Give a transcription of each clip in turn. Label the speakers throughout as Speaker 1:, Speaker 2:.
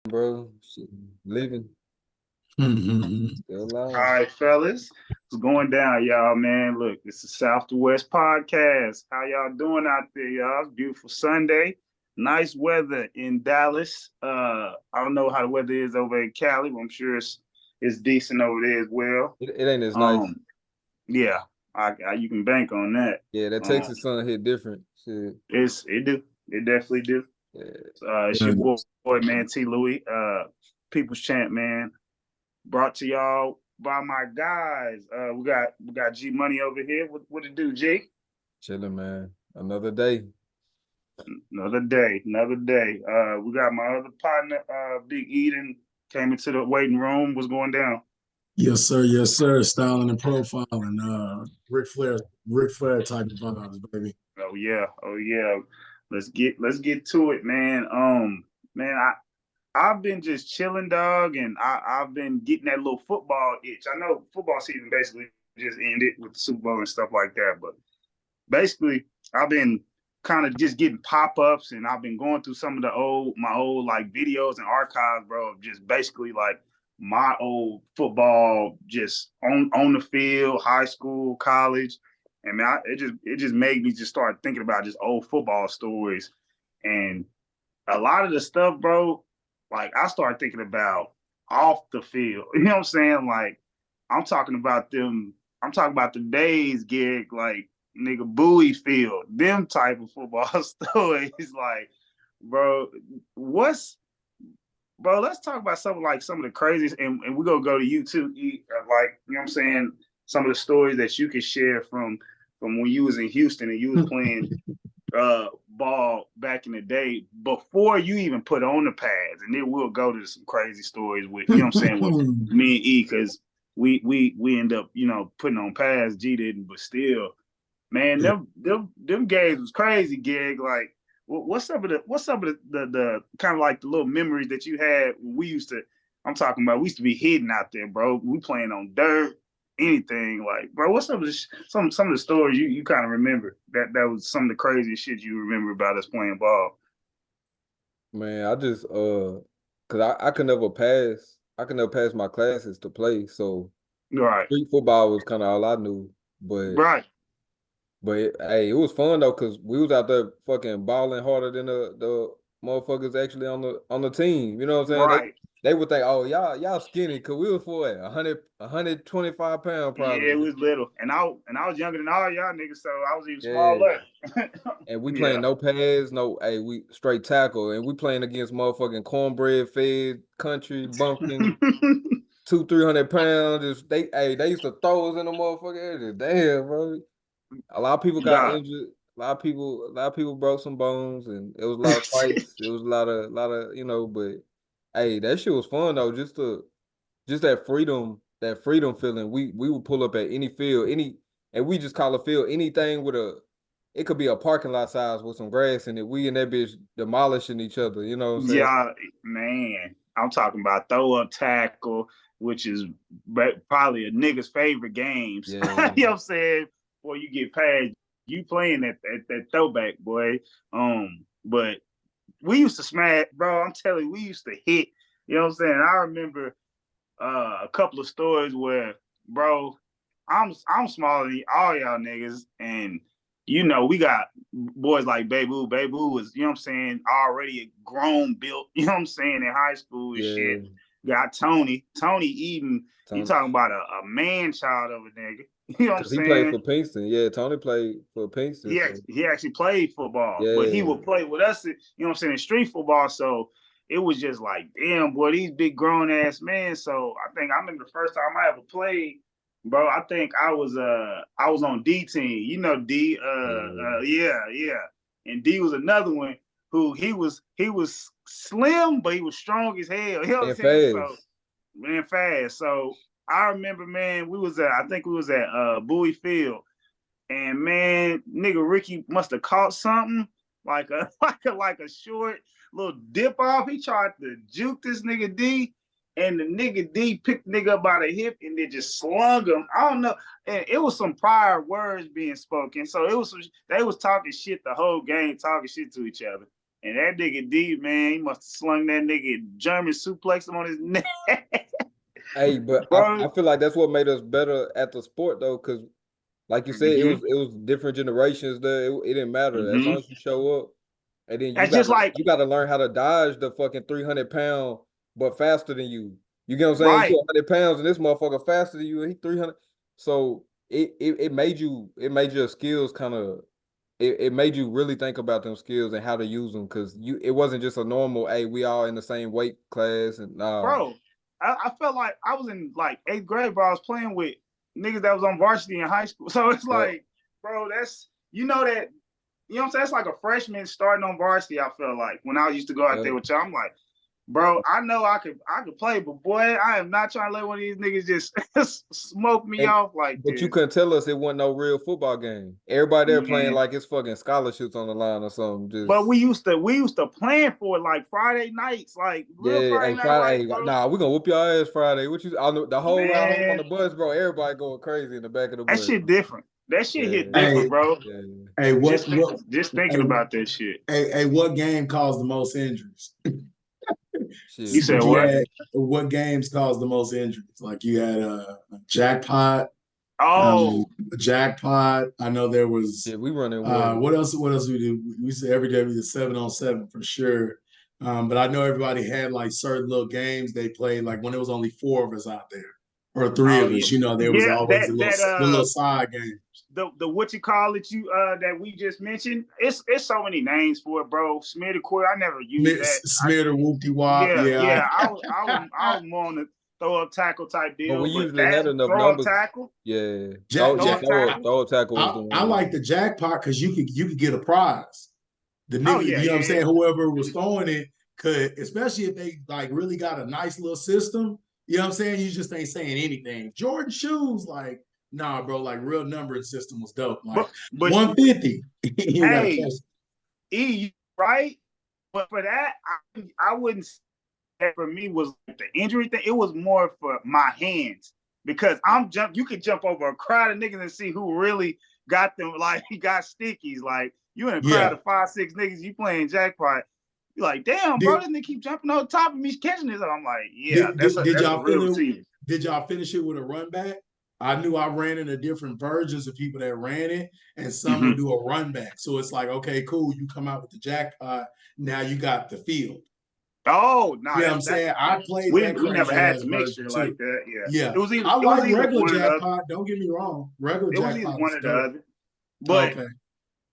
Speaker 1: bro. Shit, living, still
Speaker 2: All
Speaker 1: alive.
Speaker 2: right, fellas, it's going down, y'all, man. Look, it's the South to West podcast. How y'all doing out there, y'all? It's beautiful Sunday. Nice weather in Dallas. I don't know how the weather is over in Cali, but I'm sure it's decent over there as well.
Speaker 1: It ain't as nice.
Speaker 2: Um, yeah, you can bank on that.
Speaker 1: Yeah, that
Speaker 2: Um,
Speaker 1: Texas sun hit different. Shit.
Speaker 2: it definitely do.
Speaker 1: Yeah.
Speaker 2: It's your boy man, T-Lew, People's Champ, man. Brought to y'all by my guys. We got G Money over here. What it do, G?
Speaker 1: Chilling, man. Another day.
Speaker 2: Another day, another day. We got my other partner, Big Eden, came into the waiting room. What's going down?
Speaker 3: Yes, sir. Yes, sir. Styling and profiling. Ric Flair type of vibes, baby.
Speaker 2: Oh yeah, oh yeah. Let's get to it, man. Man, I've been just chilling, dog, and I've been getting that little football itch. I know football season basically just ended with the Super Bowl and stuff like that, but basically I've been kind of just getting pop-ups, and I've been going through some of my old like videos and archives, bro, of just basically like my old football, just on the field, high school, college. And man, it just made me just start thinking about just old football stories. And a lot of the stuff, bro, like I started thinking about off the field. You know what I'm saying? Like I'm talking about them. I'm talking about the days, gig, like nigga Bowie Field, them type of football stories. Like, bro, what's bro? Let's talk about something like some of the craziest, and we're gonna go to you too. Like, you know what I'm saying? Some of the stories that you could share from when you was in Houston and you was playing ball back in the day before you even put on the pads, and then we'll go to some crazy stories with you know what I'm saying with me and E because we end up putting on pads. G didn't, but still, man, them games was crazy. Gig like what's some of the kind of like the little memories that you had when we used to. I'm talking about we used to be hidden out there, bro. We playing on dirt, anything like, bro. What's some of the stories you kind of remember that was some of the craziest shit you remember about us playing ball?
Speaker 1: Man, I just cause I could never pass. I could never pass my classes to play. So
Speaker 2: Right,
Speaker 1: street football was kind of all I knew. But
Speaker 2: right,
Speaker 1: hey, it was fun though, cause we was out there fucking balling harder than the motherfuckers actually on the team. You know what I'm saying?
Speaker 2: right.
Speaker 1: They would think, oh y'all skinny, cause we was for it, 125 pounds
Speaker 2: Yeah, it
Speaker 1: probably.
Speaker 2: was little, and I was younger than all y'all niggas, so I was even
Speaker 1: Yeah.
Speaker 2: smaller.
Speaker 1: And we playing
Speaker 2: Yeah.
Speaker 1: no pads, no, hey, we straight tackle, and we playing against motherfucking cornbread fed country bumpkin, 200-300 pounds. Just they used to throw us in the motherfucker. Damn, bro. A lot of people got
Speaker 2: Dog.
Speaker 1: injured. A lot of people broke some bones, and it was a lot of fights. It was a lot of, but hey, that shit was fun though. Just that freedom feeling. We would pull up at any field, and we just call a field anything with it could be a parking lot size with some grass in it. We and that bitch demolishing each other. You know what I'm saying?
Speaker 2: Yeah, man. I'm talking about throw up tackle, which is probably a nigga's favorite games. You
Speaker 1: Yeah.
Speaker 2: know what I'm saying? Before you get past, you playing that throwback, boy. But we used to smash, bro. I'm telling you, we used to hit. You know what I'm saying? I remember a couple of stories where, bro, I'm smaller than all y'all niggas, and we got boys like Babu. Babu was, you know what I'm saying, already a grown built, you know what I'm saying, in high school and shit.
Speaker 1: Yeah.
Speaker 2: Got Tony. Tony Eden, you
Speaker 1: Tony,
Speaker 2: talking about a man child of a nigga. You know what I'm
Speaker 1: because he played
Speaker 2: saying?
Speaker 1: for Pinkston. Yeah, Tony played for Pinkston.
Speaker 2: he
Speaker 1: So
Speaker 2: actually, he actually played football, but he
Speaker 1: yeah,
Speaker 2: would play with us, you know what I'm saying, in street football. So it was just like, damn, boy, these big grown ass men. So I remember the first time I ever played, bro. I think I was on D team. You know D,
Speaker 1: yeah,
Speaker 2: yeah, yeah. And D was another one who he was slim, but he was strong as hell. You know what I'm
Speaker 1: and
Speaker 2: saying? So
Speaker 1: fast.
Speaker 2: ran fast. So I remember, man, I think we was at Bowie Field, and man, nigga Ricky must have caught something like a like a short little dip off. He tried to juke this nigga D, and the nigga D picked the nigga up by the hip and then just slung him. I don't know. And it was some prior words being spoken, so they was talking shit the whole game, talking shit to each other. And that nigga D, man, he must have slung that nigga German suplex him on his neck.
Speaker 1: Hey, but
Speaker 2: Bro.
Speaker 1: I feel like that's what made us better at the sport though, because like you said,
Speaker 2: Mm-hmm.
Speaker 1: it was different generations there. It didn't matter as long
Speaker 2: Mm-hmm.
Speaker 1: as you show up, and then
Speaker 2: That's just like,
Speaker 1: you got to learn how to dodge the fucking 300 pound, but faster than you. You get what I'm saying? You
Speaker 2: right,
Speaker 1: 100 pounds and this motherfucker faster than you. And he 300. So it made your skills kind of it made you really think about them skills and how to use them because it wasn't just a normal, hey, we all in the same weight class and nah.
Speaker 2: bro. I felt like I was in like 8th grade, bro. I was playing with niggas that was on varsity in high school. So it's
Speaker 1: Yeah.
Speaker 2: like, bro, that's you know what I'm saying? It's like a freshman starting on varsity, I feel like. When I used to go out there with y'all, I'm like, bro, I know I could play, but boy, I am not trying to let one of these niggas just smoke me
Speaker 1: And
Speaker 2: off like
Speaker 1: but you
Speaker 2: this.
Speaker 1: couldn't tell us it wasn't no real football game. Everybody there playing
Speaker 2: Man.
Speaker 1: like it's fucking scholarships on the line or something.
Speaker 2: But
Speaker 1: Just
Speaker 2: we used to plan for it like Friday nights, like real
Speaker 1: yeah,
Speaker 2: Friday
Speaker 1: hey
Speaker 2: night
Speaker 1: Friday,
Speaker 2: lights,
Speaker 1: hey,
Speaker 2: bro.
Speaker 1: nah, we gonna whoop your ass Friday. What you I know the whole ride home on
Speaker 2: Man,
Speaker 1: the bus, bro. Everybody going crazy in the back of the
Speaker 2: that
Speaker 1: bus.
Speaker 2: shit different. That shit hit
Speaker 1: Yeah,
Speaker 2: different,
Speaker 3: Hey,
Speaker 2: bro.
Speaker 1: yeah.
Speaker 3: hey,
Speaker 2: Just thinking
Speaker 3: hey,
Speaker 2: about that shit.
Speaker 3: hey, what game caused the most injuries?
Speaker 2: You
Speaker 1: Shit.
Speaker 2: said
Speaker 3: Like you
Speaker 2: what?
Speaker 3: had what games caused the most injuries? Like you had a jackpot,
Speaker 2: Oh,
Speaker 3: jackpot. I know there was
Speaker 1: Shit, we running what?
Speaker 3: what else? What else we do? We said every day we did 7-on-7 for sure. But I know everybody had like certain little games they played. Like when it was only four of us out there or three
Speaker 2: oh
Speaker 3: of
Speaker 2: yeah,
Speaker 3: us, there was
Speaker 2: yeah.
Speaker 3: always
Speaker 2: That
Speaker 3: a little
Speaker 2: that
Speaker 3: the little side game.
Speaker 2: the what you call it you that we just mentioned. It's so many names for it, bro. Smear the court. I never used that.
Speaker 3: Smear the whoopty wop.
Speaker 2: Yeah,
Speaker 3: Yeah.
Speaker 2: yeah. I was more on the throw up tackle type
Speaker 1: But
Speaker 2: deal,
Speaker 1: we
Speaker 2: but
Speaker 1: usually
Speaker 2: that
Speaker 1: had enough
Speaker 2: throw up
Speaker 1: numbers.
Speaker 2: tackle,
Speaker 1: Yeah.
Speaker 3: Jack,
Speaker 2: throw
Speaker 3: Jack,
Speaker 2: up tackle.
Speaker 1: Throw tackle was the
Speaker 3: I
Speaker 1: one.
Speaker 3: like the jackpot because you could get a prize. The
Speaker 2: Oh
Speaker 3: nigga,
Speaker 2: yeah,
Speaker 3: you know what I'm
Speaker 2: yeah,
Speaker 3: saying? Whoever was throwing it could, especially if they like really got a nice little system. You know what I'm saying? You just ain't saying anything. Jordan shoes, like, nah, bro, like real numbering system was dope. Like
Speaker 2: but
Speaker 3: 150. You gotta
Speaker 2: hey,
Speaker 3: catch
Speaker 2: right? But for that, I wouldn't say that for me was like the injury thing. It was more for my hands because you could jump over a crowd of niggas and see who really got them. Like he got stickies. Like you in a crowd
Speaker 3: yeah.
Speaker 2: of 5, 6 niggas, you playing jackpot. You're like, damn, bro,
Speaker 3: Did,
Speaker 2: this nigga keep jumping on top of me, catching this. I'm like, yeah,
Speaker 3: did,
Speaker 2: that's
Speaker 3: did, did
Speaker 2: a
Speaker 3: y'all
Speaker 2: real
Speaker 3: feel it?
Speaker 2: team.
Speaker 3: Did y'all finish it with a run back? I knew I ran into different versions of people that ran it, and some
Speaker 2: Mm-hmm.
Speaker 3: would do a run back. So it's like, okay, cool, you come out with the jackpot, now you got the field.
Speaker 2: Oh no,
Speaker 3: You know what I'm
Speaker 2: that's
Speaker 3: saying? I played that
Speaker 2: we never
Speaker 3: crazy
Speaker 2: had
Speaker 3: ass
Speaker 2: the
Speaker 3: version
Speaker 2: mixture like
Speaker 3: too.
Speaker 2: that. Yeah,
Speaker 3: Yeah. I
Speaker 2: it was
Speaker 3: like
Speaker 2: either
Speaker 3: regular
Speaker 2: one or the other.
Speaker 3: jackpot. Don't get me wrong. Regular
Speaker 2: It was either
Speaker 3: jackpot
Speaker 2: one
Speaker 3: is
Speaker 2: or the
Speaker 3: dope.
Speaker 2: other. But
Speaker 3: Okay.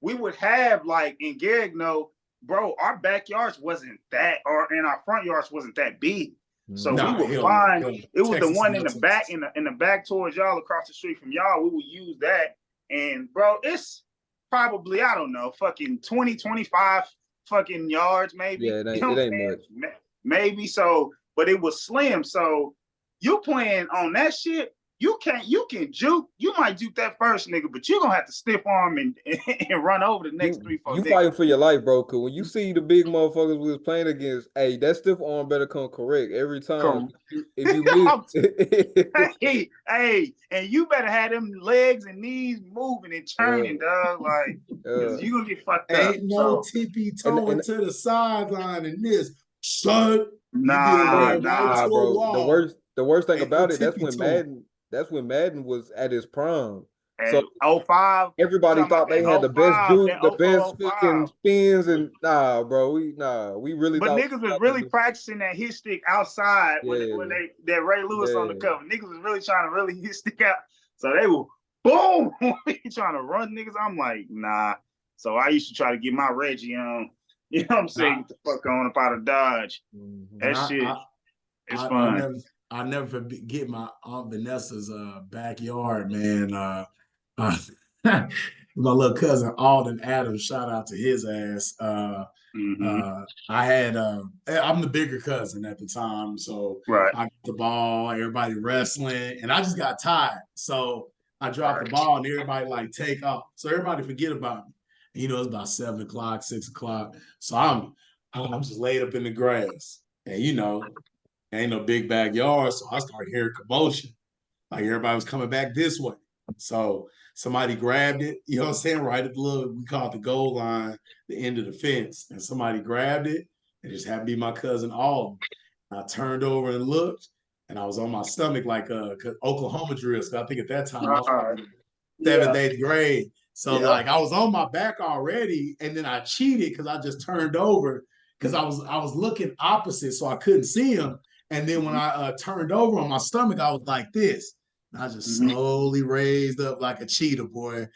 Speaker 2: we would have like in Garrickno, bro, our backyards wasn't that, or in our front yards wasn't that big. So we
Speaker 3: Nah,
Speaker 2: would
Speaker 3: hell no.
Speaker 2: find
Speaker 3: Hell no.
Speaker 2: it was the
Speaker 3: Texas
Speaker 2: one in
Speaker 3: still
Speaker 2: the back,
Speaker 3: Texas.
Speaker 2: in the back towards y'all across the street from y'all. We would use that. And bro, it's probably, I don't know, fucking 20, 25 fucking yards, maybe.
Speaker 1: Yeah,
Speaker 2: You know
Speaker 1: it
Speaker 2: what
Speaker 1: ain't
Speaker 2: I'm
Speaker 1: much.
Speaker 2: saying? Maybe so, but it was slim. So you playing on that shit, you can juke. You might juke that first nigga, but you're gonna have to stiff arm and run over the next three, four
Speaker 1: You
Speaker 2: niggas.
Speaker 1: fighting for your life, bro. Cause when you see the big motherfuckers we was playing against, hey, that stiff arm better come correct every time.
Speaker 2: Come,
Speaker 1: If you miss,
Speaker 2: hey, and you better have them legs and knees moving and
Speaker 1: uh,
Speaker 2: turning, dog. Like, cause
Speaker 1: uh,
Speaker 2: you gonna get fucked up.
Speaker 3: Ain't no
Speaker 2: So
Speaker 3: tippy
Speaker 1: and
Speaker 3: toeing to the sideline in this. Son, you get
Speaker 2: nah,
Speaker 1: hey,
Speaker 3: ran right
Speaker 2: nah.
Speaker 3: to
Speaker 1: nah,
Speaker 3: a
Speaker 1: bro.
Speaker 3: wall.
Speaker 1: The worst thing
Speaker 3: Ain't no
Speaker 1: about it,
Speaker 3: tippy toeing.
Speaker 1: That's when Madden was at his prime. So
Speaker 2: And '05, you
Speaker 1: everybody
Speaker 2: talking about
Speaker 1: thought
Speaker 2: that
Speaker 1: they had the best
Speaker 2: '05,
Speaker 1: juke,
Speaker 2: that
Speaker 1: the
Speaker 2: '04,
Speaker 1: best fucking
Speaker 2: '05.
Speaker 1: spins, and we really
Speaker 2: But
Speaker 1: thought
Speaker 2: niggas was
Speaker 1: we
Speaker 2: really
Speaker 1: had
Speaker 2: practicing that hit stick outside when
Speaker 1: the
Speaker 2: they that Ray Lewis on the
Speaker 1: yeah,
Speaker 2: cover. Niggas was really trying to really hit stick out. So they were boom trying to run niggas. I'm like, nah. So I used to try to get my Reggie on. You know what I'm saying? Get the fuck on up out of Dodge.
Speaker 1: yeah.
Speaker 3: And
Speaker 2: That shit is fun.
Speaker 3: I never forget my Aunt Vanessa's backyard, man. Uh, my little cousin Alden Adams, shout out to his ass.
Speaker 2: Mm-hmm.
Speaker 3: I had I'm the bigger cousin at the time, so
Speaker 2: Right.
Speaker 3: I got the ball, everybody wrestling, and I just got tired. So I dropped the
Speaker 2: Right.
Speaker 3: ball and everybody like take off. So everybody forget about me. It's about 7 o'clock, 6 o'clock. So I'm just laid up in the grass. And ain't no big backyard. So I started hearing commotion. Like everybody was coming back this way. So somebody grabbed it, you know what I'm saying, right at the little, we call it the goal line, the end of the fence. And somebody grabbed it. It just happened to be my cousin Alden. I turned over and looked, and I was on my stomach like Oklahoma drill. So I think at that time I was probably seventh,
Speaker 2: Yeah.
Speaker 3: eighth grade. So
Speaker 2: Yeah.
Speaker 3: like I was on my back already, and then I cheated because I just turned over because I was looking opposite, so I couldn't see him. And then when I turned over on my stomach, I was like this. And I just slowly raised up like a cheetah, boy.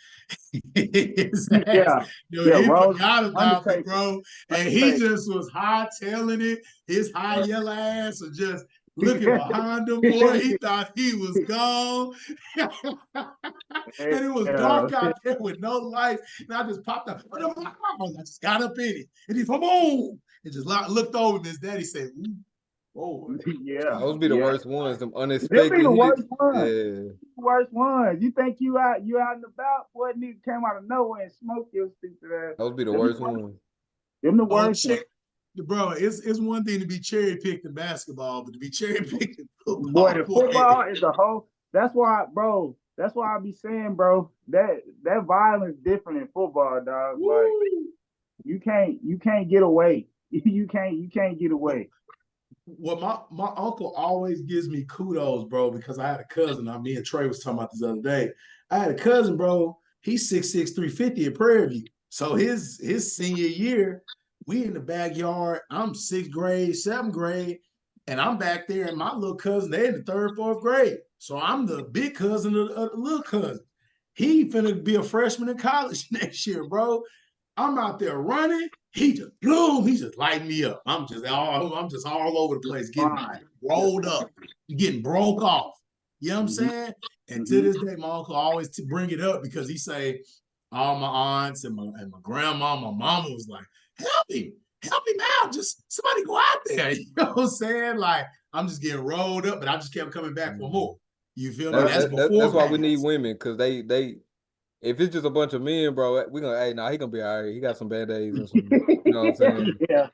Speaker 3: His ass,
Speaker 2: Yeah. Yeah.
Speaker 3: he
Speaker 2: Rose
Speaker 3: forgot about me,
Speaker 2: Undertaker.
Speaker 3: bro. And he
Speaker 2: Undertaker.
Speaker 3: just was hightailing it. His high yellow ass was just looking
Speaker 2: Yeah.
Speaker 3: behind him, boy. He thought he was gone. And it was dark out there with no lights. And I just popped up. I just got up in it. And he boom. And just looked over and his daddy said, ooh, boy.
Speaker 2: Yeah.
Speaker 1: Those be the
Speaker 2: Yeah.
Speaker 1: worst ones, them
Speaker 2: Them be
Speaker 1: unexpected
Speaker 2: the
Speaker 1: hits.
Speaker 2: worst ones.
Speaker 1: Yeah.
Speaker 2: Worst ones. You think you out and about? Boy, nigga came out of nowhere and smoked your stupid ass.
Speaker 1: Those be the worst ones.
Speaker 2: Them the
Speaker 3: Oh,
Speaker 2: worst ones.
Speaker 3: bro, it's one thing to be cherry picked in basketball, but to be cherry picked in
Speaker 2: Boy,
Speaker 3: football,
Speaker 2: the
Speaker 3: boy.
Speaker 2: football is a whole. That's why, bro. That's why I be saying, bro, that violence different in football, dog.
Speaker 3: Woo.
Speaker 2: Like you can't get away. You can't get away.
Speaker 3: Well, my uncle always gives me kudos, bro, because I had a cousin. Me and Trey was talking about this other day. I had a cousin, bro. He's 6'6", 350 at Prairie View. So his senior year, we in the backyard. I'm sixth grade, seventh grade, and I'm back there, and my little cousin, they in the third, fourth grade. So I'm the big cousin of the little cousin. He finna be a freshman in college next year, bro. I'm out there running. He just boom, he just lighting me up. I'm just all over the place, getting rolled up, getting broke off. You know what I'm saying? And to this day, my uncle always bring it up because he say all my aunts and my grandma, my mama was like, help him out. Just somebody go out there. You know what I'm saying? Like I'm just getting rolled up, but I just kept coming back for more. You feel me? That's
Speaker 1: That's
Speaker 3: before
Speaker 1: why we need
Speaker 3: games.
Speaker 1: women, because they if it's just a bunch of men, bro, we gonna he gonna be all right. He got some bad days and some, you know what I'm saying?
Speaker 2: Yeah.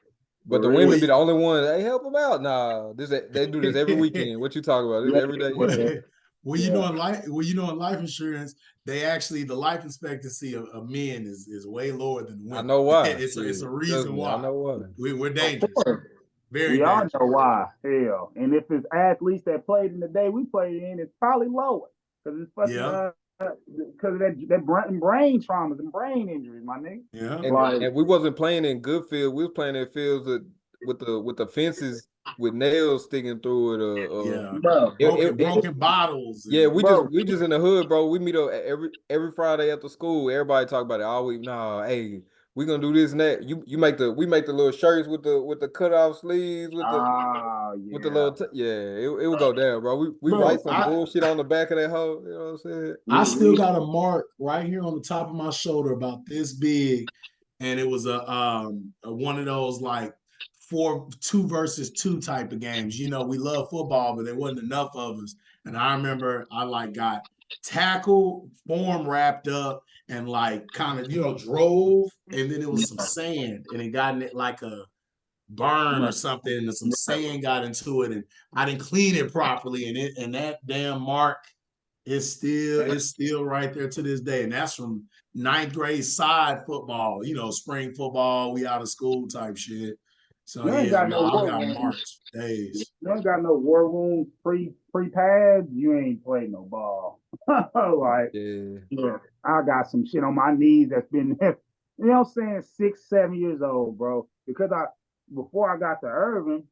Speaker 1: But the women be the only ones. Hey, help them out. Nah, they do this every weekend. What you talking about? This every day.
Speaker 3: Well, you know, in life insurance, they actually the life expectancy of men is way lower than
Speaker 1: I
Speaker 3: women.
Speaker 1: know why.
Speaker 3: It's a
Speaker 1: Shit, trust
Speaker 3: reason
Speaker 1: me, I
Speaker 3: why.
Speaker 1: know why.
Speaker 3: We're
Speaker 2: Of
Speaker 3: dangerous,
Speaker 2: course.
Speaker 3: very
Speaker 2: We all
Speaker 3: dangerous.
Speaker 2: know why. Hell. And if it's athletes that played in the day we played in, it's probably lower. Because it's fucking
Speaker 3: Yeah,
Speaker 2: because of that brain traumas and brain injuries, my nigga.
Speaker 3: yeah.
Speaker 1: And we wasn't playing in good field. We was playing in fields with the fences with nails sticking through it.
Speaker 3: Yeah,
Speaker 2: Bro,
Speaker 3: broken bottles
Speaker 1: Yeah,
Speaker 3: and
Speaker 2: bro.
Speaker 1: we just in the hood, bro. We meet up every Friday after school. Everybody talk about it all week. Nah, hey, we gonna do this and that. We make the little shirts with the cut off sleeves with the
Speaker 2: Yeah.
Speaker 1: little it would go down, bro. We write
Speaker 3: bro,
Speaker 1: some bullshit on the back of that hoe. You know what I'm saying?
Speaker 3: I still
Speaker 2: We
Speaker 3: got a mark right here on the top of my shoulder about this big, and it was a one of those like 2 versus 2 type of games. You know, we love football, but there wasn't enough of us. And I remember I like got tackle, form wrapped up, and like kind of drove, and then it was some sand, and it got in it like a burn or something, and some sand got into it, and I didn't clean it properly, and that damn mark it's still right there to this day. And that's from ninth grade side football, spring football, we out of school type shit. So
Speaker 2: You ain't
Speaker 3: yeah,
Speaker 2: got
Speaker 3: no,
Speaker 2: no
Speaker 3: I
Speaker 2: war
Speaker 3: got
Speaker 2: wounds.
Speaker 3: marks for days.
Speaker 2: You ain't got no war wounds pre pads. You ain't played no ball. Like
Speaker 1: Yeah.
Speaker 2: yeah, I got some shit on my knees that's been you know what I'm saying 6 7 years old, bro. Because before I got to Irving,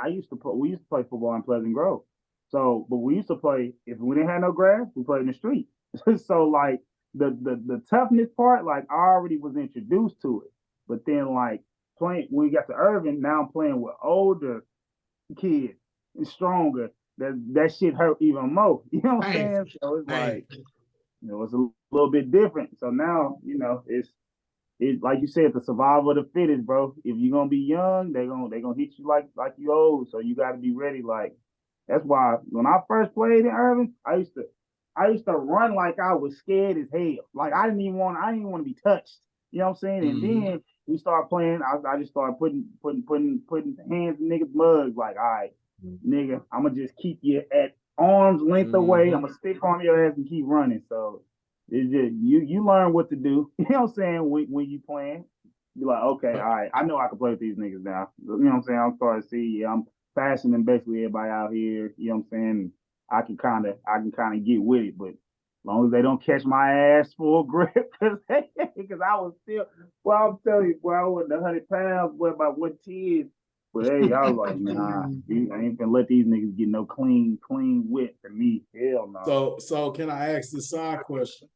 Speaker 2: we used to play football in Pleasant Grove. So, but we used to play if we didn't have no grass, we played in the street. So like the toughness part, like I already was introduced to it. But then like playing when we got to Irving, now I'm playing with older kids and stronger. That shit hurt even more. You know what I'm
Speaker 3: Painful.
Speaker 2: saying? So it's like,
Speaker 3: Painful.
Speaker 2: it's a little bit different. So now, it's like you said, the survival of the fittest, bro. If you're gonna be young, they gonna hit you like you old. So you gotta be ready. Like that's why when I first played in Irving, I used to run like I was scared as hell. Like I didn't even want to be touched. You know what I'm saying? And
Speaker 3: Mm-hmm.
Speaker 2: then we started playing. I just started putting hands in niggas' mugs. Like, all right, nigga, I'm gonna just keep you at arms length away.
Speaker 1: Mm-hmm.
Speaker 2: I'm gonna stick on your ass and keep running. So it's just you learn what to do. You know what I'm saying? When you playing, you're like, okay, all right, I know I can play with these niggas now. You know what I'm saying? I'm starting to see, yeah, I'm faster than basically everybody out here. You know what I'm saying? I can kind of get with it, but as long as they don't catch my ass full grip, because I was still, well, I'm telling you, well, I was 100 pounds, boy, about 110. But hey, I was like, nah, I ain't gonna let these niggas get no clean whip to me. Hell no.
Speaker 3: So can I ask this side question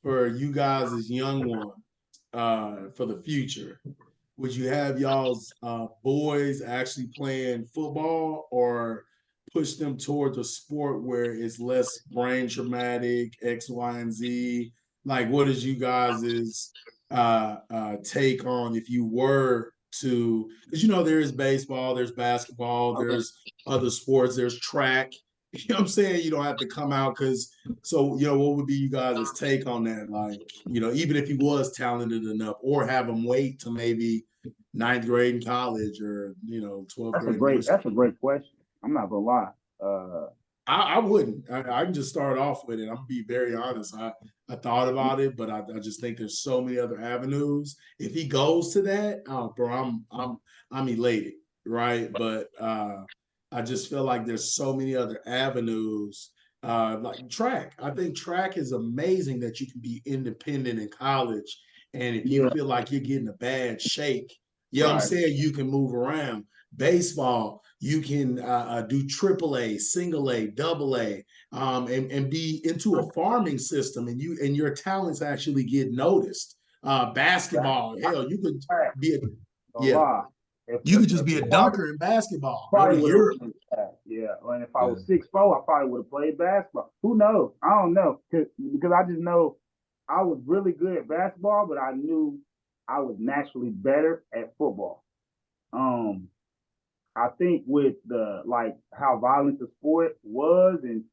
Speaker 3: for you guys as young ones for the future? Would you have y'all's boys actually playing football or push them towards a sport where it's less brain traumatic, X, Y, and Z? Like, what is you guys' take on if you were to, because there is baseball, there's basketball, there's other sports, there's track. You know what I'm saying? You don't have to come out because, so, what would be you guys' take on that? Like, even if he was talented enough or have him wait to maybe ninth grade in college or 12th grade middle
Speaker 2: That's
Speaker 3: school.
Speaker 2: a great question. I'm not gonna lie.
Speaker 3: I wouldn't. I can just start off with it. I'm gonna be very honest. I thought about it, but I just think there's so many other avenues. If he goes to that, oh, bro, I'm elated, right? But I just feel like there's so many other avenues. Like track. I think track is amazing that you can be independent in college. And if you
Speaker 2: Yeah,
Speaker 3: feel like you're getting a bad shake, you know what I'm
Speaker 2: right.
Speaker 3: saying? You can move around. Baseball, you can do triple A, single A, double A, and be into a farming system, and your talents actually get noticed. Basketball, hell, you could
Speaker 2: Right.
Speaker 3: be a
Speaker 2: A
Speaker 3: yeah,
Speaker 2: lot. If
Speaker 3: you
Speaker 2: if,
Speaker 3: could just
Speaker 2: if
Speaker 3: be
Speaker 2: the
Speaker 3: a
Speaker 2: party
Speaker 3: dunker in basketball. Go to
Speaker 2: probably would have
Speaker 3: Europe.
Speaker 2: played that. Yeah. And if I
Speaker 1: Yeah.
Speaker 2: was 6'4", I probably would have played basketball. Who knows? I don't know. Because I just know I was really good at basketball, but I knew I was naturally better at football. Um, I think with the like how violent the sport was and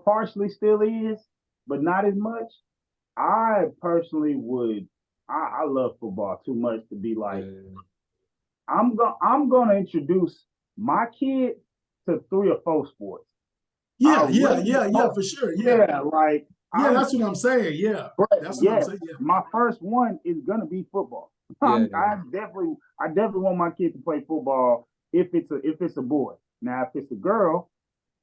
Speaker 2: partially still is, but not as much. I personally would I love football too much to be like
Speaker 1: Yeah.
Speaker 2: I'm gonna introduce my kid to 3 or 4 sports. I
Speaker 3: Yeah,
Speaker 2: really
Speaker 3: for sure. Yeah,
Speaker 2: yeah, like
Speaker 3: yeah,
Speaker 2: I'm
Speaker 3: that's what I'm saying. Yeah,
Speaker 2: but
Speaker 3: that's what I'm
Speaker 2: yes,
Speaker 3: saying. Yeah,
Speaker 2: my first one is gonna be football.
Speaker 1: Yeah.
Speaker 2: I definitely want my kid to play football if it's a boy. Now if it's a girl,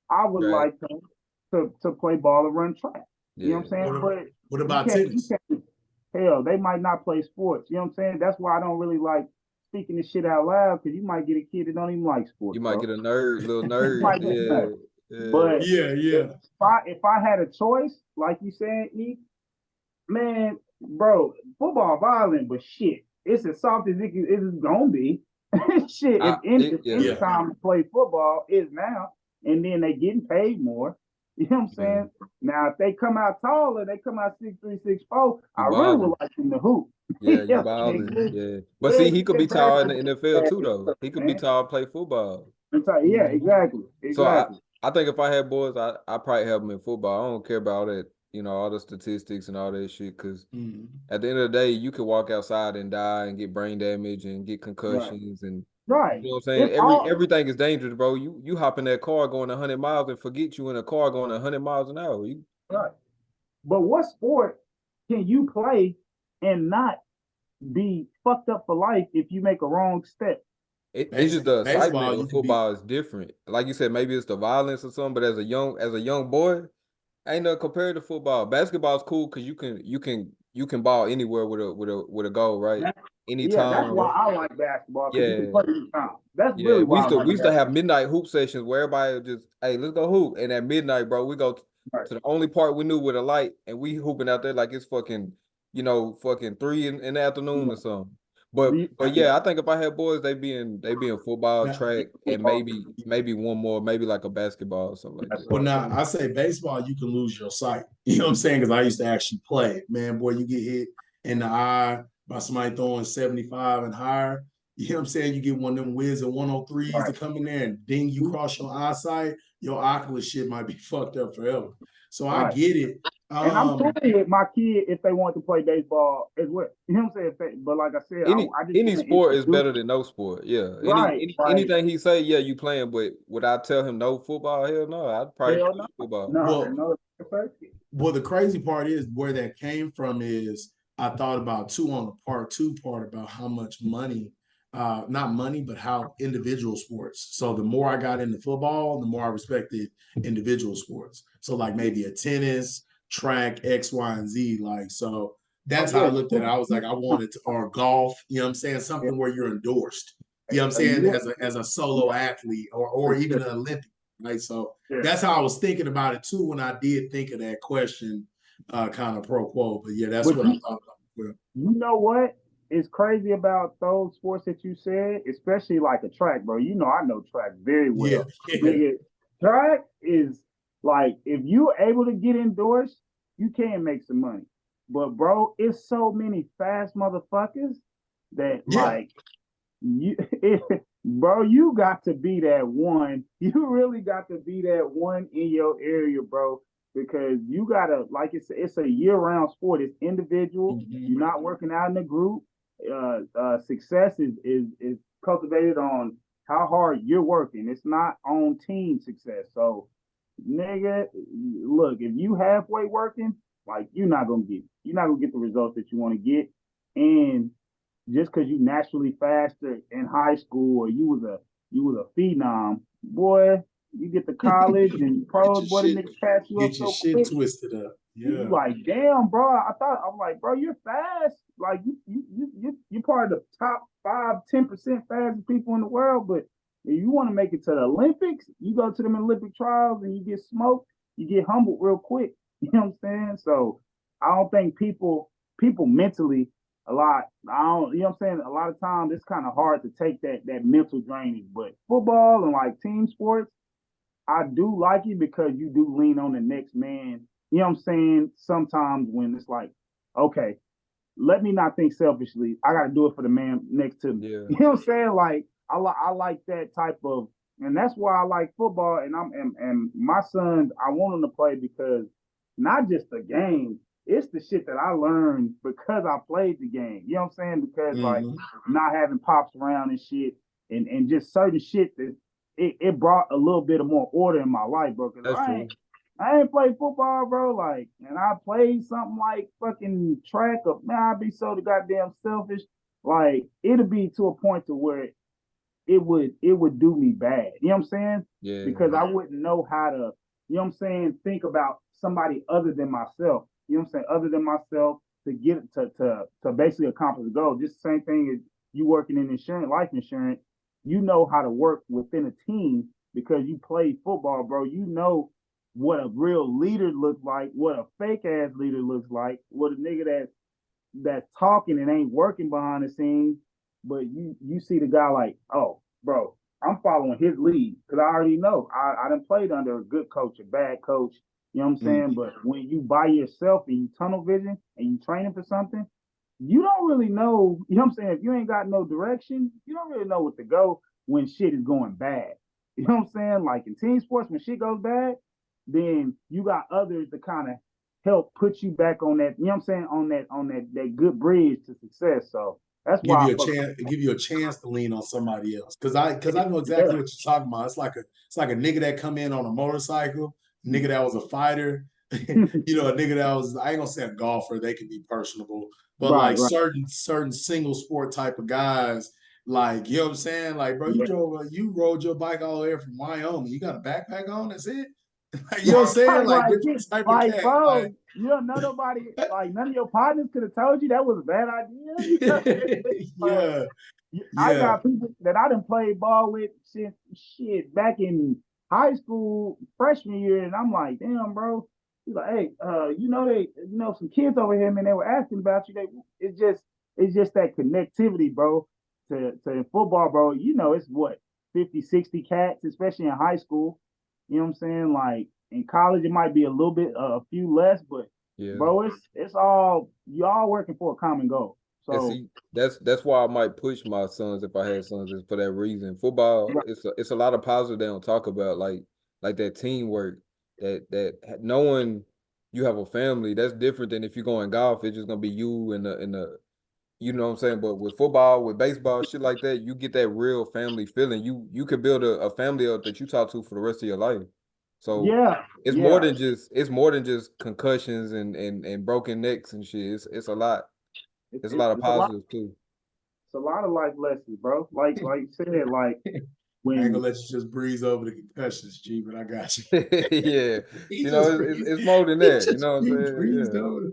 Speaker 2: I would
Speaker 1: Right.
Speaker 2: like them to play ball and run track. You know
Speaker 1: Yeah.
Speaker 2: what I'm saying?
Speaker 3: what,
Speaker 2: But
Speaker 3: what
Speaker 2: you
Speaker 3: about
Speaker 2: can't you
Speaker 3: tennis?
Speaker 2: can't hell, they might not play sports. You know what I'm saying? That's why I don't really like speaking this shit out loud because you might get a kid that don't even like
Speaker 1: You
Speaker 2: sports,
Speaker 1: might
Speaker 2: bro.
Speaker 1: get a little
Speaker 2: You
Speaker 1: nerd.
Speaker 2: might get
Speaker 1: Yeah.
Speaker 2: nuts.
Speaker 1: Yeah.
Speaker 2: But
Speaker 3: Yeah,
Speaker 2: if
Speaker 3: yeah.
Speaker 2: if I had a choice, like you said, man, bro, football violent, but shit, it's as soft as it's gonna be. Shit, if
Speaker 1: Yeah.
Speaker 2: any
Speaker 3: Yeah.
Speaker 2: time to play football is now, and then they getting paid more. You know what I'm
Speaker 1: Yeah.
Speaker 2: saying? Now, if they come out taller, they come out 6'3", 6'4",
Speaker 1: You
Speaker 2: I really would
Speaker 1: balling.
Speaker 2: like them to hoop.
Speaker 1: Yeah, you
Speaker 2: Yeah,
Speaker 1: balling. Yeah. But
Speaker 2: yeah,
Speaker 1: see, he
Speaker 2: get
Speaker 1: could
Speaker 2: their
Speaker 1: be tall in
Speaker 2: bad
Speaker 1: the NFL too, though. He could be
Speaker 2: man.
Speaker 1: tall and play football.
Speaker 2: Yeah,
Speaker 3: Mhm.
Speaker 2: exactly,
Speaker 1: So
Speaker 2: exactly.
Speaker 1: I think if I had boys, I probably have them in football. I don't care about all that, all the statistics and all that shit. Because
Speaker 3: Mhm.
Speaker 1: at the end of the day, you could walk outside and die and get brain damage and get
Speaker 2: Right,
Speaker 1: concussions and
Speaker 2: right.
Speaker 1: you know what I'm saying.
Speaker 2: It's all
Speaker 1: Everything is dangerous, bro. You hop in that car going 100 miles and forget you in a car going 100 miles an hour.
Speaker 2: right. But what sport can you play and not be fucked up for life if you make a wrong step?
Speaker 1: It's just the excitement
Speaker 3: Baseball, you
Speaker 1: with
Speaker 3: can be
Speaker 1: football is different. Like you said, maybe it's the violence or something. But as a young boy, ain't no compared to football. Basketball is cool because you can ball anywhere with a goal, right?
Speaker 2: Yeah, that's
Speaker 1: Anytime.
Speaker 2: why I like basketball because you can
Speaker 1: Yeah,
Speaker 2: play anytime. That's
Speaker 1: yeah.
Speaker 2: really
Speaker 1: We
Speaker 2: why
Speaker 1: used
Speaker 2: I
Speaker 1: to
Speaker 2: like
Speaker 1: we used to have
Speaker 2: basketball.
Speaker 1: midnight hoop sessions where everybody would just, hey, let's go hoop. And at midnight, bro, we go
Speaker 2: Right.
Speaker 1: to the only part we knew with a light, and we hooping out there like it's fucking, fucking 3 in the afternoon
Speaker 2: Yeah.
Speaker 1: or something. But
Speaker 2: Yeah.
Speaker 1: yeah, I think if I had boys, they be in football,
Speaker 3: now.
Speaker 1: track, and maybe one more, maybe like a basketball or something like
Speaker 2: That's
Speaker 1: that.
Speaker 3: Well,
Speaker 2: right.
Speaker 3: now I say baseball, you can lose your sight. You know what I'm saying? Because I used to actually play. Man, boy, you get hit in the eye by somebody throwing 75 and higher. You know what I'm saying? You get one of them whiz and 103s to
Speaker 2: Right.
Speaker 3: come in there and ding you cross your eyesight. Your ocular shit might be fucked up forever. So I
Speaker 2: Right.
Speaker 3: get it.
Speaker 2: And I'm
Speaker 3: Um,
Speaker 2: cool with my kid if they want to play baseball as well. You know what I'm saying? But like I said, I just
Speaker 1: any
Speaker 2: want to
Speaker 1: sport is
Speaker 2: introduce.
Speaker 1: better than no sport. Yeah.
Speaker 2: Right, like
Speaker 1: Anything he say, yeah, you playing, but would I tell him no football? Hell no. I'd probably
Speaker 2: hell
Speaker 1: push
Speaker 2: no,
Speaker 1: football.
Speaker 2: no,
Speaker 3: well,
Speaker 2: no.
Speaker 3: well, the crazy part is where that came from is I thought about too on the part two part about how much money, not money, but how individual sports. So the more I got into football, the more I respected individual sports. So like maybe a tennis, track, X, Y, and Z. Like, so
Speaker 2: Oh
Speaker 3: that's how I
Speaker 2: yeah,
Speaker 3: looked at it. I was like, I wanted to, or golf, you know what I'm saying?
Speaker 2: yeah.
Speaker 3: Something where you're endorsed. You know what I'm saying?
Speaker 2: You,
Speaker 3: As a solo athlete or
Speaker 2: for
Speaker 3: even
Speaker 2: sure.
Speaker 3: an Olympic, right? So
Speaker 2: Yeah.
Speaker 3: that's how I was thinking about it too when I did think of that question, kind of pro quo. But yeah, that's
Speaker 2: But
Speaker 3: what I thought about. Well,
Speaker 2: you know what is crazy about those sports that you said, especially like a track, bro. You know, I know track very
Speaker 3: yeah,
Speaker 2: well.
Speaker 3: yeah,
Speaker 2: Nigga, track is like if you're able to get endorsed, you can make some money. But bro, it's so many fast motherfuckers that
Speaker 3: yeah,
Speaker 2: like you bro, you got to be that one. You really got to be that one in your area, bro, because you gotta like it's a year-round sport. It's individual.
Speaker 3: mm-hmm.
Speaker 2: You're not working out in a group. Success is cultivated on how hard you're working. It's not on team success. So, nigga, look, if you halfway working, like you're not gonna get the results that you want to get, and just because you naturally faster in high school or you was a phenom, boy, you get to college and
Speaker 3: get
Speaker 2: pros,
Speaker 3: your
Speaker 2: boy, the
Speaker 3: shit,
Speaker 2: niggas pass you up
Speaker 3: get your
Speaker 2: so
Speaker 3: shit
Speaker 2: quick.
Speaker 3: twisted up.
Speaker 2: And you
Speaker 3: Yeah,
Speaker 2: like, damn, bro. I'm like, bro, you're fast. Like you part of the top 5, 10% fastest people in the world. But if you want to make it to the Olympics, you go to them Olympic trials and you get smoked, you get humbled real quick. You know what I'm saying? So I don't think people mentally a lot. I don't, you know what I'm saying? A lot of times it's kind of hard to take that mental drainage. But football and like team sports, I do like it because you do lean on the next man. You know what I'm saying? Sometimes when it's like, okay, let me not think selfishly. I got to do it for the man next to me.
Speaker 1: Yeah.
Speaker 2: You know what I'm saying? Like I like that type of, and that's why I like football. And my sons, I want them to play because not just the game, it's the shit that I learned because I played the game. You know what I'm saying? Because like
Speaker 3: mm-hmm.
Speaker 2: not having pops around and shit, and just certain shit that it brought a little bit of more order in my life, bro. Because
Speaker 1: That's true.
Speaker 2: I ain't played football, bro. Like, and I played something like fucking track up. Man, I'd be so goddamn selfish. Like, it'd be to a point to where it would do me bad. You know what I'm saying?
Speaker 1: Yeah.
Speaker 2: Because I wouldn't know how to, you know what I'm saying, think about somebody other than myself. You know what I'm saying? Other than myself to get to basically accomplish the goal. Just the same thing as you working in insurance, life insurance. You know how to work within a team because you played football, bro. You know what a real leader looks like, what a fake ass leader looks like, what a nigga that's talking and ain't working behind the scenes, but you see the guy like, oh, bro, I'm following his lead because I already know I done played under a good coach, a bad coach. You know what I'm saying? But when you by yourself and you tunnel vision and you training for something, you don't really know. You know what I'm saying? If you ain't got no direction, you don't really know what to go when shit is going bad. You know what I'm saying? Like in team sports, when shit goes bad, then you got others to kind of help put you back on that, you know what I'm saying, on that good bridge to success. So that's
Speaker 3: Give
Speaker 2: why I
Speaker 3: you a
Speaker 2: fuck
Speaker 3: chance, give you a chance to lean on somebody else. Cause I know
Speaker 2: yeah.
Speaker 3: exactly what you're talking about. It's like a nigga that come in on a motorcycle, nigga that was a fighter, you know, a nigga that was, I ain't gonna say a golfer, they can be personable, but
Speaker 2: Right,
Speaker 3: like
Speaker 2: right.
Speaker 3: certain single sport type of guys, like, you know what I'm saying? Like, bro,
Speaker 2: Yeah.
Speaker 3: you rode your bike all the way from Wyoming. You got a backpack on, that's it. You know what I'm saying? Like
Speaker 2: like,
Speaker 3: different type of
Speaker 2: like,
Speaker 3: cat.
Speaker 2: bro,
Speaker 3: Like
Speaker 2: you know, nobody, like, none of your partners could have told you that was a bad idea.
Speaker 3: yeah,
Speaker 2: I
Speaker 3: yeah.
Speaker 2: got people that I done played ball with since shit back in high school freshman year, and I'm like, damn, bro. He's like, hey, some kids over here, man, they were asking about you. It's just that connectivity, bro. To football, bro. You know, it's what 50, 60 cats, especially in high school. You know what I'm saying? Like in college, it might be a little bit, a few less, but
Speaker 1: Yeah.
Speaker 2: bro, it's all y'all working for a common goal.
Speaker 1: And
Speaker 2: So
Speaker 1: see, that's why I might push my sons if I had sons, is for that reason. Football, it's a lot of positive they don't talk about, like that teamwork, that knowing you have a family. That's different than if you go in golf. It's just gonna be you and the you know what I'm saying. But with football, with baseball, shit like that, you get that real family feeling. You could build a family up that you talk to for the rest of your life. So
Speaker 2: Yeah, yeah.
Speaker 1: it's more than just concussions and broken necks and shit. It's a lot. It's a lot of
Speaker 2: It's a lot.
Speaker 1: positives too.
Speaker 2: It's a lot of life lessons, bro. Like you said, like
Speaker 3: I ain't
Speaker 2: when
Speaker 3: gonna let you just breeze over the concussions, G, but I got you.
Speaker 1: Yeah,
Speaker 3: He
Speaker 1: you know,
Speaker 3: just breezed.
Speaker 1: it's more than
Speaker 3: He
Speaker 1: that. You
Speaker 3: just
Speaker 1: know what I'm saying?
Speaker 3: breezed
Speaker 1: Yeah.
Speaker 3: over.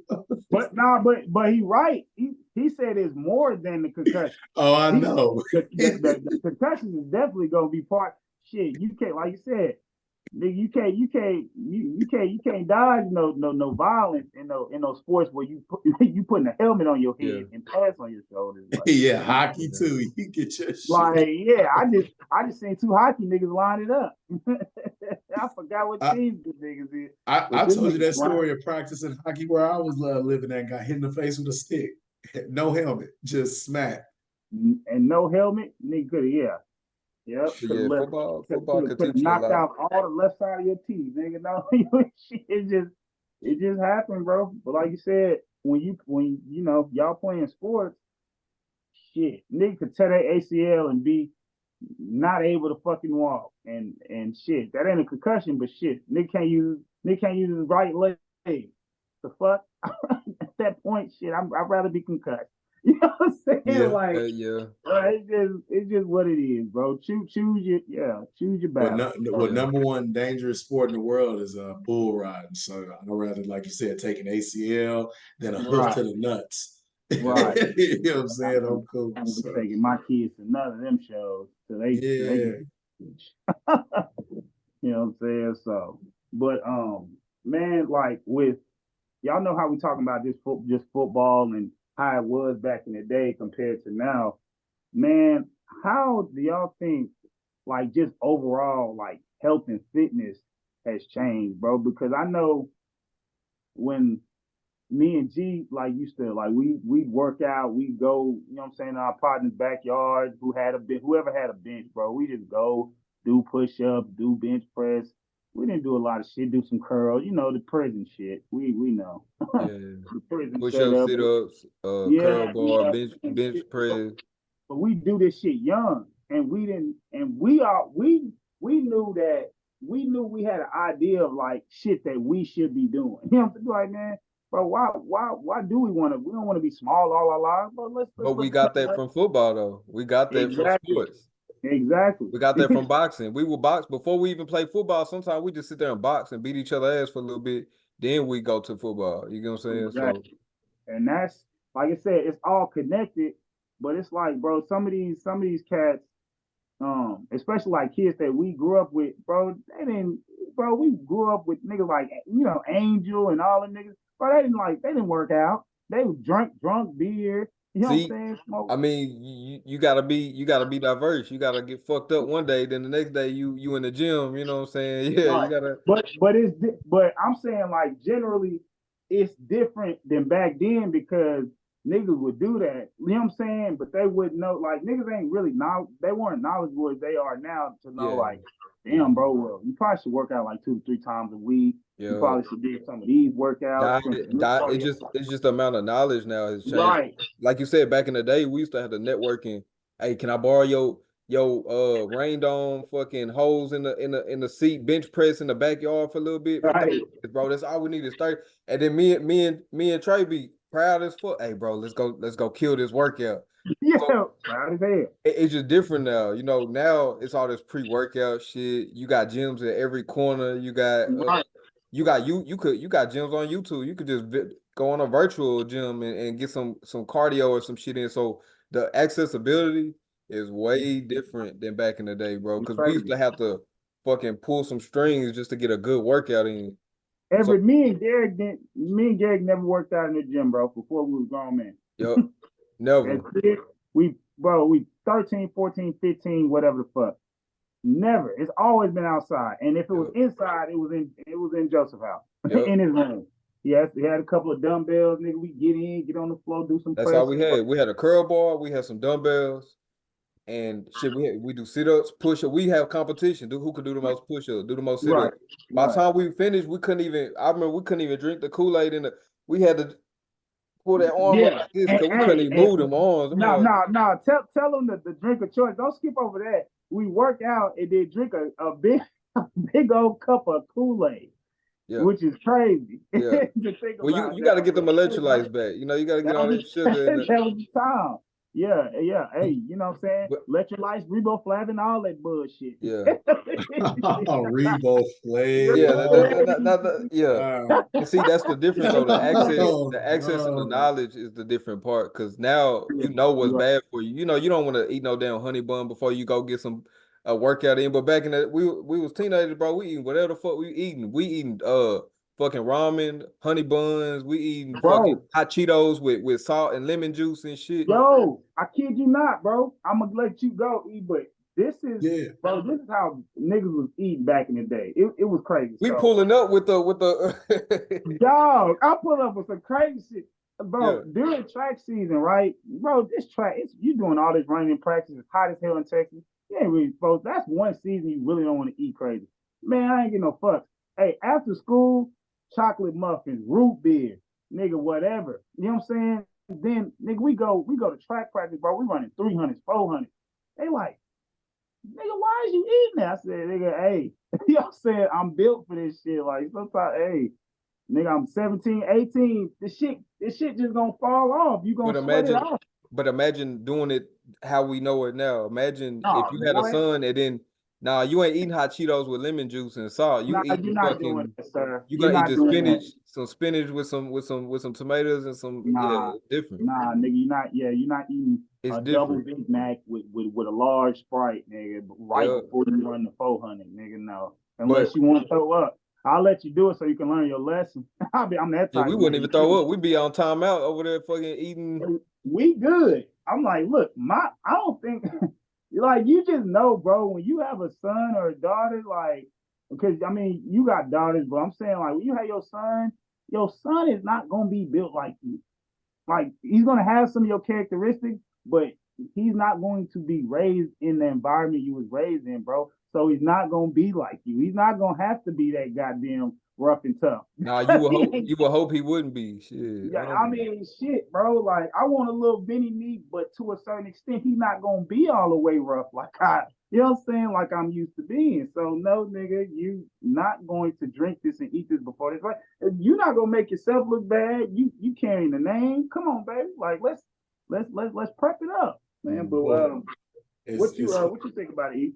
Speaker 2: but nah, but he right. He said it's more than the concussion.
Speaker 3: Oh, I
Speaker 2: He
Speaker 3: know.
Speaker 2: the concussion is definitely gonna be part. Shit, you can't, like you said, nigga, you can't dodge no violence in those sports where you put you putting a helmet on your
Speaker 1: Yeah.
Speaker 2: head and pads on your shoulders.
Speaker 3: Yeah, hockey
Speaker 1: Yeah.
Speaker 3: too. You get your shit.
Speaker 2: Yeah, I just seen two hockey niggas line it up. I forgot what
Speaker 3: I,
Speaker 2: team these niggas is,
Speaker 3: I
Speaker 2: but them
Speaker 3: told you
Speaker 2: niggas
Speaker 3: that story of practicing hockey where I was living at, got hit in the face with a stick. No helmet, just smack.
Speaker 2: and no helmet, nigga could have, yep,
Speaker 1: But
Speaker 2: could have
Speaker 1: yeah,
Speaker 2: left,
Speaker 1: football can
Speaker 2: could have
Speaker 1: teach you a
Speaker 2: knocked
Speaker 1: lot.
Speaker 2: out all the left side of your teeth, nigga. No, it just happened, bro. But like you said, when you know y'all playing sports, shit, nigga could tear their ACL and be not able to fucking walk, and shit. That ain't a concussion, but shit, Nick can't use his right leg. The fuck? At that point, shit, I'd rather be concussed. You know what I'm saying?
Speaker 3: Yeah.
Speaker 2: Like,
Speaker 1: Yeah.
Speaker 2: it's just what it is, bro. Choose your
Speaker 3: But
Speaker 2: battle.
Speaker 3: what
Speaker 1: Yeah.
Speaker 3: number one dangerous sport in the world is bull riding. So I'd rather, like you said, take an ACL than a hoof
Speaker 2: Right,
Speaker 3: to the nuts.
Speaker 1: Yeah.
Speaker 2: right.
Speaker 3: You know what I'm saying?
Speaker 2: I'm,
Speaker 3: I'm cool.
Speaker 2: I'm gonna be
Speaker 3: So
Speaker 2: taking my kids to none of them shows till they
Speaker 3: yeah.
Speaker 2: get you know what I'm saying? So, but man, like with y'all know how we talking about just football and how it was back in the day compared to now. Man, how do y'all think like just overall like health and fitness has changed, bro? Because I know when me and G like used to like we work out, we go, you know what I'm saying, in our partner's backyard whoever had a bench, bro. We just go do push ups, do bench press. We didn't do a lot of shit, do some curls, the prison shit. We know.
Speaker 1: Yeah.
Speaker 2: The prison
Speaker 1: Push ups,
Speaker 2: setup.
Speaker 1: sit ups, curl
Speaker 2: Yeah,
Speaker 1: bar,
Speaker 2: yeah.
Speaker 1: bench press.
Speaker 2: But we do this shit young, and we didn't, and we knew that we had an idea of like shit that we should be doing. You know what I'm saying? Like, man, bro, why do we want to? We don't want to be small all our lives, but
Speaker 1: But we
Speaker 2: let's
Speaker 1: got that from football though. We got that from
Speaker 2: exactly,
Speaker 1: sports.
Speaker 2: exactly,
Speaker 1: We got that from boxing. We would box before we even play football. Sometimes we just sit there and box and beat each other ass for a little bit. Then we go to football. You know what I'm saying? So
Speaker 2: exactly. And that's like I said, it's all connected. But it's like, bro, some of these cats, especially like kids that we grew up with, bro, we grew up with niggas like, Angel and all them niggas, bro, they didn't work out. They was drunk beer, you know what I'm
Speaker 1: see,
Speaker 2: saying? Smoke.
Speaker 1: I mean, you gotta be diverse. You gotta get fucked up one day, then the next day you in the gym. You know what I'm saying? Yeah, you
Speaker 2: Right.
Speaker 1: gotta.
Speaker 2: But I'm saying like generally it's different than back then because niggas would do that. You know what I'm saying? But they wouldn't know like niggas ain't really now they weren't knowledgeable as they are now to know
Speaker 1: Yeah,
Speaker 2: like, damn bro, well, you probably should work out like 2 to 3 times a week. You
Speaker 1: yeah.
Speaker 2: probably should do some of these workouts.
Speaker 1: It's just the amount of knowledge now has changed.
Speaker 2: Right.
Speaker 1: Like you said, back in the day, we used to have the networking. Hey, can I borrow your rain dome fucking holes in the seat bench press in the backyard for a little bit for 30
Speaker 2: Right.
Speaker 1: minutes, bro? That's all we need is 30. And then me and Trey be proud as fuck. Hey, bro, let's go kill this workout. So
Speaker 2: Yeah. Proud as hell.
Speaker 1: it's just different now. You know, now it's all this pre-workout shit. You got gyms at every corner.
Speaker 2: Right.
Speaker 1: You got gyms on YouTube. You could just go on a virtual gym and get some cardio or some shit in. So the accessibility is way different than back in the day, bro.
Speaker 2: It's
Speaker 1: Because we used
Speaker 2: crazy.
Speaker 1: to have to fucking pull some strings just to get a good workout in. So
Speaker 2: Every me and Derek never worked out in the gym, bro, before we was grown men.
Speaker 1: yep,
Speaker 2: As
Speaker 1: never.
Speaker 2: kids, we 13, 14, 15, whatever the fuck. Never. It's always been outside. And if it was
Speaker 1: Yep,
Speaker 2: inside, it was in Joseph's house.
Speaker 1: yep.
Speaker 2: In his room. He had a couple of dumbbells, nigga. We get in, get on the floor, do some
Speaker 1: That's all
Speaker 2: press.
Speaker 1: we had. We had a curl bar. We had some dumbbells. And shit, we do sit-ups, push-ups. We have competition. Who could do the most push-ups, do the most
Speaker 2: Right.
Speaker 1: sit-ups. By the time we finished, I remember we couldn't even drink the Kool-Aid we had to pull that arm up
Speaker 2: Yeah.
Speaker 1: like this
Speaker 2: And,
Speaker 1: because we couldn't
Speaker 2: hey,
Speaker 1: even
Speaker 2: and
Speaker 1: move them arms. Them arms.
Speaker 2: no. Tell them the drink of choice. Don't skip over that. We work out and then drink a big old cup of Kool-Aid,
Speaker 1: Yeah,
Speaker 2: which is crazy
Speaker 1: yeah.
Speaker 2: to think
Speaker 1: Well,
Speaker 2: about
Speaker 1: you got to
Speaker 2: that.
Speaker 1: get them
Speaker 2: But
Speaker 1: electrolytes back. You got to get
Speaker 2: that
Speaker 1: all
Speaker 2: was
Speaker 1: that sugar in
Speaker 2: that
Speaker 1: the.
Speaker 2: was the time. Yeah, yeah. Hey, you know what I'm saying?
Speaker 1: But
Speaker 2: Electrolytes, riboflavin, all that bullshit.
Speaker 1: yeah,
Speaker 3: Rebo Flag.
Speaker 1: yeah,
Speaker 3: Oh,
Speaker 1: yeah.
Speaker 3: wow.
Speaker 1: And see, that's the difference though.
Speaker 3: Oh,
Speaker 1: The access and the
Speaker 3: oh.
Speaker 1: knowledge is the different part. Because now
Speaker 2: Yeah,
Speaker 1: you know what's
Speaker 2: right.
Speaker 1: bad for you. You don't want to eat no damn honey bun before you go get some a workout in. But back in the we was teenagers, bro. We eating whatever the fuck we eating. We eating fucking ramen, honey buns. We eating fucking
Speaker 2: Bro,
Speaker 1: hot Cheetos with salt and lemon juice and shit.
Speaker 2: yo, I kid you not, bro. I'm gonna let you go, E, but
Speaker 3: Yeah.
Speaker 2: this is how niggas was eating back in the day. It was crazy.
Speaker 1: We
Speaker 2: So,
Speaker 1: pulling up with the
Speaker 2: dog, I put up with some crazy shit.
Speaker 1: yeah.
Speaker 2: Bro, during track season, right? Bro, this track, you doing all this running practice. It's hot as hell in Texas. You ain't really supposed. That's one season you really don't want to eat crazy. Man, I ain't getting no fucks. Hey, after school, chocolate muffins, root beer, nigga, whatever. You know what I'm saying? Then, nigga, we go to track practice, bro. We running 300s, 400s. They like, nigga, why is you eating that? I said, nigga, hey, you know what I'm saying? I'm built for this shit. Like, sometimes, hey, nigga, I'm 17, 18. This shit just gonna fall off. You
Speaker 1: But
Speaker 2: gonna sweat it
Speaker 1: imagine,
Speaker 2: off.
Speaker 1: but imagine doing it how we know it now. Imagine if
Speaker 2: No,
Speaker 1: you had a
Speaker 2: boy.
Speaker 1: son and then, nah, you ain't eating hot Cheetos with lemon juice and salt. You
Speaker 2: Nah,
Speaker 1: eating
Speaker 2: you're not doing
Speaker 1: fucking,
Speaker 2: that, sir.
Speaker 1: you
Speaker 2: You're
Speaker 1: gonna eat
Speaker 2: not
Speaker 1: the
Speaker 2: doing that.
Speaker 1: spinach, some spinach with some tomatoes and some, yeah,
Speaker 2: Nah,
Speaker 1: different.
Speaker 2: nah, nigga, you're not eating
Speaker 1: It's
Speaker 2: a double
Speaker 1: different.
Speaker 2: Big Mac with a large Sprite, nigga, right
Speaker 1: Yeah.
Speaker 2: before you run the 400, nigga. No,
Speaker 1: But
Speaker 2: unless you want to throw up, I'll let you do it so you can learn your lesson. I'm that
Speaker 1: yeah,
Speaker 2: type
Speaker 1: we
Speaker 2: of
Speaker 1: wouldn't even
Speaker 2: nigga
Speaker 1: throw
Speaker 2: too.
Speaker 1: up. We'd be on timeout over there fucking eating.
Speaker 2: We good. I'm like, look, I don't think like you just know, bro, when you have a son or a daughter, like, because I mean, you got daughters, but I'm saying like when you have your son is not gonna be built like you. Like he's gonna have some of your characteristics, but he's not going to be raised in the environment you was raised in, bro. So he's not gonna be like you. He's not gonna have to be that goddamn rough and tough.
Speaker 1: Nah,
Speaker 2: He
Speaker 1: you would hope he wouldn't be. Shit. I
Speaker 2: yeah,
Speaker 1: don't
Speaker 2: I
Speaker 1: know.
Speaker 2: mean, shit, bro. Like, I want a little Benny me, but to a certain extent, he's not gonna be all the way rough you know what I'm saying, like I'm used to being. So, no, nigga, you not going to drink this and eat this before this. Like, you're not gonna make yourself look bad. You carrying the name. Come on, baby. Like, let's prep it up, man. But
Speaker 3: Boy,
Speaker 2: what
Speaker 3: it's
Speaker 2: what you think about it? E?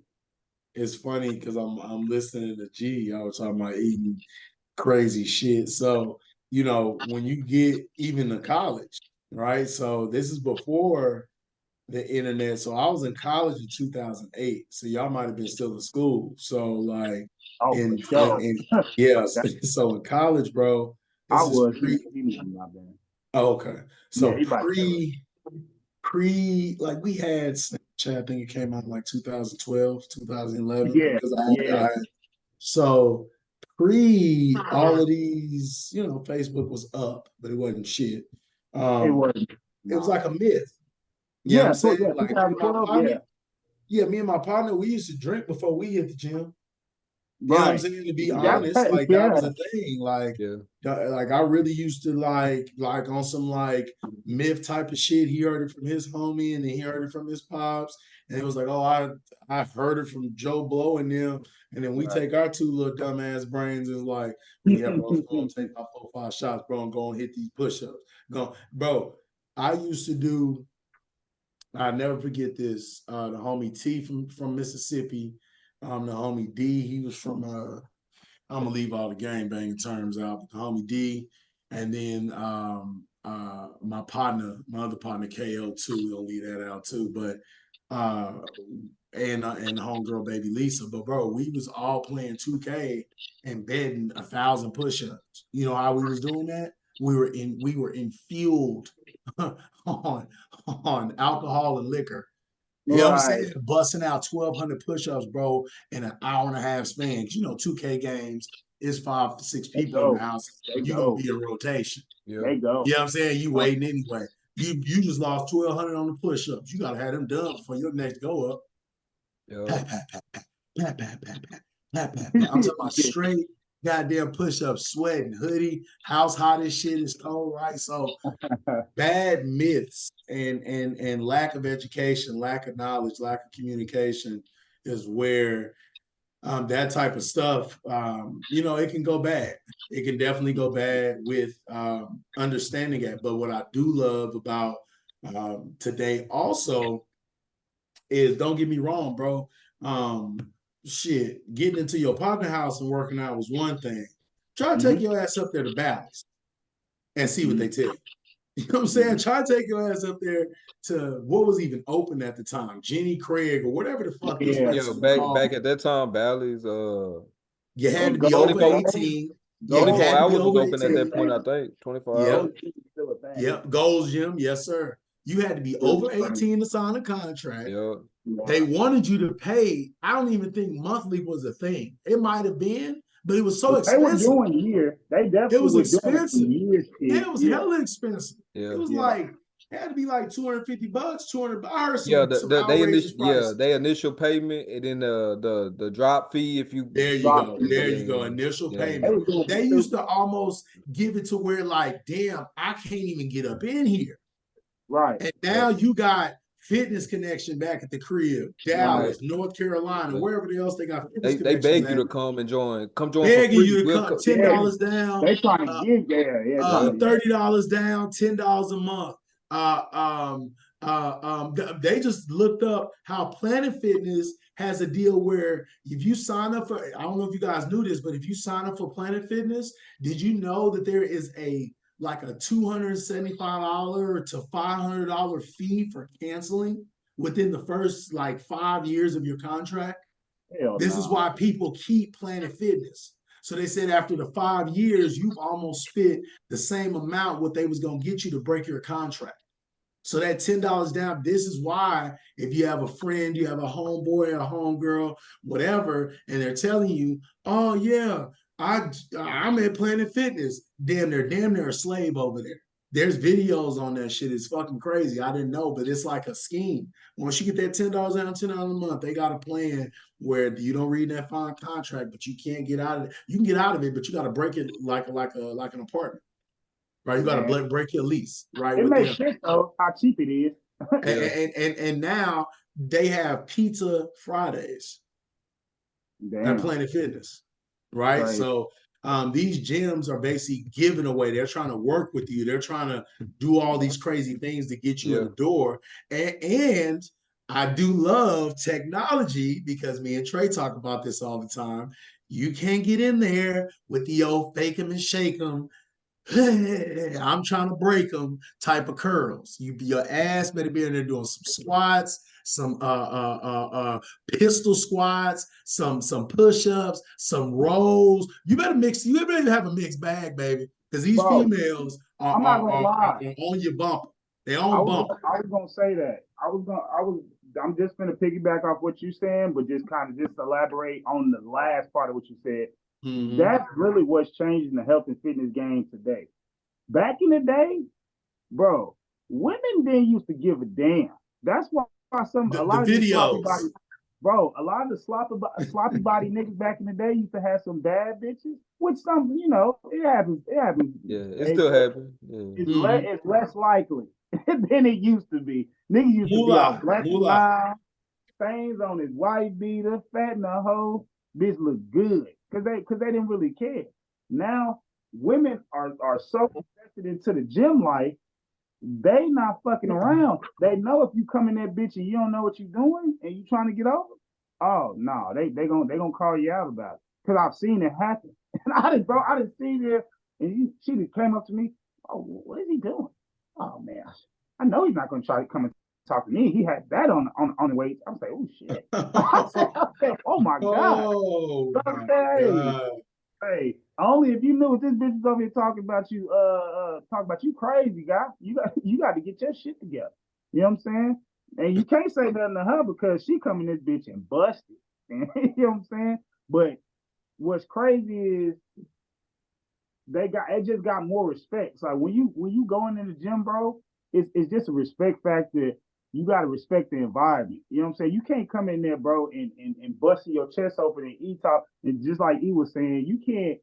Speaker 3: it's funny because I'm listening to G. I was talking about eating crazy shit. So, when you get even to college, right? So this is before the internet. So I was in college in 2008. So y'all might have been still in school. So like
Speaker 2: Oh, for sure.
Speaker 3: in yeah, so in college, bro,
Speaker 2: I
Speaker 3: this is
Speaker 2: was.
Speaker 3: pre
Speaker 2: He was not bad.
Speaker 3: oh, okay.
Speaker 2: Yeah,
Speaker 3: So
Speaker 2: he about to.
Speaker 3: like we had Snapchat, I think it came out in like 2012, 2011.
Speaker 2: Yeah,
Speaker 3: Because
Speaker 2: yeah.
Speaker 3: I had so pre all of these, Facebook was up, but it wasn't shit.
Speaker 2: It
Speaker 3: Um,
Speaker 2: wasn't.
Speaker 3: it was
Speaker 2: No.
Speaker 3: like a myth. You know what
Speaker 2: Yeah,
Speaker 3: I'm saying? Like me and my
Speaker 2: 2012.
Speaker 3: partner,
Speaker 2: Yeah,
Speaker 3: yeah, me and my partner, we used to drink before we hit the gym. You know what I'm
Speaker 2: right.
Speaker 3: saying? To be
Speaker 2: That's
Speaker 3: honest, like that was
Speaker 2: yeah.
Speaker 3: a thing.
Speaker 1: Yeah.
Speaker 3: Like I really used to like on some like myth type of shit. He heard it from his homie, and then he heard it from his pops, and it was like, oh, I heard it from Joe Blow and them, and then we
Speaker 2: Right.
Speaker 3: take our two little dumbass brains and like, yeah, bro, let's go and take my 4 5 shots, bro, and go and hit these push-ups. Go, bro. I used to do. I never forget this. The homie T from Mississippi, the homie D, he was from I'm gonna leave all the gang banging terms out, but the homie D, and then my other partner KL2, we'll leave that out too. But and the homegirl baby Lisa. But bro, we was all playing 2K and betting 1,000 push-ups. You know how we was doing that? We were infueled on alcohol and liquor. You know what I'm
Speaker 2: Right.
Speaker 3: saying? Busting out 1,200 push-ups, bro, in an hour and a half span. 2K games is 5 to 6
Speaker 2: They
Speaker 3: people in the
Speaker 2: go.
Speaker 3: house.
Speaker 2: They
Speaker 3: You're gonna
Speaker 2: go.
Speaker 3: be in rotation.
Speaker 1: Yeah.
Speaker 2: They go.
Speaker 3: You know what I'm saying? You
Speaker 2: Uh,
Speaker 3: waiting anyway. You just lost 1,200 on the push-ups. You gotta have them done before your next go up.
Speaker 1: Yo,
Speaker 3: Pat, pat, pat, pat, pat, pat, pat, pat, pat, pat, pat. I'm talking about straight goddamn push-ups, sweating, hoodie, house hot as shit, is cold, right? So bad myths and lack of education, lack of knowledge, lack of communication is where that type of stuff, it can go bad. It can definitely go bad with understanding it. But what I do love about today also is, don't get me wrong, bro. Um, getting into your partner house and working out was one thing. Try to take your ass up there to Balance and see what they tell you. You know what I'm saying? Try to take your ass up there to what was even open at the time, Jenny Craig or whatever the fuck these
Speaker 2: Yeah.
Speaker 1: yeah,
Speaker 3: places were called.
Speaker 1: back at that time, Bally's,
Speaker 3: You had to be
Speaker 2: Gold,
Speaker 3: over
Speaker 1: 24,
Speaker 3: 18. Yeah, you
Speaker 1: 24
Speaker 3: had to be
Speaker 1: hours was
Speaker 3: over
Speaker 1: open at
Speaker 3: 18.
Speaker 1: that point, I think. 24
Speaker 3: Yep.
Speaker 1: hours.
Speaker 2: still a thing.
Speaker 3: Yep. Goals Gym. Yes, sir. You had to be over 18 to sign a contract.
Speaker 1: Yeah.
Speaker 3: They wanted you to pay. I don't even think monthly was a thing. It might have been, but it was so
Speaker 2: They were
Speaker 3: expensive.
Speaker 2: doing years. They
Speaker 3: It
Speaker 2: definitely
Speaker 3: was
Speaker 2: were doing it for
Speaker 3: expensive.
Speaker 2: years.
Speaker 3: Yeah, it was hella expensive.
Speaker 1: Yeah.
Speaker 3: It was
Speaker 2: Yeah.
Speaker 3: like, it had to be like $250, 200. I heard
Speaker 1: Yeah,
Speaker 3: some outrageous prices.
Speaker 1: they initial payment and then the drop fee if you
Speaker 3: There you
Speaker 2: Drop
Speaker 3: go.
Speaker 2: fee.
Speaker 3: There
Speaker 1: yeah,
Speaker 3: you go. Initial
Speaker 1: yeah,
Speaker 2: They
Speaker 3: payment.
Speaker 2: were doing
Speaker 3: They
Speaker 2: it
Speaker 3: used
Speaker 2: too.
Speaker 3: to almost give it to where, like, damn, I can't even get up in here.
Speaker 2: Right.
Speaker 3: And now you got Fitness Connection back at the crib,
Speaker 2: Right.
Speaker 3: Dallas, North Carolina,
Speaker 1: But
Speaker 3: wherever else they got Fitness
Speaker 1: they
Speaker 3: connections
Speaker 1: beg you
Speaker 3: at,
Speaker 1: to come and join. Come join for
Speaker 3: begging
Speaker 1: free.
Speaker 3: you to
Speaker 1: We'll
Speaker 3: come,
Speaker 1: come.
Speaker 2: Yeah.
Speaker 3: $10 down,
Speaker 2: They trying to give
Speaker 1: Yeah.
Speaker 3: $30 down, $10 a month. They just looked up how Planet Fitness has a deal where if you sign up for, I don't know if you guys knew this, but if you sign up for Planet Fitness, did you know that there is a $275 to $500 fee for canceling within the first like 5 years of your contract?
Speaker 2: Hell
Speaker 3: This is
Speaker 2: no.
Speaker 3: why people keep Planet Fitness. So they said after the 5 years, you've almost spent the same amount what they was gonna get you to break your contract. So that $10 down, this is why if you have a friend, you have a homeboy, a homegirl, whatever, and they're telling you, oh yeah, I'm at Planet Fitness. Damn near a slave over there. There's videos on that shit. It's fucking crazy. I didn't know, but it's like a scheme. Once you get that $10 down, $10 a month, they got a plan where you don't read that fine contract, but you can't get out of it. You can get out of it, but you got to break it like an apartment, right? You got
Speaker 2: Man.
Speaker 3: to break your lease, right?
Speaker 2: It
Speaker 3: With
Speaker 2: makes
Speaker 3: them.
Speaker 2: sense though how cheap it is.
Speaker 3: And now they have Pizza Fridays at
Speaker 2: Damn.
Speaker 3: Planet Fitness, right?
Speaker 2: Crazy.
Speaker 3: So these gyms are basically giving away. They're trying to work with you. They're trying to do all these crazy things to get you in the door. And I do love technology because me and Trey talk about this all the time. You can't get in there with the old fake 'em and shake 'em. I'm trying to break them type of curls. Your ass better be in there doing some squats, some pistol squats, some push-ups, some rolls. You better have a mixed bag, baby. Because these females
Speaker 2: I'm not gonna lie.
Speaker 3: are on your bumper. They
Speaker 2: I
Speaker 3: on
Speaker 2: was
Speaker 3: bumper.
Speaker 2: gonna say that. I'm just gonna piggyback off what you're saying, but just kind of just elaborate on the last part of what you said.
Speaker 3: Mm-hmm.
Speaker 2: That's really what's changing the health and fitness game today. Back in the day, bro, women didn't used to give a damn. That's why a lot of these sloppy body, bro, a lot of the sloppy body niggas back in the day used to have some bad bitches, which some, it happens. It happens.
Speaker 1: Yeah, it still happens. Yeah.
Speaker 2: It's less likely than it used to be. Niggas used to be all black and mild, stains on his white beater, fat in the hole. Bitch look good because they didn't really care. Now women are so invested into the gym life, they not fucking around. They know if you come in that bitch and you don't know what you're doing and you trying to get over, oh no, they gonna call you out about it. Cause I've seen it happen. And I didn't see there and she just came up to me, oh, what is he doing? Oh man, I know he's not gonna try to come and talk to me. He had that on the weights. I'm saying, oh shit. I said, oh my God.
Speaker 3: Oh my God.
Speaker 2: Hey, only if you knew what this bitch is over here talking about you crazy guy. You got to get your shit together. You know what I'm saying? And you can't say nothing to her because she come in this bitch and busted. You know what I'm saying? But what's crazy is it just got more respect. So like when you going in the gym, bro, it's just a respect factor. You got to respect the environment. You know what I'm saying? You can't come in there, bro, and busting your chest open and eat top. And just like he was saying, you can't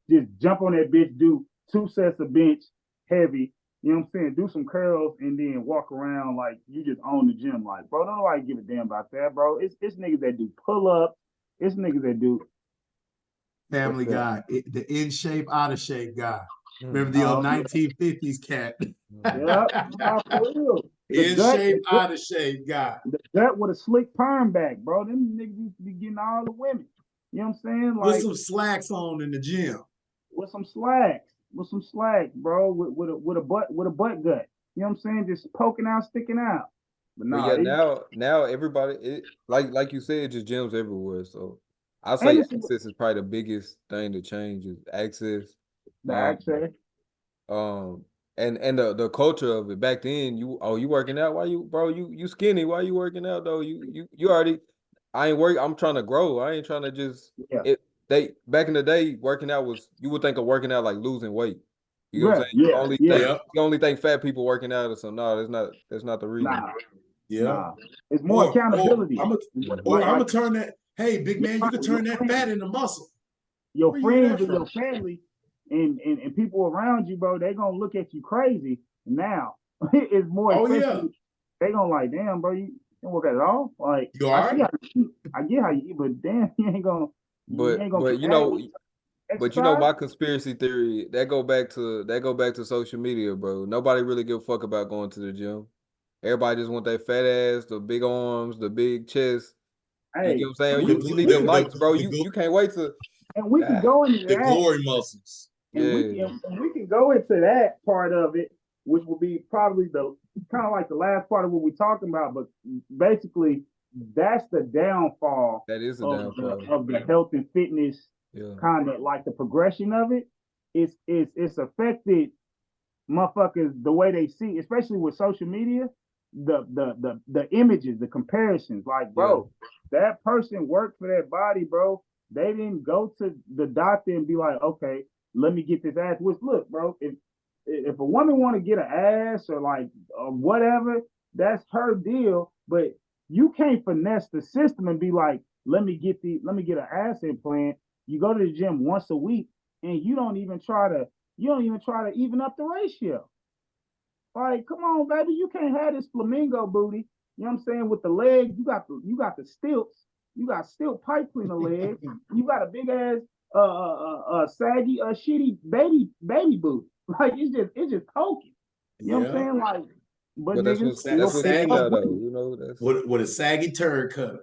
Speaker 2: just jump on that bitch, do 2 sets of bench heavy. You know what I'm saying? Do some curls and then walk around like you just own the gym. Like, bro, don't nobody give a damn about that, bro. It's niggas that do pull ups. It's niggas that do
Speaker 3: Family
Speaker 2: what's that?
Speaker 3: Guy, the in shape, out of shape guy. Remember the old
Speaker 2: Oh,
Speaker 3: 1950s cat?
Speaker 2: yeah, nah, for real. The
Speaker 3: In
Speaker 2: gut,
Speaker 3: shape, out of shape guy.
Speaker 2: the gut with a slick perm back, bro. Them niggas used to be getting all the women. You know what I'm saying?
Speaker 3: With
Speaker 2: Like
Speaker 3: some slacks on in the gym.
Speaker 2: with some slacks, bro. With a butt gut. You know what I'm saying? Just poking out, sticking out. But
Speaker 1: But
Speaker 2: nah,
Speaker 1: yeah,
Speaker 2: they
Speaker 1: now everybody like you said, just gyms everywhere. So I
Speaker 2: and
Speaker 1: say
Speaker 2: it's
Speaker 1: access is probably the biggest thing to change is access.
Speaker 2: the
Speaker 1: Um,
Speaker 2: access.
Speaker 1: um, and the culture of it. Back then, you working out? Why you bro? You skinny? Why you working out though? You already. I ain't work. I'm trying to grow. I ain't trying to just
Speaker 2: Yeah,
Speaker 1: it. They back in the day, working out was you would think of working out like losing weight. You know what I'm
Speaker 2: right.
Speaker 1: saying?
Speaker 2: Yeah, yeah.
Speaker 3: Yep.
Speaker 1: You only think fat people working out or something. No, that's not the reason.
Speaker 2: Nah,
Speaker 3: Yep.
Speaker 2: nah. It's more accountability.
Speaker 3: Or
Speaker 1: Mhm.
Speaker 3: I'm
Speaker 2: Like
Speaker 3: gonna turn that. Hey, big man, you could turn that fat into muscle.
Speaker 2: your
Speaker 3: Where you get
Speaker 2: friends
Speaker 3: that
Speaker 2: and
Speaker 3: from?
Speaker 2: your family and people around you, bro, they gonna look at you crazy. Now it's more
Speaker 3: Oh yeah.
Speaker 2: especially they gonna like, damn, bro, you didn't work at all. Like
Speaker 3: You all
Speaker 2: I see
Speaker 3: right?
Speaker 2: how you eat, I get how you eat, but damn, you ain't gonna
Speaker 1: But
Speaker 2: keep adding
Speaker 1: But you know
Speaker 2: exercise.
Speaker 1: my conspiracy theory that go back to social media, bro. Nobody really give a fuck about going to the gym. Everybody just want that fat ass, the big arms, the big chest. You get
Speaker 2: Hey,
Speaker 1: what I'm saying?
Speaker 2: and
Speaker 3: The
Speaker 1: You need
Speaker 2: we
Speaker 1: them
Speaker 2: can
Speaker 1: likes, bro.
Speaker 3: the,
Speaker 1: You can't wait to
Speaker 2: and we can
Speaker 1: ah,
Speaker 2: go into
Speaker 3: the
Speaker 2: that
Speaker 3: glory muscles.
Speaker 1: yeah.
Speaker 2: and we can go into that part of it, which will be probably the kind of like the last part of what we're talking about. But basically, that's the downfall
Speaker 1: That is a
Speaker 2: of
Speaker 1: downfall.
Speaker 2: the health and fitness
Speaker 1: Yeah.
Speaker 2: kind of like the progression of it. It's affected motherfuckers the way they see, especially with social media, the images, the comparisons. Like,
Speaker 1: Yeah.
Speaker 2: bro, that person worked for that body, bro. They didn't go to the doctor and be like, okay, let me get this ass. Which look, bro, if a woman want to get an ass or like or whatever, that's her deal. But you can't finesse the system and be like, let me get an ass implant. You go to the gym once a week and you don't even try to even up the ratio. Like, come on, baby, you can't have this flamingo booty. You know what I'm saying? With the legs, you got the stilts. You got stilt pipe between the legs. You got a big ass, saggy, shitty baby booty. Like it's just poking. You know what I'm
Speaker 3: Yeah.
Speaker 2: saying? Like, but
Speaker 1: But
Speaker 2: niggas,
Speaker 3: A
Speaker 1: that's what's in
Speaker 3: saggy
Speaker 1: now though. You know, that's
Speaker 3: with a saggy turd cutter.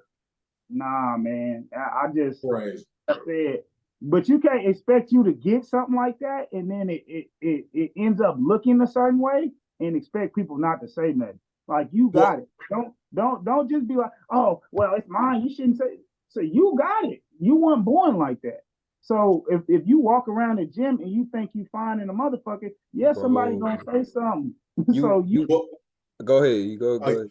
Speaker 2: nah, man. I just
Speaker 3: Right.
Speaker 2: I said, but you can't expect you to get something like that, and then it ends up looking a certain way, and expect people not to say nothing. Like you got
Speaker 3: Well,
Speaker 2: it. Don't just be like, oh, well, it's mine. You shouldn't say. So you got it. You weren't born like that. So if you walk around the gym and you think you fine in a motherfucker, yeah, somebody
Speaker 1: bro.
Speaker 2: gonna say something. So you
Speaker 1: You
Speaker 3: well,
Speaker 1: go ahead. You go
Speaker 3: I,
Speaker 1: ahead.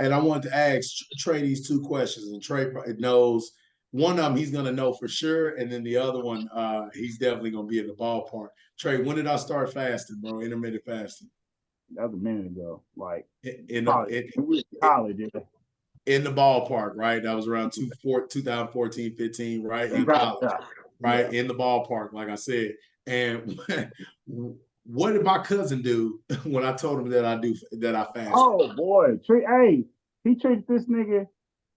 Speaker 3: and I wanted to ask Trey these two questions, and Trey knows one of them he's gonna know for sure, and then the other one he's definitely gonna be in the ballpark. Trey, when did I start fasting, bro? Intermittent fasting
Speaker 2: that was a minute ago. Like
Speaker 3: in the
Speaker 2: college, college, yeah.
Speaker 3: in the ballpark, right? That was around 2014, 15, right? In college,
Speaker 2: Yeah.
Speaker 3: right? In the ballpark, like I said. And what did my cousin do when I told him that I fasted?
Speaker 2: Oh boy, hey, he treated this nigga,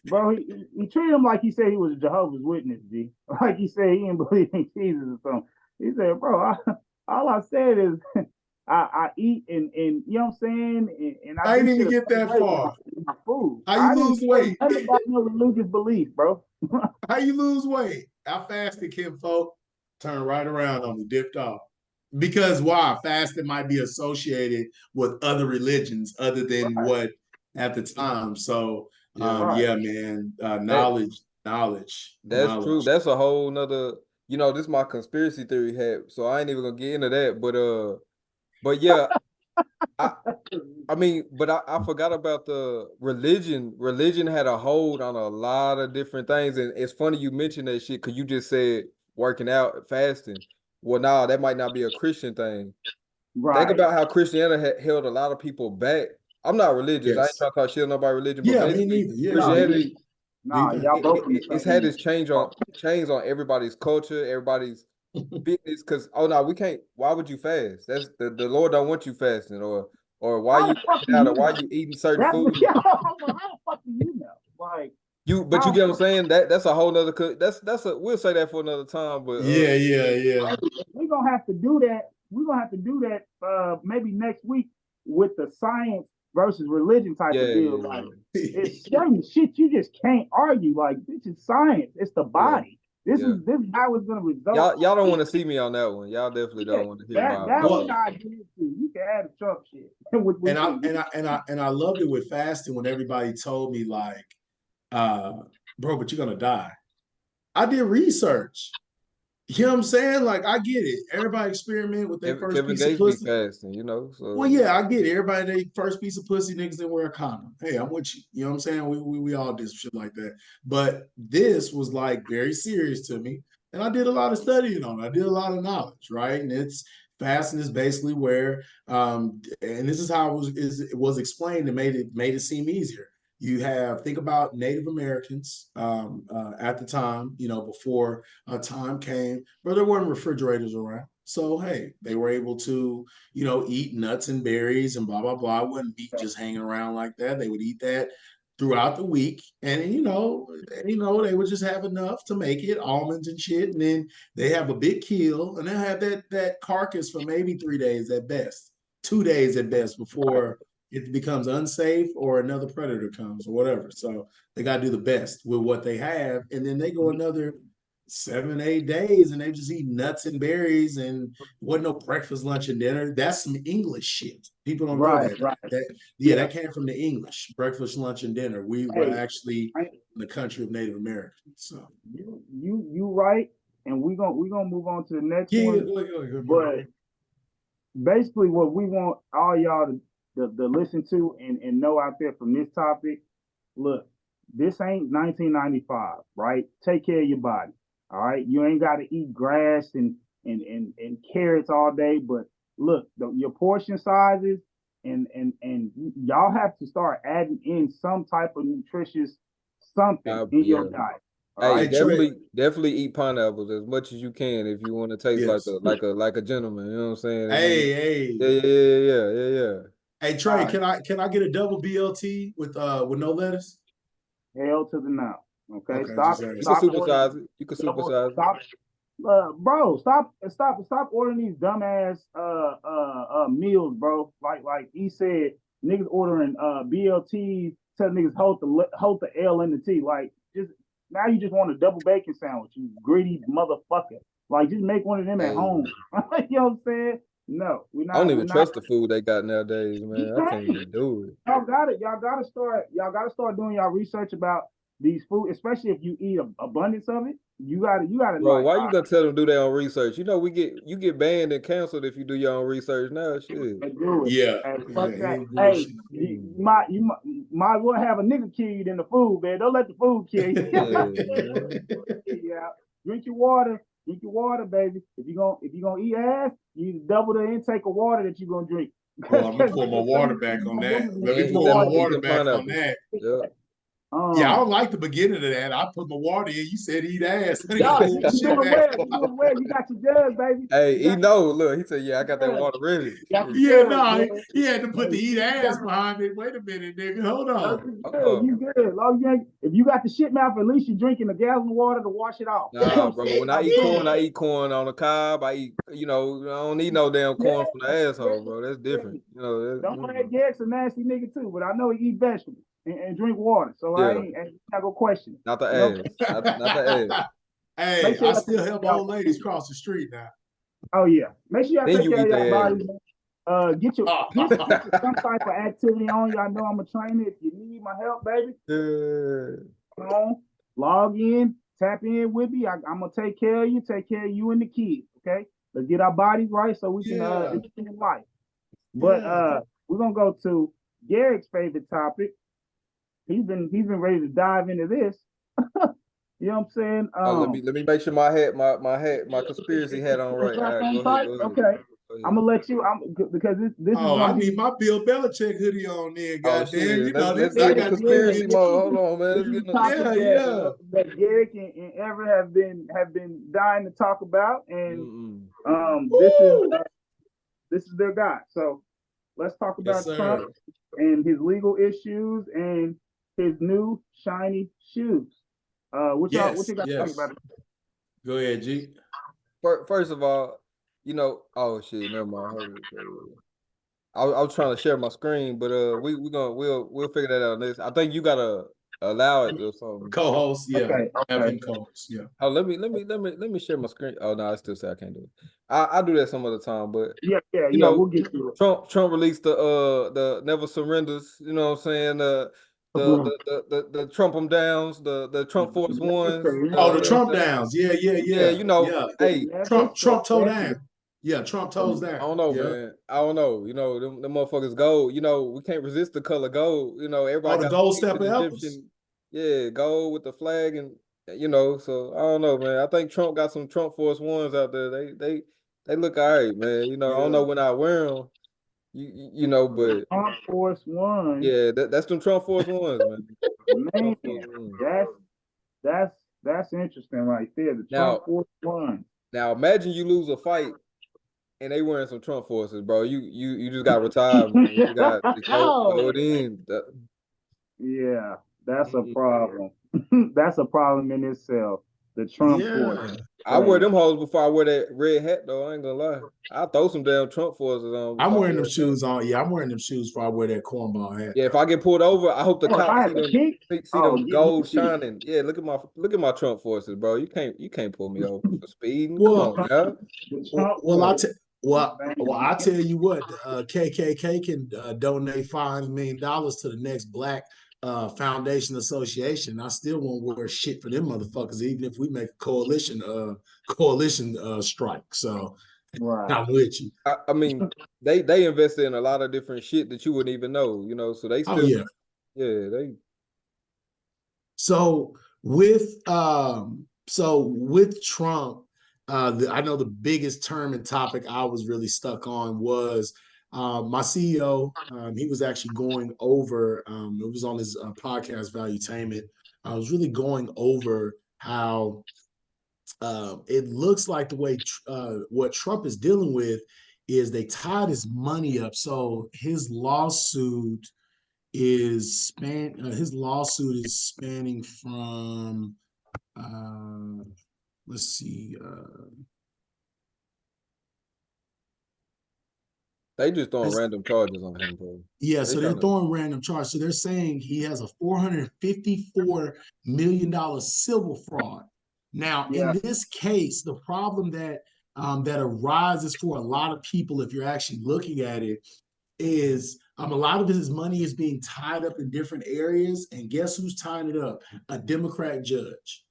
Speaker 2: bro. He treated him like he said he was a Jehovah's Witness, G. Like he said he didn't believe in Jesus or something. He said, bro, all I said is I eat and you know what I'm saying, and I
Speaker 3: I
Speaker 2: do
Speaker 3: didn't even
Speaker 2: shit a
Speaker 3: get
Speaker 2: certain
Speaker 3: that
Speaker 2: way with
Speaker 3: far.
Speaker 2: my food.
Speaker 3: How you
Speaker 2: I didn't
Speaker 3: lose
Speaker 2: say
Speaker 3: weight?
Speaker 2: nothing about no religious belief, bro.
Speaker 3: How you lose weight? I fasted, Kim folk. Turned right around on me, dipped off. Because why? Fasting might be associated with other religions other than
Speaker 2: Right,
Speaker 3: what at the time. So
Speaker 1: Yeah.
Speaker 2: right.
Speaker 3: yeah, man.
Speaker 1: That that's true.
Speaker 3: Knowledge.
Speaker 1: That's a whole nother, this is my conspiracy theory hat. So I ain't even gonna get into that. But yeah, I I mean, but I forgot about the religion. Religion had a hold on a lot of different things. And it's funny you mentioned that shit because you just said working out, fasting. Well, nah, that might not be a Christian thing. think
Speaker 2: Right.
Speaker 1: about how Christianity held a lot of people back. I'm not religious. I ain't
Speaker 3: Yes.
Speaker 1: trying to talk shit on nobody's religion, but
Speaker 3: Yeah, me
Speaker 1: basically
Speaker 3: neither. Yeah,
Speaker 2: No,
Speaker 3: deep,
Speaker 1: Christianity
Speaker 3: deep,
Speaker 2: nah,
Speaker 3: deep in.
Speaker 2: y'all both from the
Speaker 1: it's had
Speaker 2: same.
Speaker 1: this change on everybody's culture, everybody's fitness. Because oh no, we can't. Why would you fast? That's the Lord don't want you fasting, or why
Speaker 2: How
Speaker 1: you
Speaker 2: the fuck do
Speaker 1: working out,
Speaker 2: you
Speaker 1: or why
Speaker 2: know?
Speaker 1: you eating certain
Speaker 2: That's what
Speaker 1: foods.
Speaker 2: how the fuck do you know? Like
Speaker 1: But you
Speaker 2: how
Speaker 1: get what I'm saying? That's a whole nother. That's a. We'll say that for another time. But
Speaker 3: Yeah, yeah, yeah.
Speaker 2: we're gonna have to do that. We're gonna have to do that maybe next week with the science versus religion type
Speaker 1: yeah,
Speaker 2: of deal.
Speaker 1: yeah,
Speaker 2: Like
Speaker 1: yeah,
Speaker 2: it's certain shit you just can't argue. Like this is science. It's the
Speaker 1: yeah,
Speaker 2: body. This
Speaker 1: yeah.
Speaker 2: is how it's gonna result.
Speaker 1: Y'all don't want to see me on that one. Y'all definitely
Speaker 2: Yeah,
Speaker 1: don't want to hear
Speaker 2: that
Speaker 1: my
Speaker 2: one
Speaker 3: Well,
Speaker 1: voice.
Speaker 2: I agree with you. You can add the Trump shit with
Speaker 3: and I
Speaker 2: with
Speaker 3: and I and I and I loved it with fasting when everybody told me like, uh, bro, but you're gonna die. I did research. You know what I'm saying? Like, I get it. Everybody experiment with their first
Speaker 1: Kevin
Speaker 3: piece of
Speaker 1: Gates be
Speaker 3: pussy.
Speaker 1: fasting,
Speaker 3: Well,
Speaker 1: so
Speaker 3: yeah, I get it. Everybody, they first piece of pussy, niggas didn't wear a condom. Hey, I'm with you. You know what I'm saying? We all did some shit like that. But this was like very serious to me. And I did a lot of studying on it. I did a lot of knowledge, right? And it's fasting is basically where and this is how it was explained and made it seem easier. You have think about Native Americans at the time, you know, before time came, where there weren't refrigerators around. So hey, they were able to, you know, eat nuts and berries and blah blah blah. Wouldn't be just hanging around like that. They would eat that throughout the week, and they would just have enough to make it almonds and shit, and then they have a big kill, and they'll have that carcass for maybe 3 days at best, 2 days at best before it becomes unsafe or another predator comes or whatever. So they got to do the best with what they have, and then they go another 7, 8 days and they just eat nuts and berries and wasn't no breakfast, lunch, and dinner. That's some English shit. People don't know
Speaker 2: right,
Speaker 3: that.
Speaker 2: right.
Speaker 3: Yeah,
Speaker 2: Yeah.
Speaker 3: that came from the English breakfast, lunch, and dinner. We were
Speaker 2: Hey,
Speaker 3: actually
Speaker 2: I,
Speaker 3: in the country of Native Americans. So
Speaker 2: you right, and we gonna move on to the next
Speaker 3: yeah,
Speaker 2: one.
Speaker 3: bro.
Speaker 2: But basically, what we want all y'all to listen to and know out there from this topic. Look, this ain't 1995, right? Take care of your body. All right, you ain't got to eat grass and carrots all day, but look, your portion sizes and y'all have to start adding in some type of nutritious something in your
Speaker 1: yeah.
Speaker 2: diet. All
Speaker 1: Hey,
Speaker 3: Hey
Speaker 2: right,
Speaker 3: Trey,
Speaker 1: definitely eat pineapples as much as you can if you want to taste
Speaker 3: yes.
Speaker 1: like a gentleman. You know what I'm saying?
Speaker 3: Hey, hey,
Speaker 1: Yeah, yeah.
Speaker 3: hey
Speaker 2: all
Speaker 3: Trey,
Speaker 2: right.
Speaker 3: can I get a double BLT with no lettuce?
Speaker 2: Hell to the no. Okay,
Speaker 3: Okay,
Speaker 2: stop
Speaker 3: just
Speaker 1: You can
Speaker 3: asking.
Speaker 2: stop ordering
Speaker 1: supersize it. You can
Speaker 2: double.
Speaker 1: supersize it.
Speaker 2: Stop bro, stop ordering these dumbass meals, bro. Like he said, niggas ordering BLTs, tell niggas hold the L in the T. Like just now you just want a double bacon sandwich, you greedy motherfucker. Like just make one of them at
Speaker 1: Hey,
Speaker 2: home. You know what I'm saying? No,
Speaker 1: I don't
Speaker 2: we're
Speaker 1: even
Speaker 2: not
Speaker 1: trust the food they got nowadays,
Speaker 2: you
Speaker 1: man. I can't
Speaker 2: can't.
Speaker 1: even do it.
Speaker 2: Y'all gotta start doing y'all research about these food, especially if you eat abundance of it. You gotta
Speaker 1: Bro,
Speaker 2: like
Speaker 1: why you gonna tell them to do their own research? You know, you get banned and canceled if you do your own research now. Shit.
Speaker 2: do it.
Speaker 3: Yeah,
Speaker 2: Hey,
Speaker 3: yeah,
Speaker 2: fuck
Speaker 3: he
Speaker 2: that.
Speaker 3: ain't
Speaker 2: Hey,
Speaker 3: bullshit.
Speaker 2: you might as well have a nigga kill you than the food, man. Don't let the food kill you.
Speaker 1: Yeah, man.
Speaker 2: Yeah. Drink your water. Drink your water, baby. If you gonna eat ass, you need to double the intake of water that you're gonna drink.
Speaker 3: Well,
Speaker 2: Because
Speaker 3: I'm gonna pour my water back on that. Let me
Speaker 1: And
Speaker 3: pour my
Speaker 1: eat
Speaker 3: water
Speaker 1: them
Speaker 3: back on
Speaker 1: pineapples.
Speaker 3: that.
Speaker 1: Yeah.
Speaker 3: Yeah, I
Speaker 2: um
Speaker 3: don't like the beginning of that. I put my water in. You said eat ass. I gotta
Speaker 2: y'all,
Speaker 3: pull my
Speaker 2: you
Speaker 3: shit
Speaker 2: doing
Speaker 3: back.
Speaker 2: well. You doing well. You got your judge, baby.
Speaker 1: Hey,
Speaker 2: You
Speaker 1: he
Speaker 2: got
Speaker 1: know. Look, he said, "Yeah, I got that
Speaker 2: your judge.
Speaker 1: water ready."
Speaker 2: You got
Speaker 1: Shit.
Speaker 2: your
Speaker 3: Yeah,
Speaker 2: judge,
Speaker 3: no,
Speaker 2: man.
Speaker 3: he had to put the
Speaker 2: Hey,
Speaker 3: eat
Speaker 2: you got
Speaker 3: ass behind it. Wait a minute, nigga. Hold
Speaker 2: that's
Speaker 3: on.
Speaker 2: good. You good. Long you ain't, if you got the shit mouth, at least you're drinking a gallon of water to wash it off. You know
Speaker 1: Nah,
Speaker 2: what I'm
Speaker 1: bro.
Speaker 2: saying?
Speaker 1: When
Speaker 2: Stop doing
Speaker 1: I
Speaker 2: that.
Speaker 1: eat corn on the cob. I eat, I don't need no damn
Speaker 2: Yeah,
Speaker 1: corn from the
Speaker 2: yeah,
Speaker 1: asshole, bro. That's
Speaker 2: yeah.
Speaker 1: different.
Speaker 2: Don't worry, Gex a nasty nigga too, but I know he eat vegetables and drink water, so
Speaker 1: Yeah,
Speaker 2: ain't not gonna question it.
Speaker 1: not the
Speaker 2: You know what I'm
Speaker 1: ass, not the ass.
Speaker 2: saying?
Speaker 3: Hey,
Speaker 2: Make sure
Speaker 3: I
Speaker 2: y'all take
Speaker 3: still
Speaker 2: care of
Speaker 3: help
Speaker 2: y'all
Speaker 3: old ladies
Speaker 2: bodies.
Speaker 3: cross the street now.
Speaker 2: Oh yeah, make sure y'all
Speaker 1: Then
Speaker 2: take
Speaker 1: you
Speaker 2: care of
Speaker 1: eat
Speaker 2: y'all
Speaker 1: their ass.
Speaker 2: bodies. Man. Get you some type of activity on. Y'all know I'm a trainer. If you need my help, baby,
Speaker 1: Yeah.
Speaker 2: come on, log in, tap in with me. I'm gonna take care of you and the kids. Okay, let's get our bodies right so we can
Speaker 3: Yeah,
Speaker 2: extend life. But
Speaker 3: yeah.
Speaker 2: we're gonna go to Garrick's favorite topic. He's been ready to dive into this. You know what I'm saying?
Speaker 1: Oh, let me make sure my conspiracy hat on
Speaker 2: It's
Speaker 1: right. All
Speaker 2: right
Speaker 1: right,
Speaker 2: on tight.
Speaker 1: go ahead.
Speaker 2: Okay. I'm gonna let you. Because this is
Speaker 3: Oh,
Speaker 2: gonna
Speaker 3: I
Speaker 2: be.
Speaker 3: need my Bill Belichick hoodie on there.
Speaker 1: Oh
Speaker 3: Goddamn,
Speaker 1: shit.
Speaker 3: you know
Speaker 1: Let's
Speaker 3: this.
Speaker 1: get
Speaker 3: I
Speaker 1: in the
Speaker 3: got
Speaker 1: conspiracy
Speaker 3: this.
Speaker 1: mode. Hold on, man.
Speaker 2: This
Speaker 1: Let's
Speaker 2: is
Speaker 1: get
Speaker 2: a
Speaker 1: in
Speaker 2: topic
Speaker 3: Yeah.
Speaker 2: that Derek and Everett have been dying to talk about, and
Speaker 1: Mm-mm.
Speaker 3: Woo!
Speaker 2: this is their guy. So let's talk
Speaker 3: Yes,
Speaker 2: about Trump
Speaker 3: sir.
Speaker 2: and his legal issues and his new shiny shoes. What
Speaker 3: Yes,
Speaker 2: you got to think
Speaker 3: yes.
Speaker 2: about it?
Speaker 3: Go ahead, G.
Speaker 1: First of all, oh shit, never mind. Hold on. I was trying to share my screen, but we'll figure that out next. I think you gotta allow it or something.
Speaker 3: Co-host, yeah.
Speaker 2: Okay,
Speaker 3: Have
Speaker 2: okay.
Speaker 3: him co-host, yeah.
Speaker 1: Oh, let me share my screen. Oh no, I still say I can't do it. I do that some other time, but
Speaker 2: Yeah. We'll get to it.
Speaker 1: Trump released the never surrenders. You know what I'm saying? The Trump 'em downs, the Trump Force Ones.
Speaker 3: Oh, the Trump downs. Yeah, yeah,
Speaker 1: Yeah,
Speaker 3: yeah. Yeah.
Speaker 1: hey,
Speaker 2: Never
Speaker 3: Trump toe
Speaker 2: surrender.
Speaker 3: down. Yeah, Trump toes
Speaker 1: I
Speaker 3: down.
Speaker 1: don't know,
Speaker 3: Yeah.
Speaker 1: man. I don't know. Them motherfuckers gold. We can't resist the color gold.
Speaker 3: Oh,
Speaker 1: Everybody
Speaker 3: the
Speaker 1: got
Speaker 3: gold
Speaker 1: ancient
Speaker 3: stepper uppers.
Speaker 1: Egyptian, yeah, gold with the flag and so I don't know, man. I think Trump got some Trump Force Ones out there. They look all right, man. I don't know
Speaker 3: Yeah.
Speaker 1: when I wear them, but
Speaker 2: Trump Force One,
Speaker 1: yeah, that's them Trump Force Ones, man.
Speaker 2: man.
Speaker 1: Trump Force Ones.
Speaker 2: That's that's interesting right there. The Trump
Speaker 1: Now,
Speaker 2: Force One.
Speaker 1: now imagine you lose a fight and they wearing some Trump forces, bro. You just got retired, man. You got to go
Speaker 2: Oh,
Speaker 1: it in.
Speaker 2: yeah, that's a
Speaker 1: Mm-mm.
Speaker 2: problem. That's a problem in itself. The Trump Force.
Speaker 3: Yeah.
Speaker 1: I wear
Speaker 2: Crazy.
Speaker 1: them hoes before I wear that red hat though. I ain't gonna lie. I throw some damn Trump forces on
Speaker 3: I'm
Speaker 1: before I
Speaker 3: wearing them
Speaker 1: wear a hat.
Speaker 3: shoes on. Yeah, I'm wearing them shoes before I wear that cornball hat.
Speaker 1: Yeah, if I get pulled over, I hope the
Speaker 2: Oh, if I
Speaker 1: cops see
Speaker 2: had a
Speaker 1: them
Speaker 2: kick,
Speaker 1: see
Speaker 2: oh,
Speaker 1: them
Speaker 2: get me
Speaker 1: gold
Speaker 2: too.
Speaker 1: shining. Yeah, look at my Trump forces, bro. You can't pull me over for speeding. Come
Speaker 3: Well,
Speaker 1: on now.
Speaker 2: The
Speaker 3: well,
Speaker 2: Trump
Speaker 3: well, I
Speaker 2: Force.
Speaker 3: tell well,
Speaker 2: Man,
Speaker 3: I tell you what, KKK can donate $5 million to the next Black Foundation Association. I still won't wear shit for them motherfuckers, even if we make a coalition strike. So
Speaker 2: right.
Speaker 3: I'm with you.
Speaker 1: I mean, they invested in a lot of different shit that you wouldn't even know. So they
Speaker 3: Oh
Speaker 1: still,
Speaker 3: yeah.
Speaker 1: yeah, they.
Speaker 3: So with Trump, I know the biggest term and topic I was really stuck on was my CEO. He was actually going over. It was on his podcast, Valuetainment. I was really going over how it looks like the way what Trump is dealing with is they tied his money up. So his lawsuit is spanning from uh, let's see.
Speaker 1: They just throwing random charges on him, bro.
Speaker 3: Yeah,
Speaker 1: They
Speaker 3: so they're
Speaker 1: trying to.
Speaker 3: throwing random charges. So they're saying he has a $454 million civil fraud. Now, in
Speaker 2: Yeah.
Speaker 3: this case, the problem that arises for a lot of people, if you're actually looking at it, is a lot of his money is being tied up in different areas, and guess who's tying it up? A Democrat judge,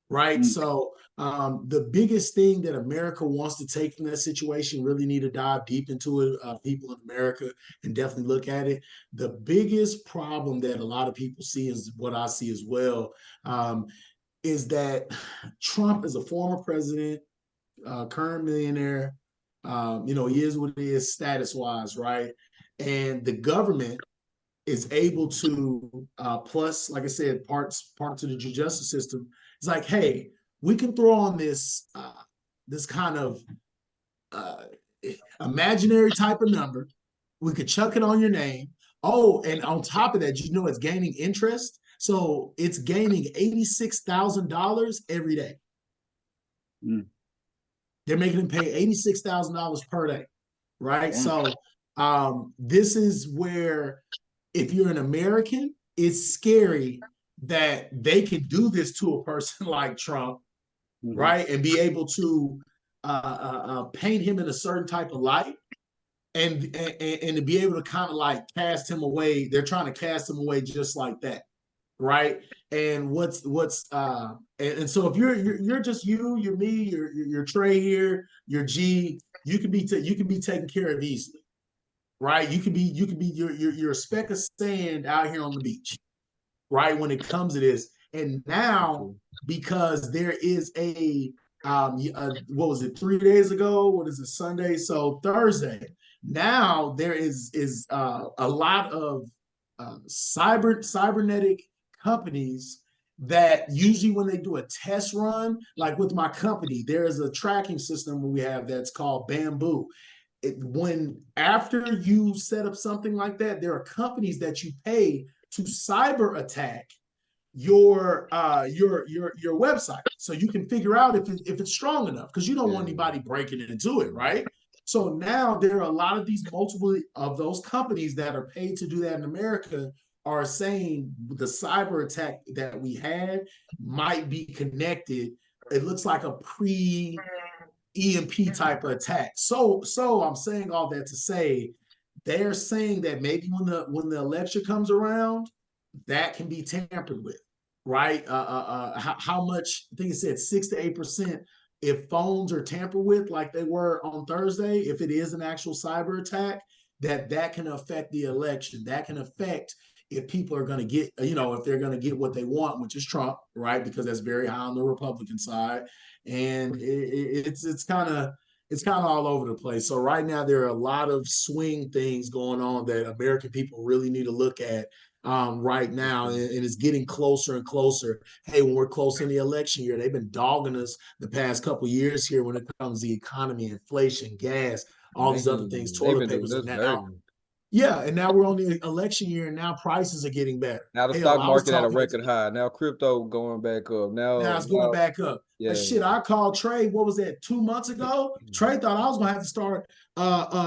Speaker 3: right?
Speaker 2: Mm.
Speaker 3: So the biggest thing that America wants to take from that situation, really need to dive deep into it, people in America, and definitely look at it. The biggest problem that a lot of people see is what I see as well, is that Trump is a former president, current millionaire. He is what he is status wise, right? And the government is able to plus, like I said, parts of the justice system. It's like, hey, we can throw on this kind of uh, imaginary type of number. We could chuck it on your name. Oh, and on top of that, it's gaining interest. So it's gaining $86,000 every day.
Speaker 2: Mm.
Speaker 3: They're making them pay $86,000 per day, right?
Speaker 2: Damn.
Speaker 3: So this is where, if you're an American, it's scary that they can do this to a person like Trump,
Speaker 2: Mm-hmm.
Speaker 3: right? And be able to paint him in a certain type of light, and to be able to kind of like cast him away. They're trying to cast him away just like that, right? And and so if you're just you're me, you're Trey here, you're G, you can be taken care of easily, right? You're a speck of sand out here on the beach, right? When it comes to this, and now because there is what was it, 3 days ago? What is it, Sunday? So Thursday. Now there is a lot of cybernetic companies that usually when they do a test run, like with my company, there is a tracking system we have that's called Bamboo. When after you set up something like that, there are companies that you pay to cyber attack your website, so you can figure out if it's strong enough, because you don't want anybody breaking into it, right? So now there are a lot of these multiple of those companies that are paid to do that in America are saying the cyber attack that we had might be connected. It looks like a pre EMP type of attack. So I'm saying all that to say they're saying that maybe when the election comes around, that can be tampered with, right? How much? I think it said 6 to 8% if phones are tampered with, like they were on Thursday. If it is an actual cyber attack, that can affect the election. That can affect if people are going to get, if they're going to get what they want, which is Trump, right? Because that's very high on the Republican side, and it's kind of all over the place. So right now there are a lot of swing things going on that American people really need to look at right now, and it's getting closer and closer. Hey, when we're close in the election year, they've been dogging us the past couple of years here when it comes to the economy, inflation, gas, all these other things,
Speaker 1: Man, they've
Speaker 3: toilet
Speaker 1: been doing
Speaker 3: papers,
Speaker 1: this
Speaker 3: and now,
Speaker 1: dirty.
Speaker 3: yeah, and now we're on the election year, and now prices are getting better.
Speaker 1: Now the
Speaker 3: Hell,
Speaker 1: stock
Speaker 3: I was
Speaker 1: market at a
Speaker 3: talking to
Speaker 1: record high. Now crypto going back up.
Speaker 3: now
Speaker 1: Now,
Speaker 3: it's going back up.
Speaker 1: yeah.
Speaker 3: Shit, I called Trey, what was that, 2 months ago? Trey thought I was gonna have to start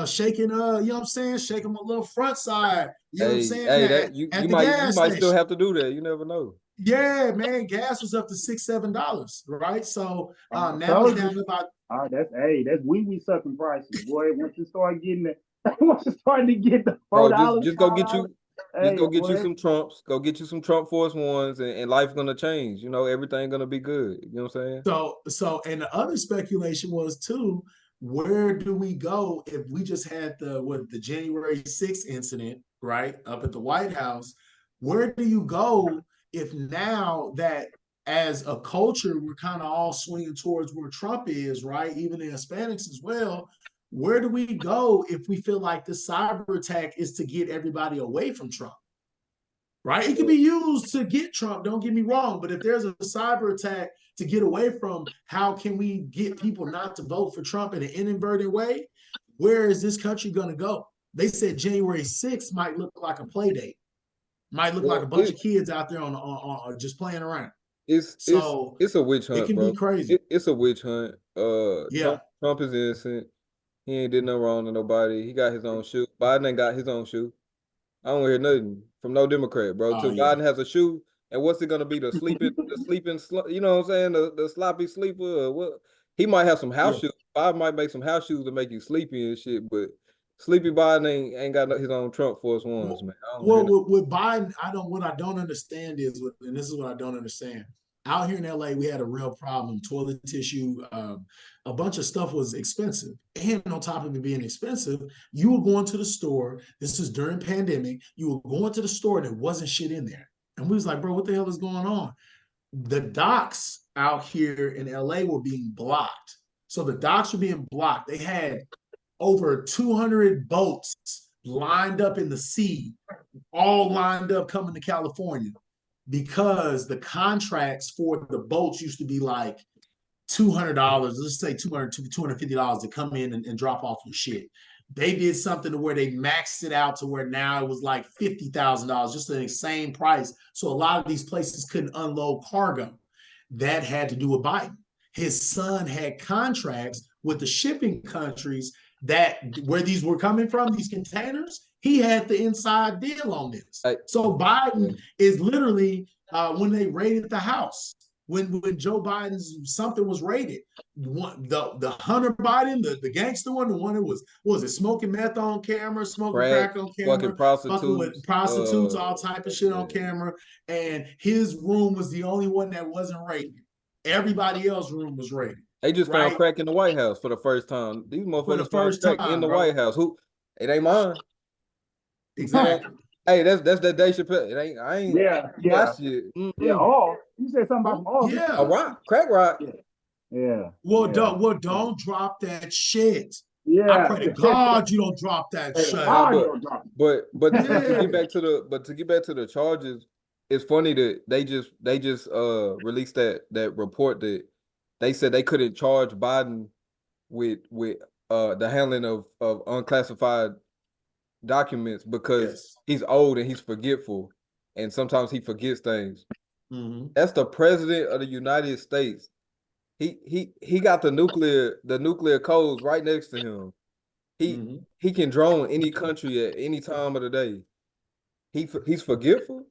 Speaker 3: shaking you know what I'm saying, shaking my little front side, you know what I'm
Speaker 1: Hey,
Speaker 3: saying,
Speaker 1: hey,
Speaker 3: at,
Speaker 1: that you
Speaker 3: at
Speaker 1: you
Speaker 3: the
Speaker 1: might you
Speaker 3: gas
Speaker 1: might still
Speaker 3: station.
Speaker 1: have to do that. You never know.
Speaker 3: Yeah, man, gas was up to $6, $7, right? So
Speaker 2: I
Speaker 3: now it's
Speaker 2: told
Speaker 3: down
Speaker 2: you.
Speaker 3: to about,
Speaker 2: That's wee sucking prices, boy. Once you start getting it, once you start to get the four
Speaker 1: Bro, just
Speaker 2: dollars,
Speaker 1: just go get
Speaker 2: $5,
Speaker 1: you just
Speaker 2: hey
Speaker 1: go get you
Speaker 2: boy.
Speaker 1: some Trumps. Go get you some Trump Force Ones, and life gonna change. Everything gonna be good. You know what I'm saying?
Speaker 3: and the other speculation was too, where do we go if we just had the January 6th incident, right, up at the White House? Where do you go if now that as a culture we're kind of all swinging towards where Trump is, right? Even the Hispanics as well. Where do we go if we feel like the cyber attack is to get everybody away from Trump? Right? It can be used to get Trump, don't get me wrong, but if there's a cyber attack to get away from, how can we get people not to vote for Trump in an inadvertent way? Where is this country going to go? They said January 6th might look like a play date, might look like
Speaker 1: Well,
Speaker 3: a bunch of kids out there on just playing around.
Speaker 1: it's it's
Speaker 3: So
Speaker 1: it's a witch
Speaker 3: it
Speaker 1: hunt,
Speaker 3: can be
Speaker 1: bro.
Speaker 3: crazy.
Speaker 1: It's a witch hunt.
Speaker 3: Yeah.
Speaker 1: Trump is innocent. He ain't did nothing wrong to nobody. He got his own shoe. Biden ain't got his own shoe. I don't hear nothing from no Democrat, bro.
Speaker 3: Oh
Speaker 1: Till
Speaker 3: yeah.
Speaker 1: Biden has a shoe, and what's it gonna be? You know what I'm saying? The sloppy sleeper. Or what? He might have some
Speaker 3: Yeah.
Speaker 1: house shoes. Biden might make some house shoes to make you sleepy and shit, but sleepy Biden ain't got his own Trump Force Ones, man. I don't hear
Speaker 3: Well,
Speaker 1: nothing.
Speaker 3: with Biden, what I don't understand is, and this is what I don't understand. Out here in LA, we had a real problem. Toilet tissue, a bunch of stuff was expensive, and on top of it being expensive, you were going to the store. This is during pandemic. You were going to the store, and there wasn't shit in there. And we was like, bro, what the hell is going on? The docks out here in LA were being blocked. So the docks were being blocked. They had over 200 boats lined up in the sea, all lined up coming to California, because the contracts for the boats used to be like $200, let's say $250 to come in and drop off your shit. They did something to where they maxed it out to where now it was like $50,000, just the same price. So a lot of these places couldn't unload cargo. That had to do with Biden. His son had contracts with the shipping countries that where these were coming from, these containers. He had the inside deal on this.
Speaker 1: Hey,
Speaker 3: So Biden is literally when they raided the house, when Joe Biden's something was raided, the Hunter Biden, the gangster one, the one that was, what was it, smoking meth on camera, smoking
Speaker 1: crack,
Speaker 3: crack on
Speaker 1: fucking
Speaker 3: camera, fucking with
Speaker 1: prostitutes.
Speaker 3: prostitutes, all type of shit on
Speaker 1: Yeah.
Speaker 3: camera, and his room was the only one that wasn't raided. Everybody else's room was raided,
Speaker 1: They just found
Speaker 3: right?
Speaker 1: crack in the White House for the first time. These
Speaker 3: For the
Speaker 1: motherfuckers found
Speaker 3: first
Speaker 1: crack in
Speaker 3: time,
Speaker 1: the
Speaker 3: bro.
Speaker 1: White House. Who? It ain't mine. Man,
Speaker 3: Exactly.
Speaker 1: hey, that's that Dave Chappelle. It ain't. I ain't
Speaker 2: Yeah,
Speaker 1: my
Speaker 2: yeah,
Speaker 1: shit.
Speaker 2: yeah.
Speaker 1: Mm-mm.
Speaker 2: All you said something about
Speaker 3: Oh,
Speaker 2: all.
Speaker 3: yeah.
Speaker 1: A rock, crack rock.
Speaker 2: Yeah, Yeah,
Speaker 3: Well,
Speaker 2: yeah,
Speaker 3: don't drop that shit. I
Speaker 2: yeah.
Speaker 3: pray to God you don't drop that
Speaker 2: Hey,
Speaker 3: shit.
Speaker 1: Nah,
Speaker 2: God, you don't drop it.
Speaker 1: but to get
Speaker 3: Yeah.
Speaker 1: back to the charges, it's funny that they just released that report that they said they couldn't charge Biden with the handling of unclassified documents because
Speaker 3: Yes.
Speaker 1: he's old and he's forgetful and sometimes he forgets things.
Speaker 3: Mm-hmm.
Speaker 1: That's the president of the United States. He got the nuclear codes right next to him. He
Speaker 3: Mm-hmm.
Speaker 1: he can drone any country at any time of the day. He's forgetful.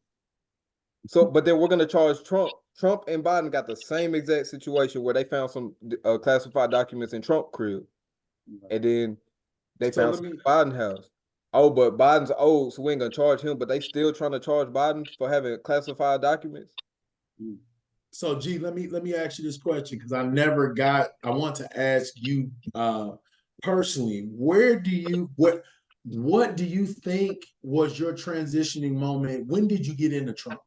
Speaker 1: So, but then we're gonna charge Trump. Trump and Biden got the same exact situation where they found some classified documents in Trump crib, and then they
Speaker 3: So
Speaker 1: found
Speaker 3: let
Speaker 1: some
Speaker 3: me.
Speaker 1: in Biden house. Oh, but Biden's old, so we ain't gonna charge him. But they still trying to charge Biden for having classified documents.
Speaker 3: So G, let me ask you this question because I never got. I want to ask you personally. What do you think was your transitioning moment? When did you get into Trump?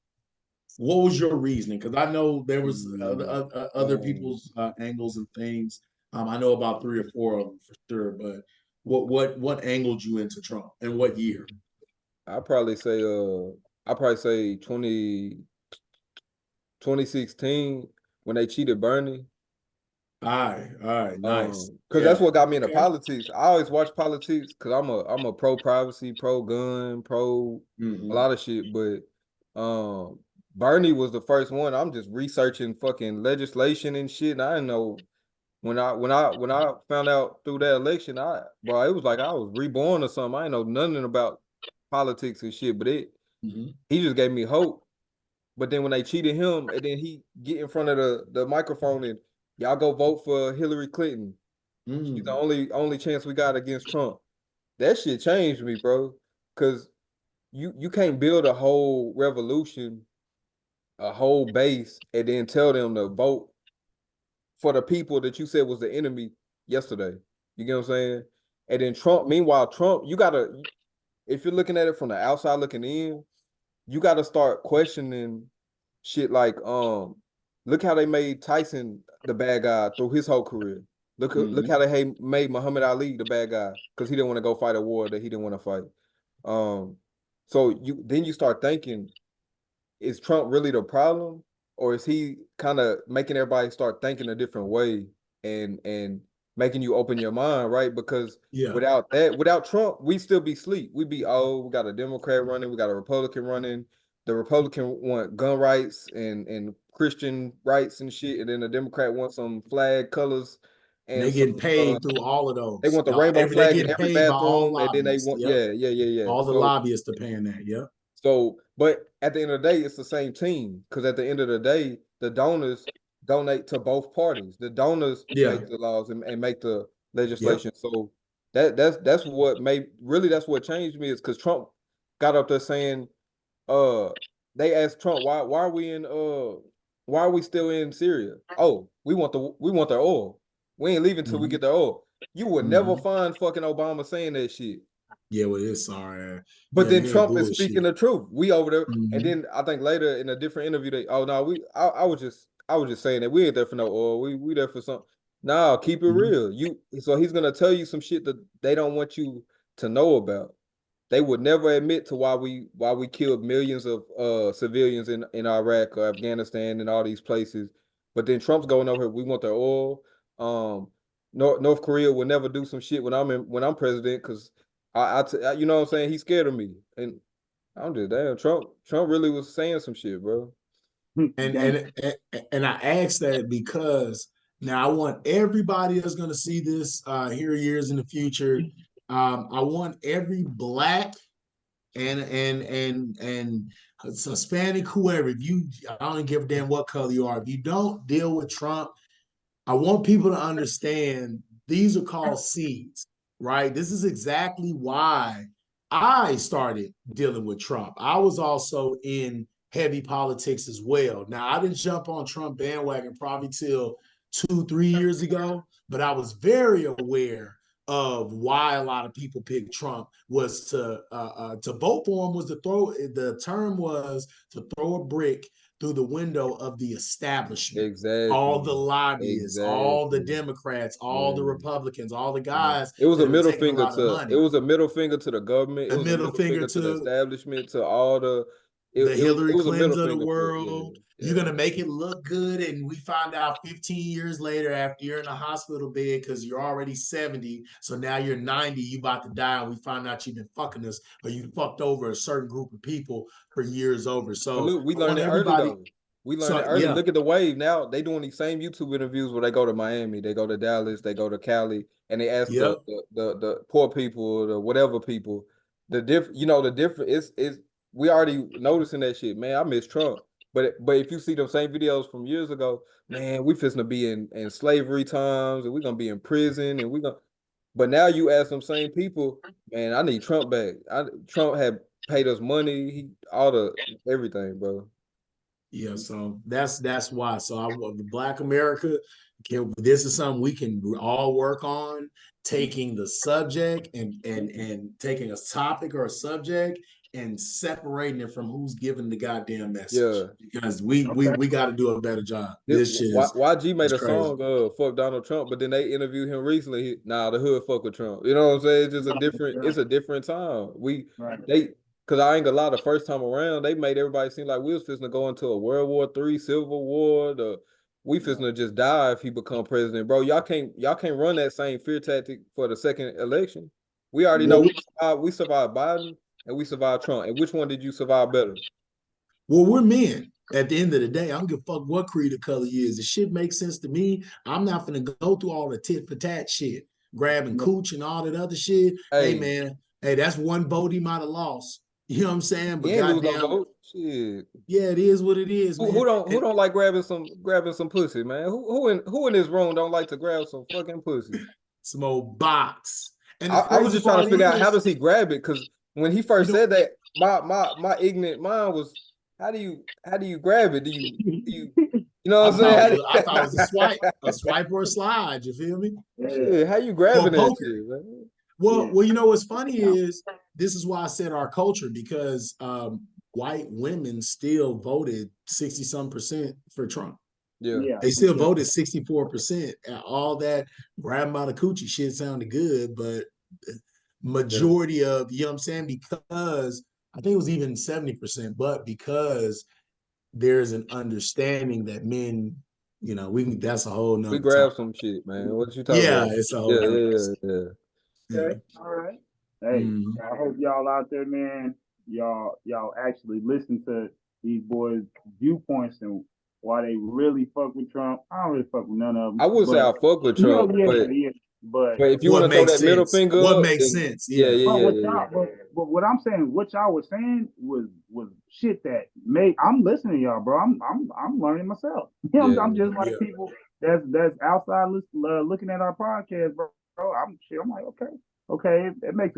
Speaker 3: What was your reasoning? Because I know there was
Speaker 2: Mm,
Speaker 3: other people's angles and things. I know about three or four of them for sure. But what angled you into Trump and what year?
Speaker 1: I probably say I probably say 2016 when they cheated Bernie.
Speaker 3: All right, nice.
Speaker 1: Because that's
Speaker 3: Yeah.
Speaker 1: what got me into
Speaker 3: Okay.
Speaker 1: politics. I always watch politics because I'm a pro privacy, pro gun, pro a
Speaker 3: Hmm.
Speaker 1: lot of shit. But um Bernie was the first one. I'm just researching fucking legislation and shit. And I didn't know when I found out through that election, bro, it was like I was reborn or something. I didn't know nothing about politics and shit, but
Speaker 3: Hmm.
Speaker 1: he just gave me hope. But then when they cheated him, and then he get in front of the microphone and y'all go vote for Hillary Clinton. She's the
Speaker 3: Mm.
Speaker 1: only chance we got against Trump. That shit changed me, bro. Cause you can't build a whole revolution, a whole base, and then tell them to vote for the people that you said was the enemy yesterday. You get what I'm saying? And then Trump, meanwhile, Trump, you gotta, if you're looking at it from the outside looking in, you gotta start questioning shit like look how they made Tyson the bad guy through his whole career. Look
Speaker 3: Hmm.
Speaker 1: how they made Muhammad Ali the bad guy because he didn't want to go fight a war that he didn't want to fight. Um, so you start thinking, is Trump really the problem, or is he kind of making everybody start thinking a different way and making you open your mind, right? Because
Speaker 3: Yeah.
Speaker 1: without Trump, we still be sleep. We be we got a Democrat running, we got a Republican running. The Republican want gun rights and Christian rights and shit, and then the Democrat wants some flag colors
Speaker 3: And
Speaker 1: and
Speaker 3: they
Speaker 1: some
Speaker 3: getting paid through all of
Speaker 1: they
Speaker 3: those.
Speaker 1: want the rainbow
Speaker 3: They
Speaker 1: flag in
Speaker 3: getting
Speaker 1: every
Speaker 3: paid by all
Speaker 1: bathroom, and then they
Speaker 3: lobbyists.
Speaker 1: want
Speaker 3: Yep.
Speaker 1: yeah.
Speaker 3: All the
Speaker 1: So
Speaker 3: lobbyists are paying that. Yep.
Speaker 1: but at the end of the day, it's the same team because at the end of the day, the donors donate to both parties. The donors
Speaker 3: Yeah.
Speaker 1: make the laws and make the
Speaker 3: Yep.
Speaker 1: legislation. So that's what made really that's what changed me is because Trump got up there saying, uh, they asked Trump why are we still in Syria? Oh, we want their oil. We ain't leaving till we
Speaker 3: Hmm.
Speaker 1: get the oil. You would never
Speaker 3: Hmm.
Speaker 1: find fucking Obama saying that shit.
Speaker 3: Yeah, well, it's sorry.
Speaker 1: But
Speaker 3: Yeah,
Speaker 1: then
Speaker 3: man,
Speaker 1: Trump is speaking
Speaker 3: bullshit.
Speaker 1: the truth. We over there, and
Speaker 3: Hmm.
Speaker 1: then I think later in a different interview, oh no, I was just saying that we ain't there for no oil. We there for something. Nah, keep it
Speaker 3: Hmm.
Speaker 1: real. So he's gonna tell you some shit that they don't want you to know about. They would never admit to why we killed millions of civilians in Iraq or Afghanistan and all these places. But then Trump's going over here. We want their oil. Um, North Korea will never do some shit when I'm president because you know what I'm saying? He's scared of me, and I'm just damn Trump. Trump really was saying some shit, bro.
Speaker 3: And
Speaker 2: gang.
Speaker 3: and and I ask that because now I want everybody that's going to see this here years in the future. I want every black and Hispanic, whoever. If you, I don't give a damn what color you are. If you don't deal with Trump, I want people to understand these are called seeds, right? This is exactly why I started dealing with Trump. I was also in heavy politics as well. Now, I didn't jump on Trump bandwagon probably till 2, 3 years ago, but I was very aware of why a lot of people picked Trump was to vote for him was to throw the term was to throw a brick through the window of the establishment. All the
Speaker 1: Exactly.
Speaker 3: lobbyists, all the
Speaker 1: Exactly.
Speaker 3: Democrats, all the
Speaker 1: Yeah.
Speaker 3: Republicans, all the
Speaker 1: Yeah.
Speaker 3: guys
Speaker 1: It was
Speaker 3: that
Speaker 1: a
Speaker 3: are
Speaker 1: middle
Speaker 3: taking a
Speaker 1: finger
Speaker 3: lot of
Speaker 1: to it
Speaker 3: money.
Speaker 1: was a middle finger to the government. It
Speaker 3: A
Speaker 1: was a
Speaker 3: middle
Speaker 1: middle
Speaker 3: finger
Speaker 1: finger to the
Speaker 3: to
Speaker 1: establishment, to all the
Speaker 3: the
Speaker 1: it
Speaker 3: Hillary
Speaker 1: was a middle
Speaker 3: Clintons of the
Speaker 1: finger for yeah,
Speaker 3: world. You're
Speaker 1: yeah.
Speaker 3: gonna make it look good, and we find out 15 years later after you're in a hospital bed because you're already 70, so now you're 90, you about to die, and we find out you've been fucking us or you fucked over a certain group of people for years over.
Speaker 1: But
Speaker 3: So
Speaker 1: look, we
Speaker 3: I want
Speaker 1: learned it early
Speaker 3: everybody.
Speaker 1: though. We learned it
Speaker 3: So
Speaker 1: early.
Speaker 3: yeah,
Speaker 1: Look at the wave now. They doing these same YouTube interviews where they go to Miami, they go to Dallas, they go to Cali, and they ask
Speaker 3: yep.
Speaker 1: the poor people, the whatever people, the different is we already noticing that shit. Man, I miss Trump. But if you see them same videos from years ago, man, we fixing to be in slavery times and we're gonna be in prison and we're gonna but now you ask them same people, man, I need Trump back. Trump had paid us money, he all the everything, bro.
Speaker 3: Yeah, so that's why. So I want the Black America. This is something we can all work on, taking the subject and taking a topic or a subject and separating it from who's giving the goddamn message.
Speaker 1: Yeah.
Speaker 3: Because we got to do a better job. This shit
Speaker 1: YG
Speaker 3: is
Speaker 1: made a
Speaker 3: crazy.
Speaker 1: song, fuck Donald Trump, but then they interviewed him recently. Nah, the hood fuck with Trump. You know what I'm saying? It's a different time.
Speaker 2: Right.
Speaker 1: They, cause I ain't gonna lie, the first time around, they made everybody seem like we was fixing to go into a World War III, Civil War. We fixing to just die if he become president, bro. Y'all can't run that same fear tactic for the second election. We already know
Speaker 3: Well,
Speaker 1: we survived Biden and we survived Trump. And which one did you survive better?
Speaker 3: well, we're men. At the end of the day, I don't give a fuck what creed or color you is. The shit makes sense to me. I'm not gonna go through all the tit for tat shit, grabbing cooch and all that other shit. Hey
Speaker 1: Hey,
Speaker 3: man, hey, that's one vote he might have lost. You know what I'm saying?
Speaker 1: he
Speaker 3: But
Speaker 1: ain't lose no
Speaker 3: goddamn,
Speaker 1: vote. Shit.
Speaker 3: yeah, it is what it is,
Speaker 1: Who,
Speaker 3: man.
Speaker 1: who don't who
Speaker 3: And
Speaker 1: don't like grabbing some pussy, man? Who in this room don't like to grab some fucking pussy?
Speaker 3: some old box. And the
Speaker 1: I was
Speaker 3: crazy
Speaker 1: just trying to
Speaker 3: part
Speaker 1: figure out how
Speaker 3: is,
Speaker 1: does he grab it? Because when he
Speaker 3: you
Speaker 1: first
Speaker 3: know,
Speaker 1: said that, my ignorant mind was, how do you grab it? You know what I'm saying?
Speaker 3: I thought it was a swipe or a slide. You feel me?
Speaker 2: Yeah.
Speaker 1: Shit, how you
Speaker 3: Or
Speaker 1: grabbing that
Speaker 3: poke it.
Speaker 1: shit, man?
Speaker 2: Yeah.
Speaker 3: Well, you know what's funny is this is why I said our culture because white women still voted 60 some percent for Trump.
Speaker 1: Yeah,
Speaker 2: Yeah.
Speaker 3: They
Speaker 2: For
Speaker 3: still
Speaker 2: sure.
Speaker 3: voted 64%. All that grandma the coochie shit sounded good, but
Speaker 1: yeah.
Speaker 3: majority of, you know what I'm saying? Because I think it was even 70%, but because there's an understanding that men, that's a whole
Speaker 1: We
Speaker 3: nother
Speaker 1: grab
Speaker 3: topic.
Speaker 1: some shit, man. What you talking
Speaker 3: Yeah,
Speaker 1: about?
Speaker 3: it's a whole
Speaker 1: Yeah,
Speaker 3: nother.
Speaker 1: yeah, yeah,
Speaker 3: Yeah.
Speaker 2: Okay. All right. Hey,
Speaker 3: Mhm.
Speaker 2: I hope y'all out there, man, y'all actually listen to these boys' viewpoints and why they really fuck with Trump. I don't really fuck with none of
Speaker 1: I
Speaker 2: them,
Speaker 1: would say
Speaker 2: but
Speaker 1: I fuck with
Speaker 2: yeah,
Speaker 1: Trump,
Speaker 2: yeah,
Speaker 1: but
Speaker 2: yeah. But
Speaker 1: but if you want
Speaker 3: What
Speaker 1: to throw
Speaker 3: makes
Speaker 1: that middle
Speaker 3: sense?
Speaker 1: finger
Speaker 3: What
Speaker 1: up,
Speaker 3: makes
Speaker 1: then
Speaker 3: sense?
Speaker 1: yeah,
Speaker 3: Yeah.
Speaker 1: yeah,
Speaker 2: but
Speaker 1: yeah,
Speaker 2: what
Speaker 1: yeah,
Speaker 2: y'all,
Speaker 1: yeah.
Speaker 2: but what I'm saying, what y'all was saying was shit that made. I'm listening to y'all, bro. I'm learning myself. You know,
Speaker 1: Yeah.
Speaker 2: I'm just like
Speaker 3: Yeah.
Speaker 2: people that's outside looking at our podcast, bro. I'm like, okay, it makes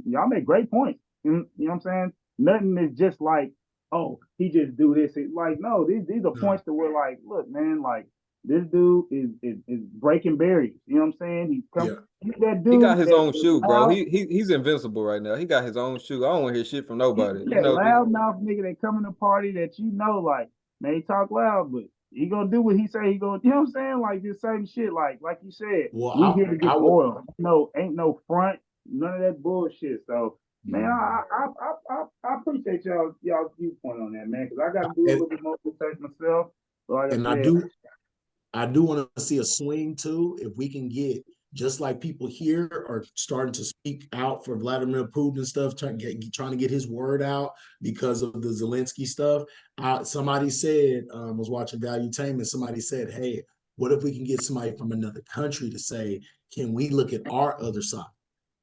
Speaker 2: y'all make great points. You know what I'm saying? Nothing is just like, oh, he just do this. It's like, no, these are
Speaker 3: No.
Speaker 2: points that we're like, look, man, like this dude is breaking barriers. You know what I'm saying?
Speaker 3: Yeah.
Speaker 2: He's that
Speaker 1: He got
Speaker 2: dude
Speaker 1: his
Speaker 2: that's
Speaker 1: own shoe, bro.
Speaker 2: loud.
Speaker 1: He's invincible right now. He got his own shoe. I don't want to hear shit from
Speaker 2: He's
Speaker 1: nobody.
Speaker 2: that loudmouth nigga that come in the party that you know, like, man, he talk loud, but he gonna do what he say he gonna. You know what I'm saying? Like this same shit. Like you said,
Speaker 3: Well,
Speaker 2: we here to
Speaker 3: I
Speaker 2: get
Speaker 3: would.
Speaker 2: oil. No, ain't no front, none of that bullshit. So, man,
Speaker 3: Mhm.
Speaker 2: I appreciate y'all's viewpoint on that, man, because I got to do a
Speaker 3: And
Speaker 2: little bit more research myself. So like I
Speaker 3: and
Speaker 2: said,
Speaker 3: I do want to see a swing too. If we can get just like people here are starting to speak out for Vladimir Putin and stuff, trying to get his word out because of the Zelensky stuff. Somebody said, I was watching Valuetainment. Somebody said, "Hey, what if we can get somebody from another country to say, can we look at our other side?"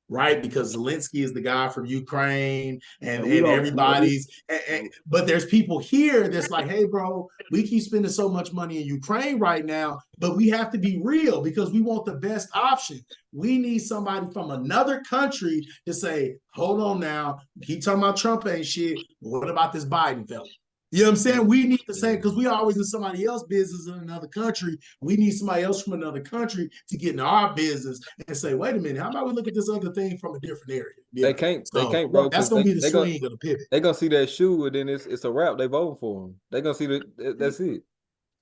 Speaker 3: Right? Because Zelensky is the guy from Ukraine and,
Speaker 2: and we
Speaker 3: and
Speaker 2: don't.
Speaker 3: everybody's, but there's people here that's like, hey, bro, we keep spending so much money in Ukraine right now, but we have to be real because we want the best option. We need somebody from another country to say, hold on now, keep talking about Trump ain't shit. What about this Biden fella? You know what I'm saying? We need the same because we always in somebody else's business in another country. We need somebody else from another country to get in our business and say, wait a minute, how about we look at this other thing from a different area? Yeah.
Speaker 1: They
Speaker 3: So
Speaker 1: can't, bro,
Speaker 3: that's
Speaker 1: because
Speaker 3: gonna be the swing of the pivot.
Speaker 1: they gonna see that shoe and then it's a wrap. They voting for him. They gonna see that's it.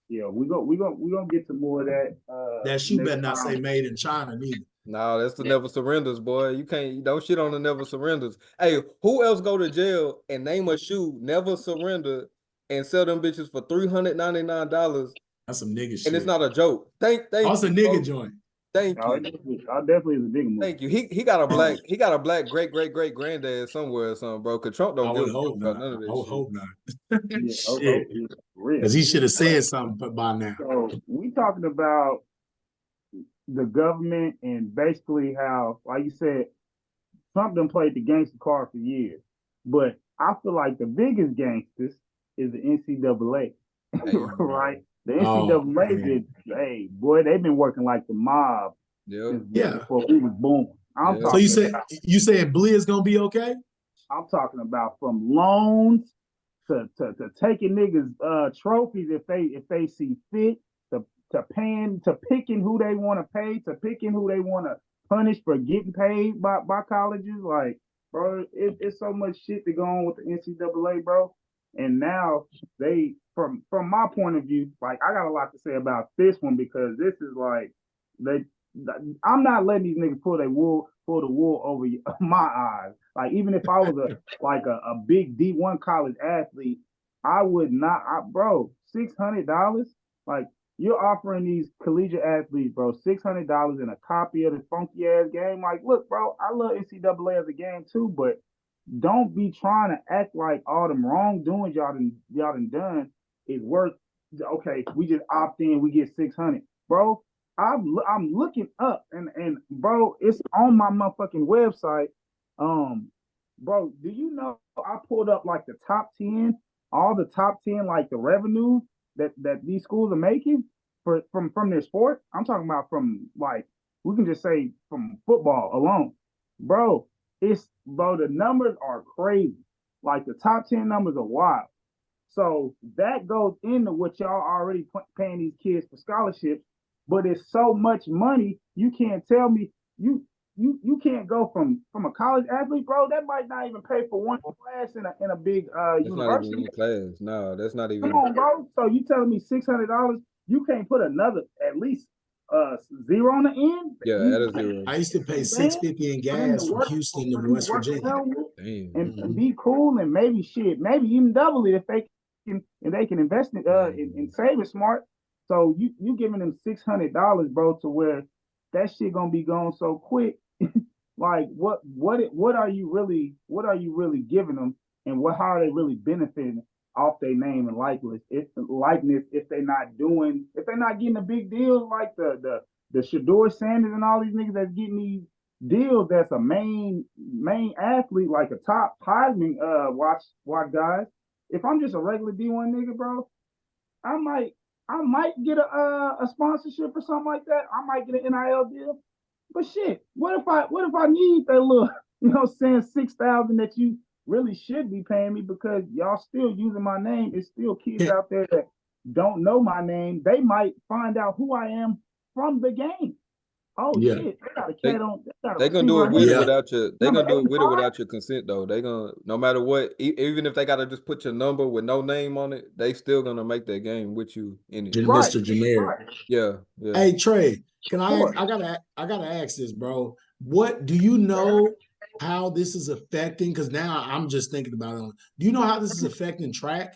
Speaker 2: Yeah, we gonna get to more of that
Speaker 3: That shoe
Speaker 2: next
Speaker 3: better not say
Speaker 2: time.
Speaker 3: made in China neither.
Speaker 1: No, that's the never surrenders, boy. You don't shit on the never surrenders. Hey, who else go to jail and name a shoe never surrender and sell them bitches for $399?
Speaker 3: That's some nigga
Speaker 1: And it's
Speaker 3: shit.
Speaker 1: not a joke. Thank
Speaker 3: Also
Speaker 1: you,
Speaker 3: nigga
Speaker 1: bro.
Speaker 3: joint.
Speaker 1: Thank
Speaker 2: I
Speaker 1: you.
Speaker 2: definitely is a big one.
Speaker 1: Thank you. He got a black great granddad somewhere or something, bro. Cause Trump
Speaker 3: I
Speaker 1: don't give
Speaker 3: would
Speaker 1: a fuck
Speaker 3: hope
Speaker 1: about
Speaker 3: not.
Speaker 1: none of
Speaker 3: I
Speaker 1: that
Speaker 3: would
Speaker 1: shit.
Speaker 3: hope not.
Speaker 2: Yeah,
Speaker 3: Shit.
Speaker 2: yeah, for real.
Speaker 3: Because he should have
Speaker 2: But,
Speaker 3: said something by now.
Speaker 2: so we talking about the government and basically how, like you said, Trump done played the gangster card for years. But I feel like the biggest gangsters is the NCAA,
Speaker 1: Hey,
Speaker 2: right? The
Speaker 3: Oh,
Speaker 2: NCAA
Speaker 3: man.
Speaker 2: did, hey, boy, they've been working like the mob
Speaker 1: yeah,
Speaker 2: since
Speaker 3: Yeah.
Speaker 2: before we was born.
Speaker 1: yeah.
Speaker 3: So you saying Blee is gonna be okay?
Speaker 2: I'm talking about from loans to taking niggas trophies if they see fit, to paying, to picking who they want to pay, to picking who they want to punish for getting paid by colleges. Like, bro, it's so much shit to go on with the NCAA, bro. And now from my point of view, like I got a lot to say about this one because this is like they I'm not letting these niggas pull the wool over my eyes. Like even if I was a big D1 college athlete, I would not, bro. $600, like you're offering these collegiate athletes, bro, $600 in a copy of this funky ass game. Like, look, bro, I love NCAA as a game too, but don't be trying to act like all them wrongdoings y'all done is worth. Okay, we just opt in, we get 600, bro. I'm looking up and bro, it's on my motherfucking website. Um, bro, do you know I pulled up like the top 10, all the top 10 like the revenue that these schools are making from their sport. I'm talking about from like we can just say from football alone, bro. The numbers are crazy. Like the top 10 numbers are wild. So that goes into what y'all already paying these kids for scholarships, but it's so much money you can't tell me you can't go from a college athlete, bro. That might not even pay for one class in a big
Speaker 1: That's not even
Speaker 2: university.
Speaker 1: one class. No, that's not
Speaker 2: Come
Speaker 1: even.
Speaker 2: on, bro. So you telling me $600? You can't put another at least zero on the end.
Speaker 1: Yeah, at a zero.
Speaker 3: I used to pay
Speaker 2: Man,
Speaker 3: $6.50 in
Speaker 2: for them to
Speaker 3: gas from
Speaker 2: work
Speaker 3: Houston to
Speaker 2: for them to
Speaker 3: West
Speaker 2: work
Speaker 3: Virginia.
Speaker 2: well with
Speaker 1: Damn.
Speaker 2: and
Speaker 3: Mhm.
Speaker 2: be cool and maybe shit, maybe even double it if they can invest in save it smart. So you giving them $600, bro, to where that shit gonna be gone so quick. Like what are you really giving them, and what how are they really benefiting off their name and likeness if they're not getting a big deal like the Shador Sanders and all these niggas that's getting these deals that's a main athlete like a top Heisman watch guys. If I'm just a regular D1 nigga, bro, I might I might get a sponsorship or something like that. I might get an NIL deal. But shit, what if I need that little, saying 6,000 that you really should be paying me because y'all still using my name. It's still kids
Speaker 3: Yeah.
Speaker 2: out there that don't know my name. They might find out who I am from the game. Oh
Speaker 3: Yeah.
Speaker 2: shit, they got a
Speaker 1: They
Speaker 2: cat on, they got a
Speaker 1: they gonna
Speaker 2: receiver
Speaker 1: do
Speaker 2: on
Speaker 1: it with
Speaker 2: here.
Speaker 1: or
Speaker 3: Yeah.
Speaker 1: without your. They
Speaker 2: Number
Speaker 1: gonna do it with or
Speaker 2: 85.
Speaker 1: without your consent though. They gonna no matter what, even if they gotta just put your number with no name on it, they still gonna make that game with you in it.
Speaker 2: Right,
Speaker 3: Mr. Jameer.
Speaker 2: right.
Speaker 1: Yeah, yeah.
Speaker 3: Hey Trey, can I
Speaker 2: Sure.
Speaker 3: I gotta ask this, bro. What do you know how this is affecting? Because now I'm just thinking about it. Do you know how this is affecting track?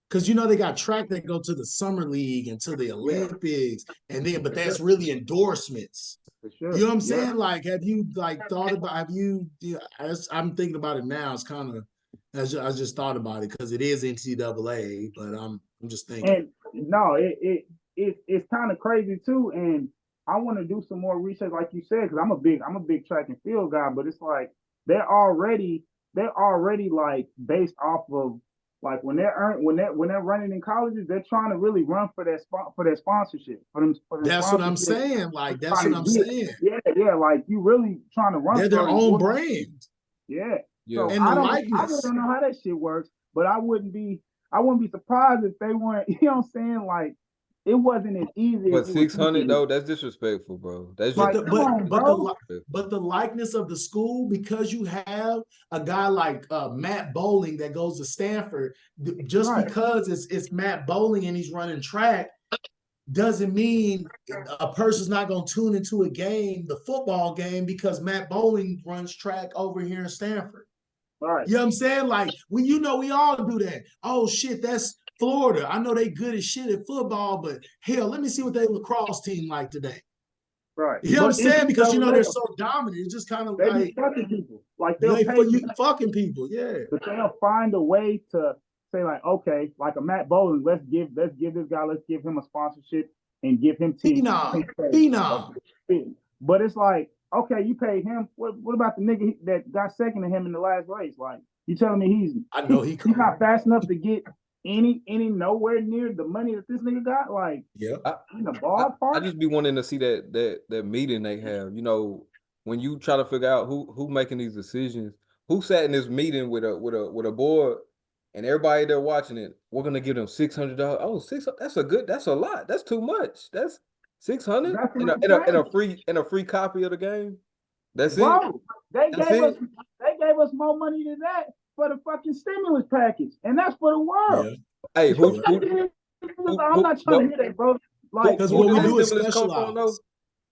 Speaker 3: Because they got track that go to the summer league and to the
Speaker 2: Yeah,
Speaker 3: Olympics, and then but
Speaker 2: for sure.
Speaker 3: that's really endorsements.
Speaker 2: For
Speaker 3: You know
Speaker 2: sure.
Speaker 3: what I'm
Speaker 2: Yeah.
Speaker 3: saying? Like, have you like thought about? Have you? Yeah, I'm thinking about it now. It's kind of I just thought about it because it is NCAA, but I'm just thinking.
Speaker 2: And no, it's kind of crazy too. And I want to do some more research, like you said, because I'm a big track and field guy. But it's like they're already they're already like based off of like when they're running in colleges, they're trying to really run for that sponsorship for them
Speaker 3: That's what I'm
Speaker 2: sponsorship.
Speaker 3: saying. Like, that's
Speaker 2: Trying
Speaker 3: what
Speaker 2: to
Speaker 3: I'm
Speaker 2: get
Speaker 3: saying.
Speaker 2: yeah, like you really trying to run
Speaker 3: They're
Speaker 2: for
Speaker 3: their
Speaker 2: an
Speaker 3: own
Speaker 2: organization.
Speaker 3: brand
Speaker 2: Yeah.
Speaker 1: Yeah.
Speaker 2: So
Speaker 3: and the
Speaker 2: I really
Speaker 3: likeness.
Speaker 2: don't know how that shit works, but I wouldn't be.
Speaker 4: I wouldn't be surprised if they weren't. You know what I'm saying? Like it wasn't as easy as
Speaker 1: But
Speaker 4: you would
Speaker 1: 600
Speaker 4: think.
Speaker 1: though, that's disrespectful, bro. That's
Speaker 3: But
Speaker 1: just
Speaker 4: Like,
Speaker 3: the
Speaker 4: come on, bro.
Speaker 3: but the likeness of the school, because you have a guy like Matt Bowling that goes to Stanford, just
Speaker 4: Right.
Speaker 3: because it's Matt Bowling and he's running track, doesn't mean a person's not going to tune into a game, the football game, because Matt Bowling runs track over here in Stanford.
Speaker 4: Right.
Speaker 3: You know what I'm saying? Like we all do that. Oh shit, that's Florida. I know they good as shit at football, but hell, let me see what their lacrosse team like today.
Speaker 4: Right.
Speaker 3: You know what I'm
Speaker 4: But it's
Speaker 3: saying? Because they're
Speaker 4: real.
Speaker 3: so dominant. It's just kind of
Speaker 4: They be
Speaker 3: like
Speaker 4: fucking people. Like they'll pay
Speaker 3: you
Speaker 4: you,
Speaker 3: fucking people. Yeah.
Speaker 4: but they'll find a way to say like, okay, like a Matt Bowling, let's give this guy, let's give him a sponsorship and give him team.
Speaker 3: Phenom. Phenom.
Speaker 4: But it's like, okay, you paid him. What about the nigga that got second to him in the last race? Like, you telling me
Speaker 3: I know
Speaker 4: he's not fast enough to get any nowhere near the money that this nigga got? Like,
Speaker 3: yeah.
Speaker 4: in the
Speaker 1: I
Speaker 4: ballpark?
Speaker 1: just be wanting to see that meeting they have. You know, when you try to figure out who making these decisions, who sat in this meeting with a board, and everybody there watching it. We're gonna give them $600. Oh, that's a lot. That's too much. That's 600
Speaker 4: That's
Speaker 1: and
Speaker 4: what I'm saying.
Speaker 1: and a free copy of the game. That's it.
Speaker 4: Bro, they
Speaker 1: That's
Speaker 4: gave us
Speaker 1: it.
Speaker 4: more money than that for the fucking stimulus package, and that's for the world.
Speaker 3: Yeah.
Speaker 1: Hey,
Speaker 4: I'm not trying to hear that, bro. Like,
Speaker 3: Because
Speaker 1: who
Speaker 3: what
Speaker 1: did
Speaker 3: we
Speaker 1: that
Speaker 3: do is
Speaker 1: stimulus come from though?
Speaker 3: specialize.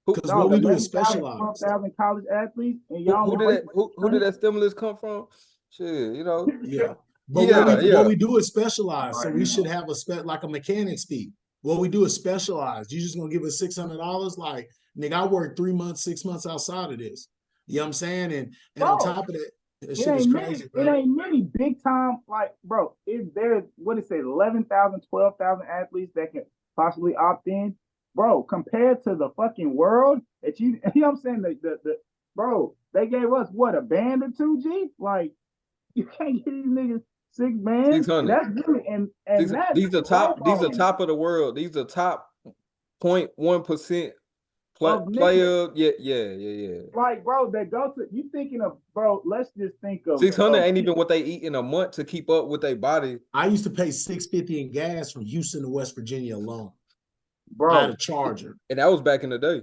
Speaker 1: Who
Speaker 3: Because
Speaker 4: no,
Speaker 3: what
Speaker 4: the
Speaker 3: we do is
Speaker 4: 11,000,
Speaker 3: specialize.
Speaker 4: 12,000 college athletes, and
Speaker 1: who,
Speaker 4: y'all
Speaker 1: who
Speaker 4: gonna
Speaker 1: did
Speaker 4: wait
Speaker 1: that
Speaker 4: for
Speaker 1: who did that stimulus come from? Shit, you know.
Speaker 3: Yeah. But
Speaker 1: Yeah,
Speaker 3: what
Speaker 1: yeah.
Speaker 3: we do is specialize. So
Speaker 4: right
Speaker 3: we
Speaker 4: now.
Speaker 3: should have like a mechanics fee. What we do is specialize. You just gonna give us $600? Like, nigga, I worked 3 months, 6 months outside of this. You know what I'm saying? And on
Speaker 4: Bro,
Speaker 3: top of that, that
Speaker 4: it
Speaker 3: shit is
Speaker 4: ain't many.
Speaker 3: crazy,
Speaker 4: It
Speaker 3: bro.
Speaker 4: ain't many big time. Like, bro, if there's what it say, 11,000, 12,000 athletes that can possibly opt in, bro. Compared to the fucking world that you know what I'm saying? The bro, they gave us what, a band or two, G? Like, you can't get these niggas six bands.
Speaker 1: 600.
Speaker 4: That's really and that's
Speaker 1: These are
Speaker 4: lowballing
Speaker 1: top of the world. These are top 0.1%
Speaker 4: of niggas.
Speaker 1: player. Yeah.
Speaker 4: Like, bro, they go to you thinking of, bro. Let's just think of
Speaker 1: 600 ain't even what they eat in a month to keep up with their body.
Speaker 3: I used to pay $6.50 in gas from Houston to West Virginia alone. I had
Speaker 4: bro.
Speaker 3: a Charger.
Speaker 1: And that was back in the day.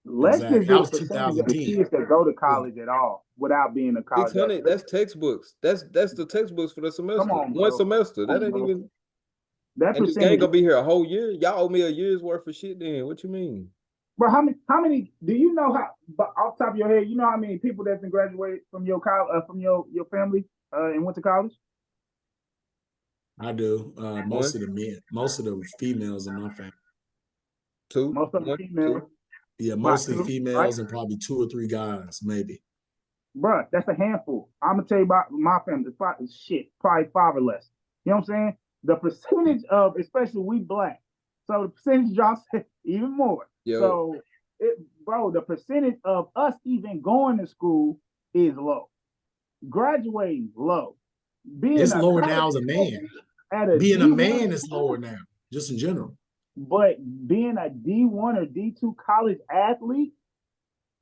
Speaker 4: Let's just
Speaker 3: Exactly. That
Speaker 4: do the
Speaker 3: was
Speaker 4: percentage of the
Speaker 3: 2010.
Speaker 4: kids that go to
Speaker 3: Yeah.
Speaker 4: college at all without being a college
Speaker 1: 600,
Speaker 4: athlete.
Speaker 1: that's textbooks. That's the textbooks for the
Speaker 4: Come
Speaker 1: semester.
Speaker 4: on,
Speaker 1: One
Speaker 4: bro.
Speaker 1: semester.
Speaker 4: Come
Speaker 1: That
Speaker 4: on,
Speaker 1: ain't
Speaker 4: bro.
Speaker 1: even.
Speaker 4: That
Speaker 1: And this game
Speaker 4: percentage,
Speaker 1: gonna be here a whole year. Y'all owe me a year's worth of shit. Then what you mean?
Speaker 4: bro. How many? Do you know how? But off the top of your head, you know how many people that's been graduated from your college, from your family, and went to college?
Speaker 3: I do. Most
Speaker 1: One,
Speaker 3: of the men, most of the females in my family.
Speaker 1: two,
Speaker 4: Most of them
Speaker 1: one,
Speaker 4: females,
Speaker 1: two.
Speaker 3: Yeah,
Speaker 4: about
Speaker 3: mostly
Speaker 4: two, right?
Speaker 3: females and probably 2 or 3 guys, maybe.
Speaker 4: Bro, that's a handful. I'm gonna tell you about my family. Probably five or less. You know what I'm saying? The percentage of, especially we black, so the percentage drops even more.
Speaker 1: Yo,
Speaker 4: So, bro, the percentage of us even going to school is low. Graduating low. Being
Speaker 3: It's
Speaker 4: a
Speaker 3: lower
Speaker 4: college
Speaker 3: now as a man.
Speaker 4: at a
Speaker 3: Being a
Speaker 4: D1
Speaker 3: man is lower now, just in general.
Speaker 4: but being a D1 or D2 college athlete,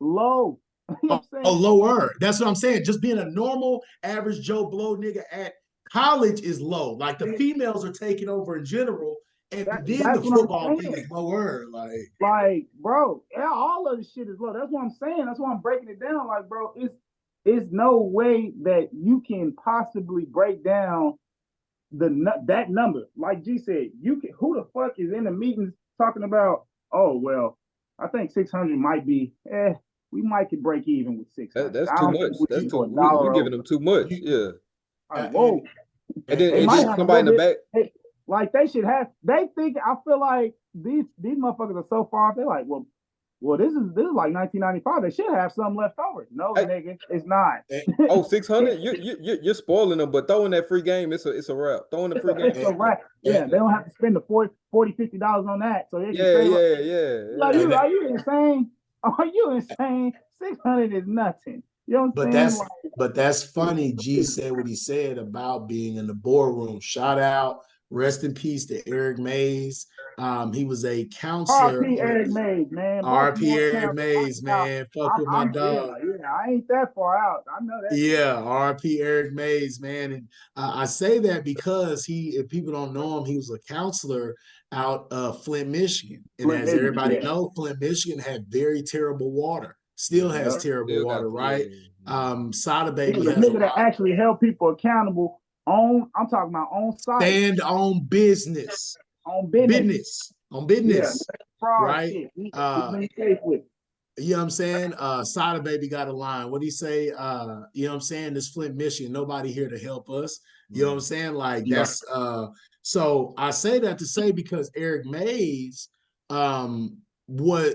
Speaker 4: low. You know what I'm saying?
Speaker 3: Lower. That's what I'm saying. Just being a normal, average Joe Blow nigga at college is low. Like the females are taking over in general, and then the
Speaker 4: That's what
Speaker 3: football
Speaker 4: I'm
Speaker 3: thing
Speaker 4: saying.
Speaker 3: is lower.
Speaker 4: Like, bro, yeah, all of this shit is low. That's what I'm saying. That's why I'm breaking it down. Like, bro, it's no way that you can possibly break down that number. Like G said, you can. Who the fuck is in the meetings talking about? Oh well, I think 600 might be. We might could break even with 600.
Speaker 1: that's
Speaker 4: I
Speaker 1: too
Speaker 4: don't
Speaker 1: much.
Speaker 4: think we
Speaker 1: That's
Speaker 4: should
Speaker 1: too.
Speaker 4: go a
Speaker 1: We
Speaker 4: dollar
Speaker 1: giving
Speaker 4: over.
Speaker 1: them too much.
Speaker 3: You,
Speaker 1: Yeah.
Speaker 4: Like,
Speaker 3: and,
Speaker 4: whoa,
Speaker 3: and,
Speaker 4: they
Speaker 1: And
Speaker 4: might
Speaker 1: then
Speaker 4: have a
Speaker 1: somebody
Speaker 4: little
Speaker 1: in the
Speaker 4: bit.
Speaker 1: back.
Speaker 4: Like they should have. They think. I feel like these motherfuckers are so far. They're like, well, this is like 1995. They should have some left over. No,
Speaker 1: Hey,
Speaker 4: nigga, it's not.
Speaker 1: oh, 600. You're spoiling them, but throwing that free game, it's a wrap. Throwing the free game.
Speaker 4: It's a wrap. Yeah, they don't have to spend the $40, $50 on that, so they can
Speaker 1: Yeah,
Speaker 4: save.
Speaker 1: yeah, yeah,
Speaker 4: Like,
Speaker 1: yeah.
Speaker 4: are you insane? Are you insane? 600 is nothing. You know what I'm saying?
Speaker 3: but that's funny. G said what he said about being in the boardroom. Shout out Rest in peace to Eric Mays. He was a counselor.
Speaker 4: R.P. Eric Mays, man.
Speaker 3: R.P.
Speaker 4: Baltimore
Speaker 3: Eric
Speaker 4: County.
Speaker 3: Mays, man. Fuck with my dog.
Speaker 4: I ain't that far out. I know that.
Speaker 3: Yeah, R.P. Eric Mays, man. And I say that because if people don't know him, he was a counselor out of Flint, Michigan. And
Speaker 4: Flint,
Speaker 3: as
Speaker 4: Michigan,
Speaker 3: everybody
Speaker 4: yeah.
Speaker 3: knows, Flint, Michigan had very terrible water. Still has terrible
Speaker 1: Still
Speaker 3: water, right? Sada
Speaker 4: He
Speaker 3: Baby
Speaker 4: was a
Speaker 3: has a
Speaker 4: nigga that
Speaker 3: lot.
Speaker 4: actually held people accountable on, I'm talking about on site.
Speaker 3: Stand on business.
Speaker 4: On business.
Speaker 3: On business.
Speaker 4: Yeah, fraud
Speaker 3: right?
Speaker 4: shit. He's been safe with it.
Speaker 3: You know what I'm saying? Sada Baby got a line. What do you say? You know what I'm saying? This Flint, Michigan, nobody here to help us. You know what I'm saying? Like that's so I say that to say because Eric Mays,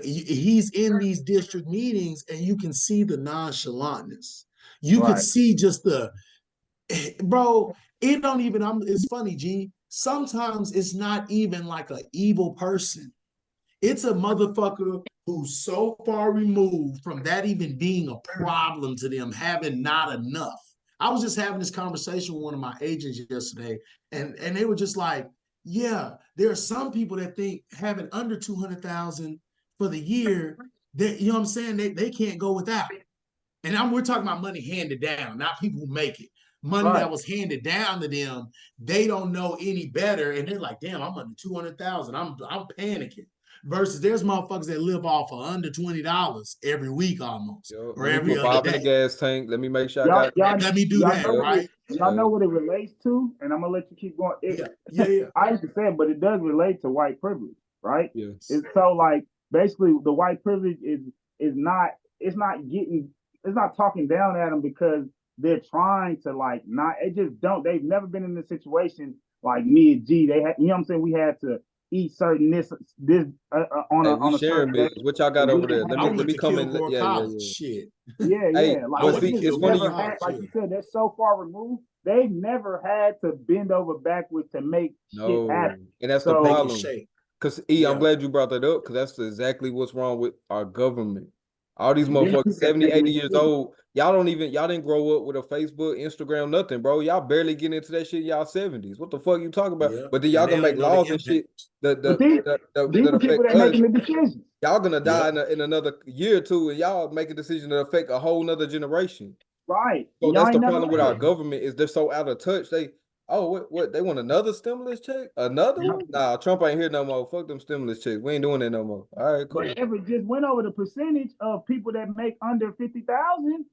Speaker 3: he's in these district meetings and you can see the nonchalantness. You can see just bro, it don't even, it's funny, G. Sometimes it's not even like an evil person. It's a motherfucker who's so far removed from that even being a problem to them, having not enough. I was just having this conversation with one of my agents yesterday, and they were just like, yeah, there are some people that think having under 200,000 for the year, that, you know what I'm saying, they can't go without. And we're talking about money handed down, not people who make it. Money that was handed down to them, they don't know any better, and they're like, damn, I'm under 200,000. I'm panicking. Versus there's motherfuckers that live off of under $20 every week almost, or
Speaker 1: Let me
Speaker 3: every
Speaker 1: put
Speaker 3: other
Speaker 1: 5 in the
Speaker 3: day.
Speaker 1: gas tank. Let me make sure I got.
Speaker 3: Let me do that, right?
Speaker 4: Y'all know what it relates to, and I'm gonna let you keep going. I used to say it, but it does relate to white privilege, right?
Speaker 1: Yes.
Speaker 4: It's so like basically the white privilege is not talking down at them because they're trying to like not. It just don't. They've never been in a situation like me and G. They had, you know what I'm saying. We had to eat certain this on a certain day.
Speaker 1: What y'all got over there? Let me come in.
Speaker 3: Yeah. Shit.
Speaker 4: Yeah.
Speaker 1: Like
Speaker 4: it's funny. Like you said, they're so far removed. They've never had to bend over backwards to make shit happen.
Speaker 1: And that's the problem. Because I'm glad you brought that up because that's exactly what's wrong with our government. All these motherfuckers 70, 80 years old. Y'all didn't grow up with a Facebook, Instagram, nothing, bro. Y'all barely getting into that shit in y'all 70s. What the fuck you talking about? But then y'all gonna make laws and shit that affect us.
Speaker 4: Making the decisions.
Speaker 1: Y'all gonna die in another year or two, and y'all make a decision that affect a whole nother generation.
Speaker 4: Right.
Speaker 1: So that's the problem with our government is they're so out of touch. What they want another stimulus check? Another one? Nah, Trump ain't here no more. Fuck them stimulus checks. We ain't doing that no more. All right, cool.
Speaker 4: But Everett just went over the percentage of people that make under 50,000.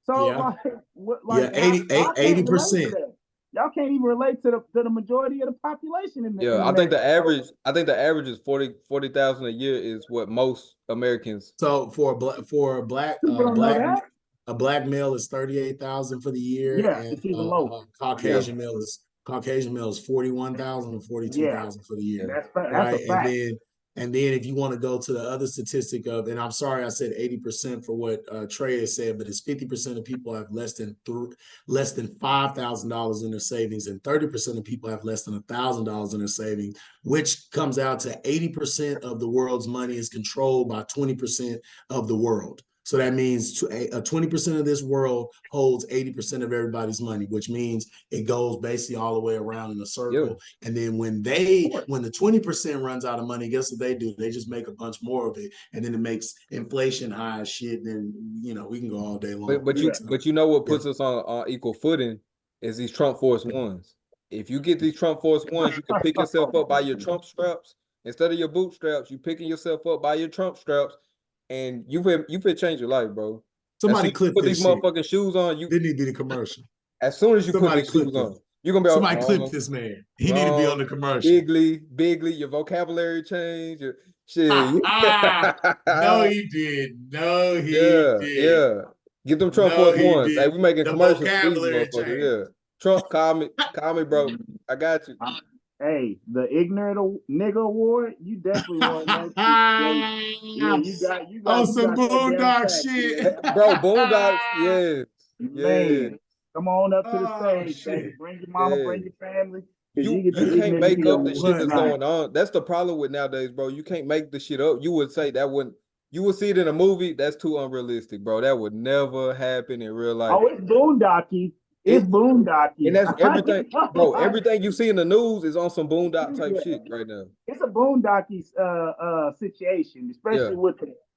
Speaker 4: So
Speaker 3: 80%.
Speaker 4: Y'all can't even relate to the majority of the population in
Speaker 1: I think the average is 40,000 a year is what most Americans.
Speaker 3: So for a black male is 38,000 for the year.
Speaker 4: Yeah,
Speaker 3: and
Speaker 4: it's even low.
Speaker 3: Caucasian male is 41,000 or 42,000 for the year.
Speaker 4: That's a fact.
Speaker 3: And then if you want to go to the other statistic of, and I'm sorry I said 80% for what Trey has said, but it's 50% of people have less than $5,000 in their savings, and 30% of people have less than $1,000 in their savings, which comes out to 80% of the world's money is controlled by 20% of the world. So that means 20% of this world holds 80% of everybody's money, which means it goes basically all the way around in a circle. Yeah. And then when the 20% runs out of money, guess what they do? They just make a bunch more of it. And then it makes inflation high as shit. Then, we can go all day long.
Speaker 1: But you know what puts us on equal footing is these Trump Force Ones. If you get these Trump Force Ones, you can pick yourself up by your Trump straps. Instead of your bootstraps, you picking yourself up by your Trump straps. And you could change your life, bro.
Speaker 3: Somebody clip
Speaker 1: put
Speaker 3: this
Speaker 1: these motherfucking shoes on.
Speaker 3: Didn't need to be the commercial.
Speaker 1: As soon as you put these shoes on, you're gonna be
Speaker 3: somebody clip this man. He need to be on the commercial.
Speaker 1: Bigly, your vocabulary change. Shit.
Speaker 3: No, he did. No, he did.
Speaker 1: Yeah. Get them Trump Force Ones. Hey, we making commercials for these motherfuckers. Yeah. Trump, call me, bro. I got you.
Speaker 4: Hey, the ignorant nigga award, you definitely want that. You got
Speaker 3: some Boondock shit,
Speaker 1: bro. Boondocks,
Speaker 4: man. Come on up to the stage, baby. Bring your mama, bring your family.
Speaker 1: You can't make up the shit that's going on. That's the problem with nowadays, bro. You can't make the shit up. You would say that wouldn't. You would see it in a movie. That's too unrealistic, bro. That would never happen in real life.
Speaker 4: Oh, it's boondocky. It's boondocky.
Speaker 1: and that's everything, bro. Everything you see in the news is on some boondock type shit right now.
Speaker 4: It's a boondocky situation,
Speaker 1: Yeah,
Speaker 4: especially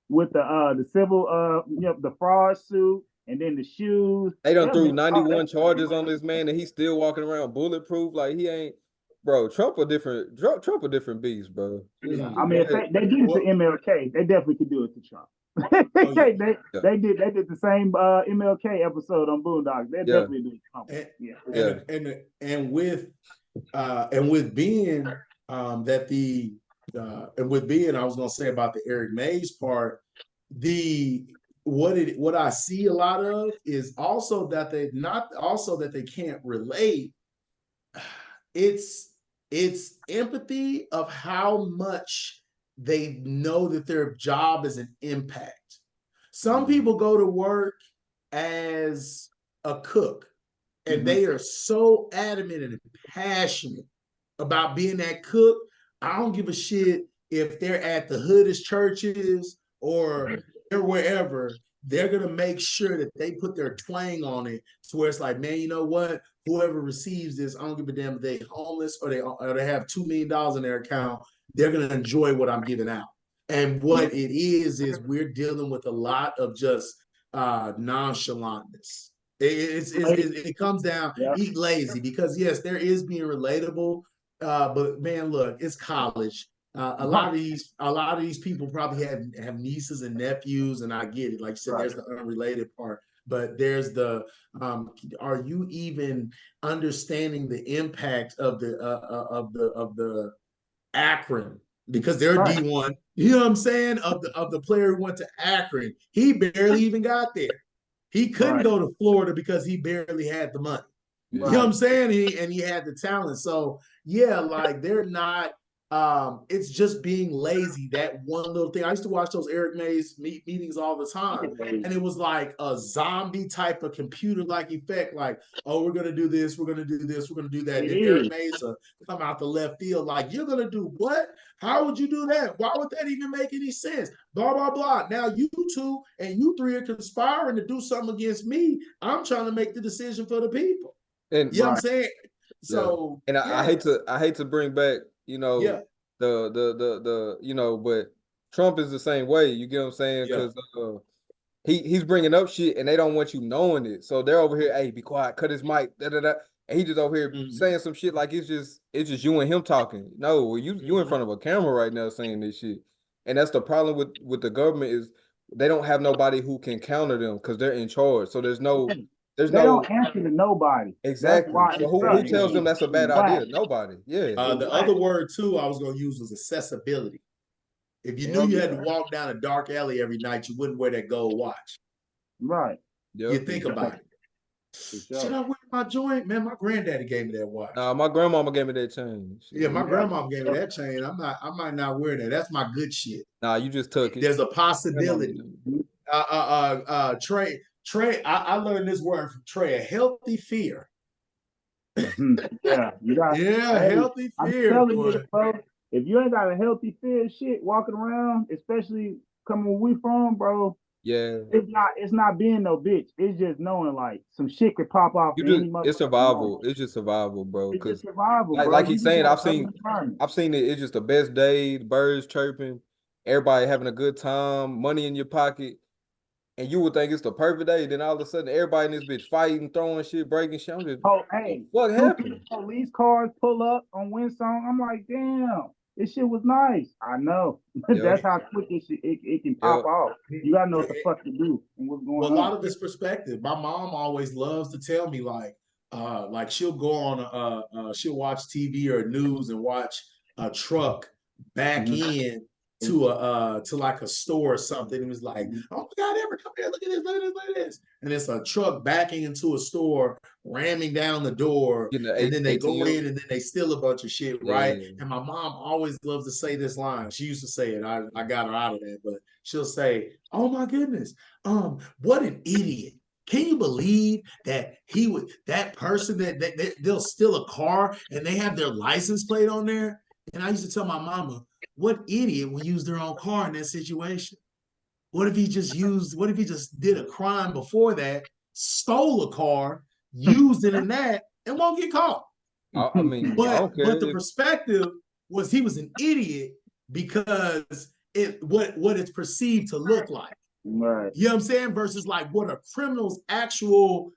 Speaker 4: with the civil the fraud suit and then the shoes.
Speaker 1: they done
Speaker 4: They'll
Speaker 1: threw
Speaker 4: make all that
Speaker 1: 91 charges on this man, and he's still walking around bulletproof like he ain't. Bro, Trump a different beast, bro.
Speaker 4: Yeah,
Speaker 3: Mm.
Speaker 4: I mean, if they did it to
Speaker 3: Well,
Speaker 4: MLK, they definitely could do it to Trump.
Speaker 3: oh, yeah.
Speaker 1: Yeah,
Speaker 4: They did the same MLK episode on Boondocks. They
Speaker 1: yeah,
Speaker 4: definitely do it to Trump.
Speaker 3: And
Speaker 4: Yeah,
Speaker 1: yeah.
Speaker 3: and with being that the and with being, I was gonna say about the Eric Mays part, the what I see a lot of is also that they can't relate. It's empathy of how much they know that their job is an impact. Some people go to work as a cook and
Speaker 4: mm-hmm.
Speaker 3: they are so adamant and passionate about being that cook. I don't give a shit if they're at the hoodest churches or they're wherever. They're gonna make sure that they put their twang on it to where it's like, man, you know what? Whoever receives this, I don't give a damn if they homeless or they have $2 million in their account. They're gonna enjoy what I'm giving out. And what it is we're dealing with a lot of just nonchalantness. It comes down,
Speaker 4: Yeah.
Speaker 3: eat lazy, because yes, there is being relatable, but man, look, it's college. A lot of these people probably have nieces and nephews, and I get it. Like you said,
Speaker 4: Right.
Speaker 3: there's the unrelated part, but there's the are you even understanding the impact of the Akron, because they're
Speaker 4: Right.
Speaker 3: D1. You know what I'm saying? Of the player who went to Akron, he barely even got there. He couldn't
Speaker 4: Right.
Speaker 3: go to Florida because he barely had the money. You know what I'm
Speaker 4: Right.
Speaker 3: saying? He had the talent. So yeah, like they're not. It's just being lazy. That one little thing. I used to watch those Eric Mays meetings all the time, and it was like a zombie type of computer-like effect. Like, oh, we're gonna do this, we're gonna do this, we're gonna do that.
Speaker 4: It
Speaker 3: And then Eric
Speaker 4: is.
Speaker 3: Mays come out the left field like, you're gonna do what? How would you do that? Why would that even make any sense? Blah blah blah. Now you two and you three are conspiring to do something against me. I'm trying to make the decision for the people.
Speaker 1: And
Speaker 3: You know what I'm
Speaker 4: Right.
Speaker 3: saying?
Speaker 1: yeah,
Speaker 3: So
Speaker 1: and I
Speaker 3: yeah,
Speaker 1: hate to bring back,
Speaker 3: yeah,
Speaker 1: but Trump is the same way. You get what I'm saying?
Speaker 3: yeah.
Speaker 1: Because he's bringing up shit, and they don't want you knowing it. So they're over here, hey, be quiet, cut his mic, da da da, and he just over here saying some shit like it's just you and him talking. No, you in front of a camera right now saying this shit, and that's the problem with the government is they don't have nobody who can counter them because they're in charge. So there's
Speaker 4: They
Speaker 1: no
Speaker 4: don't answer to nobody. That's
Speaker 1: exactly.
Speaker 4: why
Speaker 1: So
Speaker 4: it
Speaker 1: who
Speaker 4: sucks.
Speaker 1: tells them that's a bad
Speaker 4: Whack.
Speaker 1: idea? Nobody. Yeah.
Speaker 3: The
Speaker 4: It's
Speaker 3: other
Speaker 4: whack.
Speaker 3: word too I was gonna use was accessibility. If you knew
Speaker 4: Hell
Speaker 3: you had to
Speaker 4: yeah.
Speaker 3: walk down a dark alley every night, you wouldn't wear that gold watch.
Speaker 4: Right.
Speaker 3: You
Speaker 1: Yep.
Speaker 3: think about it.
Speaker 4: For
Speaker 3: Should
Speaker 4: sure.
Speaker 3: I wear my joint? Man, my granddaddy gave me that watch.
Speaker 1: Nah, my grandmama gave me that chain.
Speaker 3: Yeah,
Speaker 1: Shit.
Speaker 3: my
Speaker 4: Yeah.
Speaker 3: grandma gave me that chain. I might not wear that. That's my good shit.
Speaker 1: Nah, you just took it.
Speaker 3: There's a
Speaker 1: Grandmama,
Speaker 3: possibility. Trey, I learned this word from Trey, a healthy fear.
Speaker 4: Yeah. You got.
Speaker 3: Yeah,
Speaker 4: Hey,
Speaker 3: healthy
Speaker 4: I'm
Speaker 3: fear,
Speaker 4: telling
Speaker 3: boy.
Speaker 4: you, bro. If you ain't got a healthy fear shit walking around, especially coming where we from, bro,
Speaker 1: yeah.
Speaker 4: it's not being no bitch. It's just knowing like some shit could pop off
Speaker 1: You
Speaker 4: at any
Speaker 1: just it's
Speaker 4: motherfucking moment.
Speaker 1: survival. It's just survival, bro.
Speaker 4: It's just
Speaker 1: Cause
Speaker 4: survival,
Speaker 1: like
Speaker 4: bro.
Speaker 1: like
Speaker 4: You
Speaker 1: he's
Speaker 4: just
Speaker 1: saying,
Speaker 4: gotta cover the environment.
Speaker 1: I've seen it. It's just the best day, the birds chirping, everybody having a good time, money in your pocket, and you would think it's the perfect day. Then all of a sudden, everybody in this bitch fighting, throwing shit, breaking shit. I'm just,
Speaker 4: Oh, hey,
Speaker 1: what
Speaker 4: two, three
Speaker 1: happened?
Speaker 4: police cars pull up on Windsong. I'm like, damn, this shit was nice. I know.
Speaker 1: Yep,
Speaker 4: That's how quick it can pop
Speaker 1: yep.
Speaker 4: off. You gotta know what the fuck to do and what's
Speaker 3: Well,
Speaker 4: going
Speaker 3: a lot
Speaker 4: on.
Speaker 3: of this perspective. My mom always loves to tell me like she'll go on she'll watch TV or news and watch a truck back
Speaker 4: Mm-hmm.
Speaker 3: in to like a store or something. It was like, oh my God, ever come here, look at this, look at this, look at this. And it's a truck backing into a store, ramming down the door,
Speaker 1: Getting the
Speaker 3: and then they go
Speaker 1: ATM.
Speaker 3: in and then they steal a bunch of shit, right?
Speaker 1: Yeah.
Speaker 3: And my mom always loves to say this line. She used to say it. I got her out of that, but she'll say, oh my goodness, what an idiot. Can you believe that that person that they'll steal a car and they have their license plate on there? And I used to tell my mama, what idiot would use their own car in that situation? What if he just did a crime before that, stole a car, using in that and won't get caught.
Speaker 1: I mean, I don't care.
Speaker 3: But the perspective was he was an idiot because what it's perceived to look like.
Speaker 4: Right.
Speaker 3: You know what I'm saying? Versus like what a criminal's actual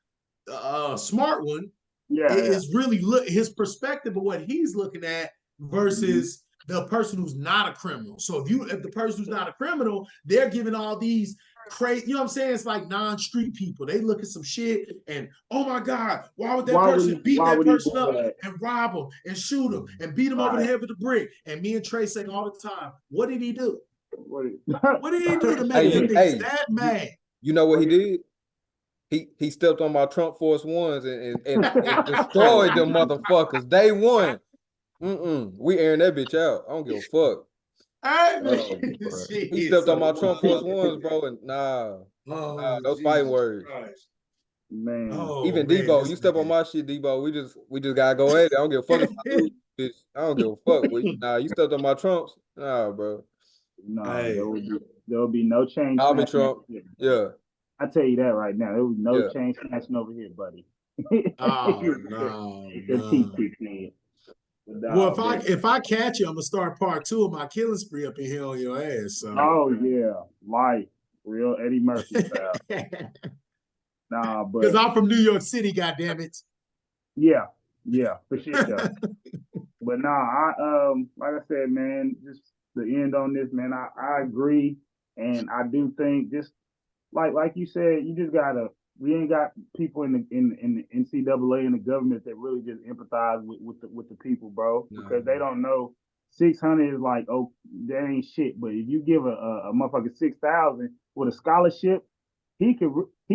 Speaker 3: smart one is really his perspective of what he's looking at versus the person who's not a criminal. So if the person who's not a criminal, they're giving all these crazy, you know what I'm saying? It's like non-street people. They look at some shit and, oh my God, why would that person beat that person up and rob him and shoot him and beat him over the head with a brick? And me and Trey say all the time, what did he do? What did he do to make you niggas that mad?
Speaker 1: You know what he did? He stepped on my Trump Force Ones and destroyed them motherfuckers. Day one. We airing that bitch out. I don't give a fuck. He stepped on my Trump Force Ones, bro, and those fighting words.
Speaker 4: Man.
Speaker 1: Even Debo, you step on my shit, Debo. We just gotta go at it. I don't give a fuck if I lose, bitch. I don't give a fuck. You stepped on my Trumps. Nah, bro.
Speaker 4: No, there will be no change.
Speaker 1: I'll be Trump. Yeah.
Speaker 4: I tell you that right now. There will be no change snatching over here, buddy.
Speaker 3: No. Well, if I catch you, I'm gonna start part 2 of my killing spree up in here on your ass. So.
Speaker 4: Oh yeah, life, real Eddie Murphy style. Nah, but
Speaker 3: because I'm from New York City, goddammit.
Speaker 4: Yeah, for sure. But like I said, man, just the end on this, man. I agree, and I do think just like you said, you just gotta. We ain't got people in the NCAA and the government that really just empathize with the people, bro, because they don't know 600 is like, oh, that ain't shit. But if you give a motherfucker 6,000 with a scholarship, he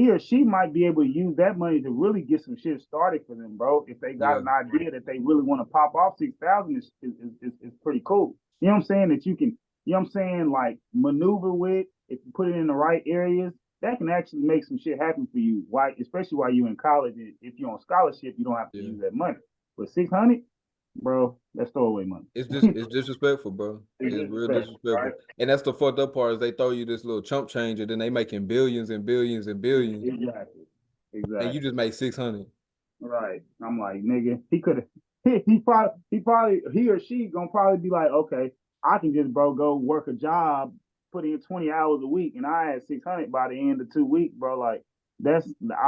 Speaker 4: or she might be able to use that money to really get some shit started for them, bro. If they got an idea that they really want to pop off 6,000 is pretty cool. You know what I'm saying? That you can, you know what I'm saying, like maneuver with if you put it in the right areas. That can actually make some shit happen for you. Why, especially while you're in college. If you're on scholarship, you don't have to use that money. But 600, bro, that's throwaway money.
Speaker 1: It's disrespectful, bro. It's real disrespectful. Right? And that's the fucked up part is they throw you this little chump change and then they making billions and billions and billions.
Speaker 4: Exactly.
Speaker 1: And you just make 600.
Speaker 4: Right. I'm like, nigga, he could have. He or she gonna probably be like, okay, I can just go work a job, put in 20 hours a week, and I had 600 by the end of 2 weeks, bro. Like I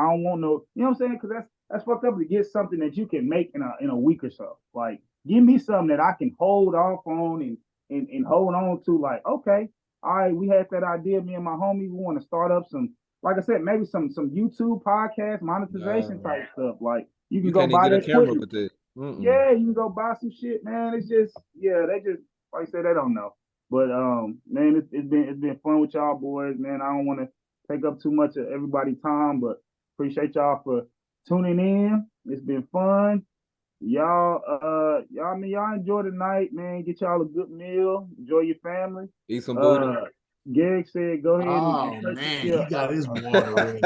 Speaker 4: don't want no, you know what I'm saying? Because that's fucked up to get something that you can make in a week or so. Like, give me something that I can hold off on and hold on to. Like, okay, all right, we had that idea, me and my homie, we want to start up some, like I said, maybe some YouTube podcast monetization type stuff. Like, you can go buy that camera with it. Yeah, you can go buy some shit, man. It's just, they just, like I said, they don't know. But man, it's been fun with y'all boys, man. I don't want to take up too much of everybody's time, but appreciate y'all for tuning in. It's been fun. Y'all enjoy the night, man. Get y'all a good meal. Enjoy your family.
Speaker 1: Eat some booty.
Speaker 4: Garrick said, go ahead
Speaker 3: and man, he got his water ready.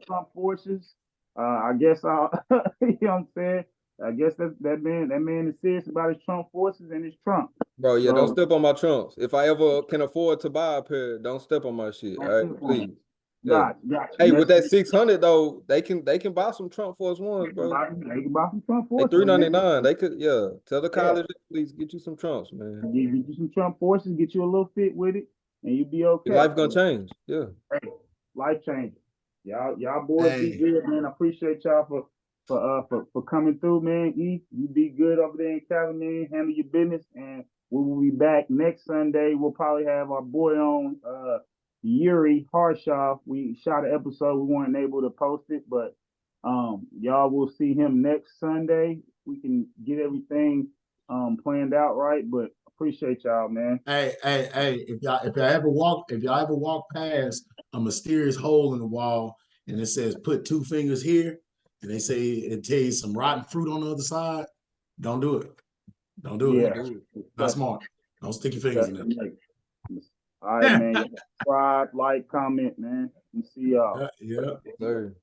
Speaker 4: Trump forces. I guess I'll, you know what I'm saying? I guess that man is serious about his Trump forces and his Trump.
Speaker 1: Bro, don't step on my Trumps. If I ever can afford to buy a pair, don't step on my shit. All right, please.
Speaker 4: Gotcha.
Speaker 1: Hey, with that 600 though, they can buy some Trump Force Ones, bro.
Speaker 4: They can buy some Trump Forces.
Speaker 1: They $3.99. They could, tell the college, please get you some Trumps, man.
Speaker 4: Get you some Trump Forces, get you a little fit with it, and you'll be okay.
Speaker 1: Your life gonna change. Yeah.
Speaker 4: Hey, life changing. Y'all boys be good, man. I appreciate y'all for coming through, man. You be good over there in Cali, man. Handle your business, and we will be back next Sunday. We'll probably have our boy on, Yuri Harshaw. We shot an episode. We weren't able to post it, but y'all will see him next Sunday. We can get everything planned out right, but appreciate y'all, man.
Speaker 3: Hey, if y'all ever walk past a mysterious hole in the wall and it says put 2 fingers here, and they say it tell you some rotten fruit on the other side, don't do it. Don't do it. Not smart. Don't stick your fingers in there.
Speaker 4: All right, man. Subscribe, like, comment, man. And see y'all.
Speaker 3: Yeah.
Speaker 1: Sir.